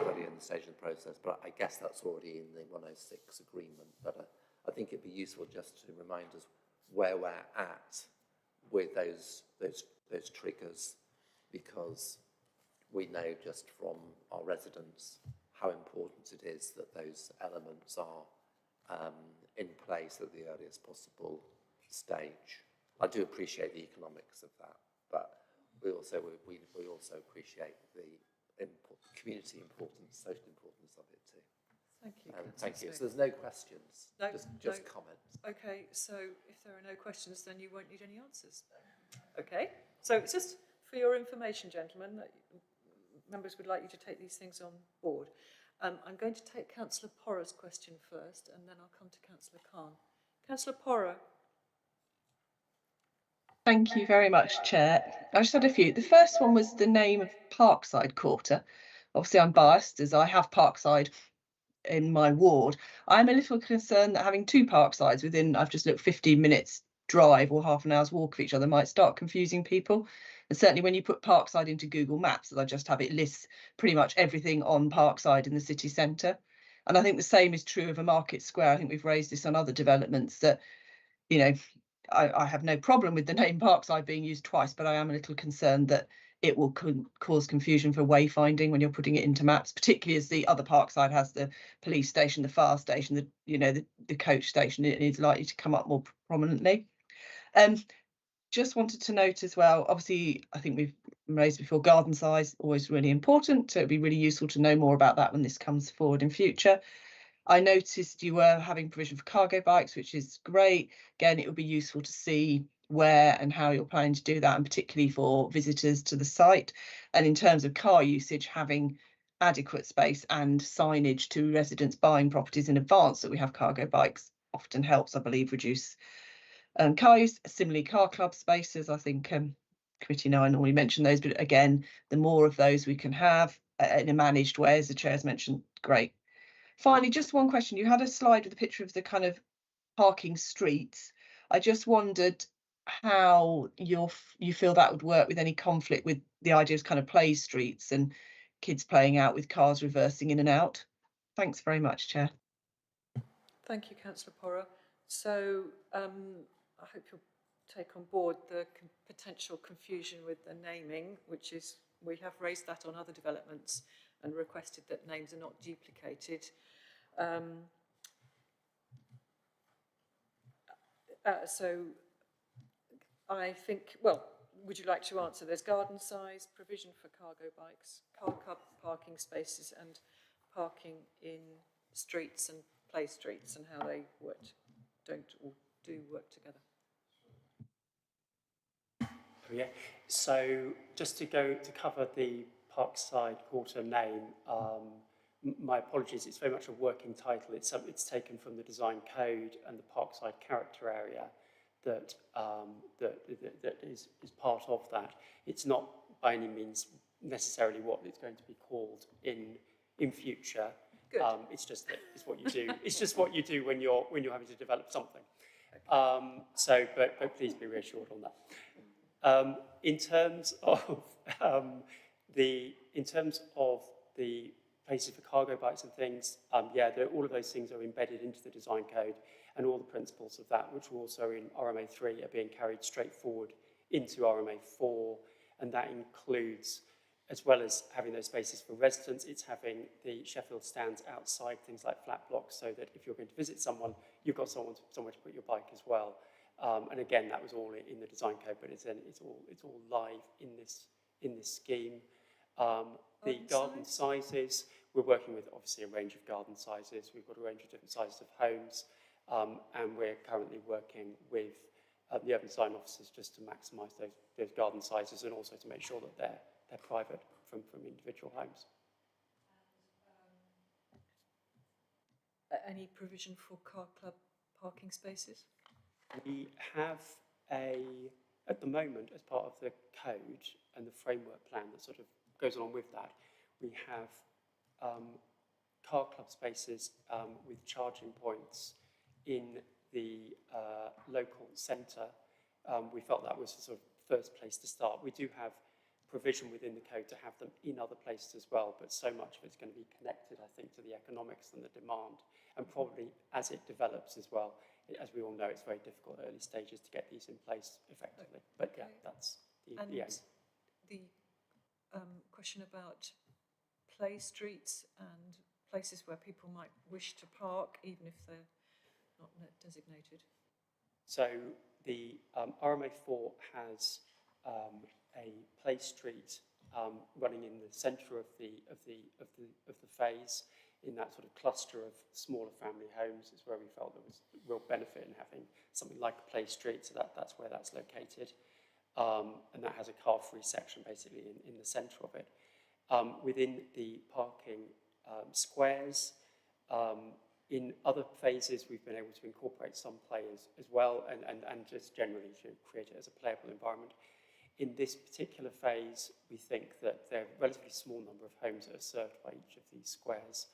early in the stage of the process. But I guess that's already in the 106 agreement. But I think it'd be useful just to remind us where we're at with those triggers, because we know just from our residents how important it is that those elements are in place at the earliest possible stage. I do appreciate the economics of that, but we also appreciate the community importance, social importance of it too. Thank you. Thank you. So there's no questions, just comments. Okay, so if there are no questions, then you won't need any answers. Okay, so it's just for your information, gentlemen, that members would like you to take these things on board. I'm going to take Councillor Porra's question first, and then I'll come to Councillor Khan. Councillor Porra. Thank you very much, Chair. I just had a few. The first one was the name of Parkside Quarter. Obviously, I'm biased as I have Parkside in my ward. I'm a little concerned that having two Parksides within, I've just looked, 15 minutes drive or half an hour's walk of each other might start confusing people. And certainly when you put Parkside into Google Maps, as I just have, it lists pretty much everything on Parkside in the city centre. And I think the same is true of a Market Square. I think we've raised this on other developments that, you know, I have no problem with the name Parkside being used twice, but I am a little concerned that it will cause confusion for wayfinding when you're putting it into maps, particularly as the other Parkside has the police station, the fire station, the coach station. It is likely to come up more prominently. Just wanted to note as well, obviously, I think we've raised before, garden size, always really important. So it'd be really useful to know more about that when this comes forward in future. I noticed you were having provision for cargo bikes, which is great. Again, it would be useful to see where and how you're planning to do that, and particularly for visitors to the site. And in terms of car usage, having adequate space and signage to residents buying properties in advance that we have cargo bikes often helps, I believe, reduce car use. Similarly, car club spaces, I think Committee 9 already mentioned those, but again, the more of those we can have in a managed way, as the Chair's mentioned, great. Finally, just one question. You had a slide with a picture of the kind of parking streets. I just wondered how you feel that would work with any conflict with the idea of kind of play streets and kids playing out with cars reversing in and out. Thanks very much, Chair. Thank you, Councillor Porra. So I hope you'll take on board the potential confusion with the naming, which is, we have raised that on other developments and requested that names are not duplicated. So I think, well, would you like to answer? There's garden size, provision for cargo bikes, car parking spaces, and parking in streets and play streets, and how they do work together. Yeah, so just to cover the Parkside Quarter name, my apologies, it's very much a working title. It's taken from the design code and the Parkside character area that is part of that. It's not by any means necessarily what it's going to be called in future. It's just that it's what you do. It's just what you do when you're having to develop something. But please be reassured on that. In terms of the places for cargo bikes and things, yeah, all of those things are embedded into the design code, and all the principles of that, which are also in RMA3, are being carried straight forward into RMA4, and that includes, as well as having those spaces for residents, it's having the Sheffield stands outside things like flat blocks, so that if you're going to visit someone, you've got somewhere to put your bike as well. And again, that was all in the design code, but it's all live in this scheme. The garden sizes, we're working with obviously a range of garden sizes. We've got a range of different sizes of homes, and we're currently working with the urban design officers just to maximise those garden sizes, and also to make sure that they're private from individual homes. Any provision for car club parking spaces? We have at the moment, as part of the code and the framework plan that sort of goes along with that, we have car club spaces with charging points in the local centre. We felt that was the sort of first place to start. We do have provision within the code to have them in other places as well, but so much of it's going to be connected, I think, to the economics and the demand, and probably as it develops as well. As we all know, it's very difficult at early stages to get these in place effectively. But yeah, that's the aim. The question about play streets and places where people might wish to park, even if they're not designated. So the RMA4 has a play street running in the centre of the phase, in that sort of cluster of smaller family homes is where we felt there was real benefit in having something like a play street, so that's where that's located. And that has a car-free section basically in the centre of it. Within the parking squares, in other phases we've been able to incorporate some players as well, and just generally to create it as a playable environment. In this particular phase, we think that there are a relatively small number of homes that are served by each of these squares,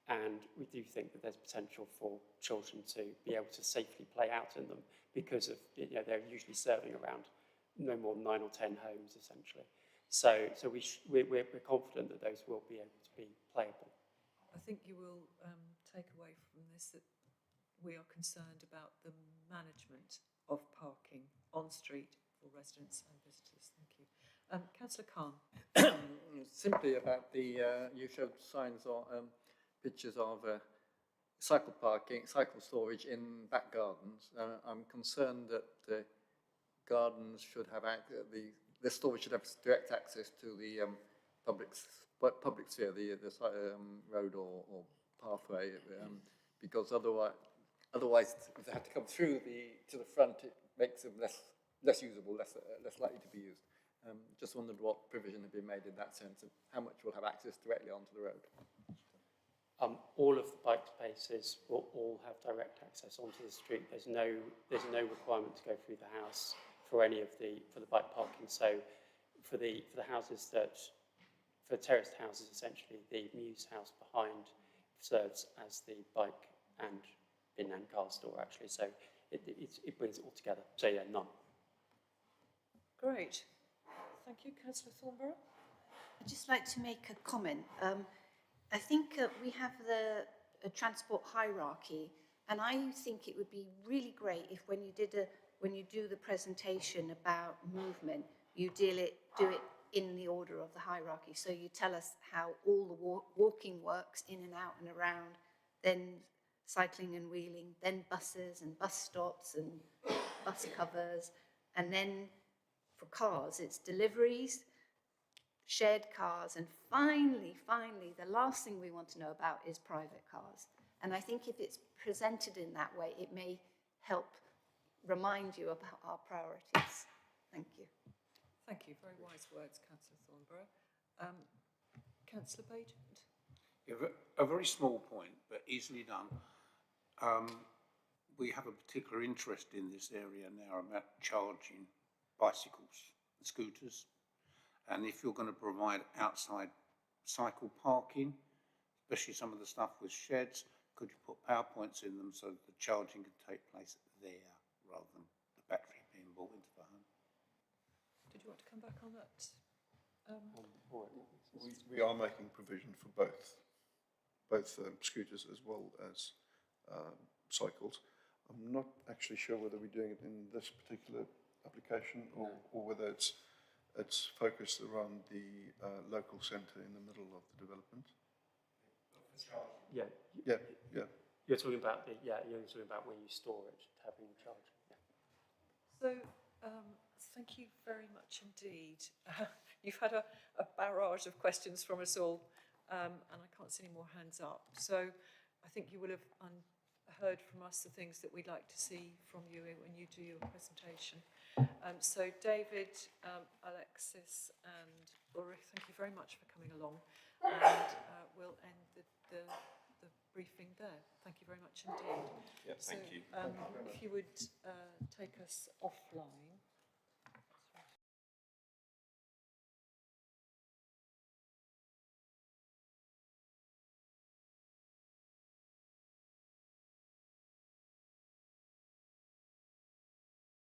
and we do think that there's potential for children to be able to safely play out in them, because of, they're usually serving around no more than 9 or 10 homes essentially. So we're confident that those will be able to be playable. I think you will take away from this that we are concerned about the management of parking on street for residents and visitors. Thank you. Councillor Khan. Simply about the, you showed signs or pictures of cycle parking, cycle storage in back gardens. I'm concerned that the gardens should have, the storage should have direct access to the public sphere, the road or pathway, because otherwise if they have to come through to the front, it makes them less usable, less likely to be used. Just wondered what provision had been made in that sense, and how much will have access directly onto the road. All of the bike spaces will all have direct access onto the street. There's no requirement to go through the house for any of the bike parking. So for the houses for terraced houses, essentially the Muse house behind serves as the bike and bin and car store actually. So it brings it all together. So yeah, none. Great. Thank you, Councillor Thornborough. I'd just like to make a comment. I think we have a transport hierarchy, and I think it would be really great if when you do the presentation about movement, you do it in the order of the hierarchy. So you tell us how all the walking works in and out and around, then cycling and wheeling, then buses and bus stops and bus covers, and then for cars, it's deliveries, shared cars, and finally, the last thing we want to know about is private cars. And I think if it's presented in that way, it may help remind you about our priorities. Thank you. Thank you. Very wise words, Councillor Thornborough. Councillor Baigent. Yeah, a very small point, but easily done. We have a particular interest in this area now about charging bicycles and scooters. And if you're going to provide outside cycle parking, especially some of the stuff with sheds, could you put power points in them so that the charging can take place there rather than the battery being brought into the home. Did you want to come back on that? We are making provision for both scooters as well as cycles. I'm not actually sure whether we're doing it in this particular application or whether it's focused around the local centre in the middle of the development. Yeah. Yeah. You're talking about you're talking about where you store it, having charge. Yeah. So, thank you very much indeed. You've had a barrage of questions from us all, and I can't see any more hands up. So, I think you will have heard from us the things that we'd like to see from you when you do your presentation. So, David, Alexis, and Ulrich, thank you very much for coming along, and we'll end the briefing there. Thank you very much indeed. Yeah, thank you. If you would take us offline.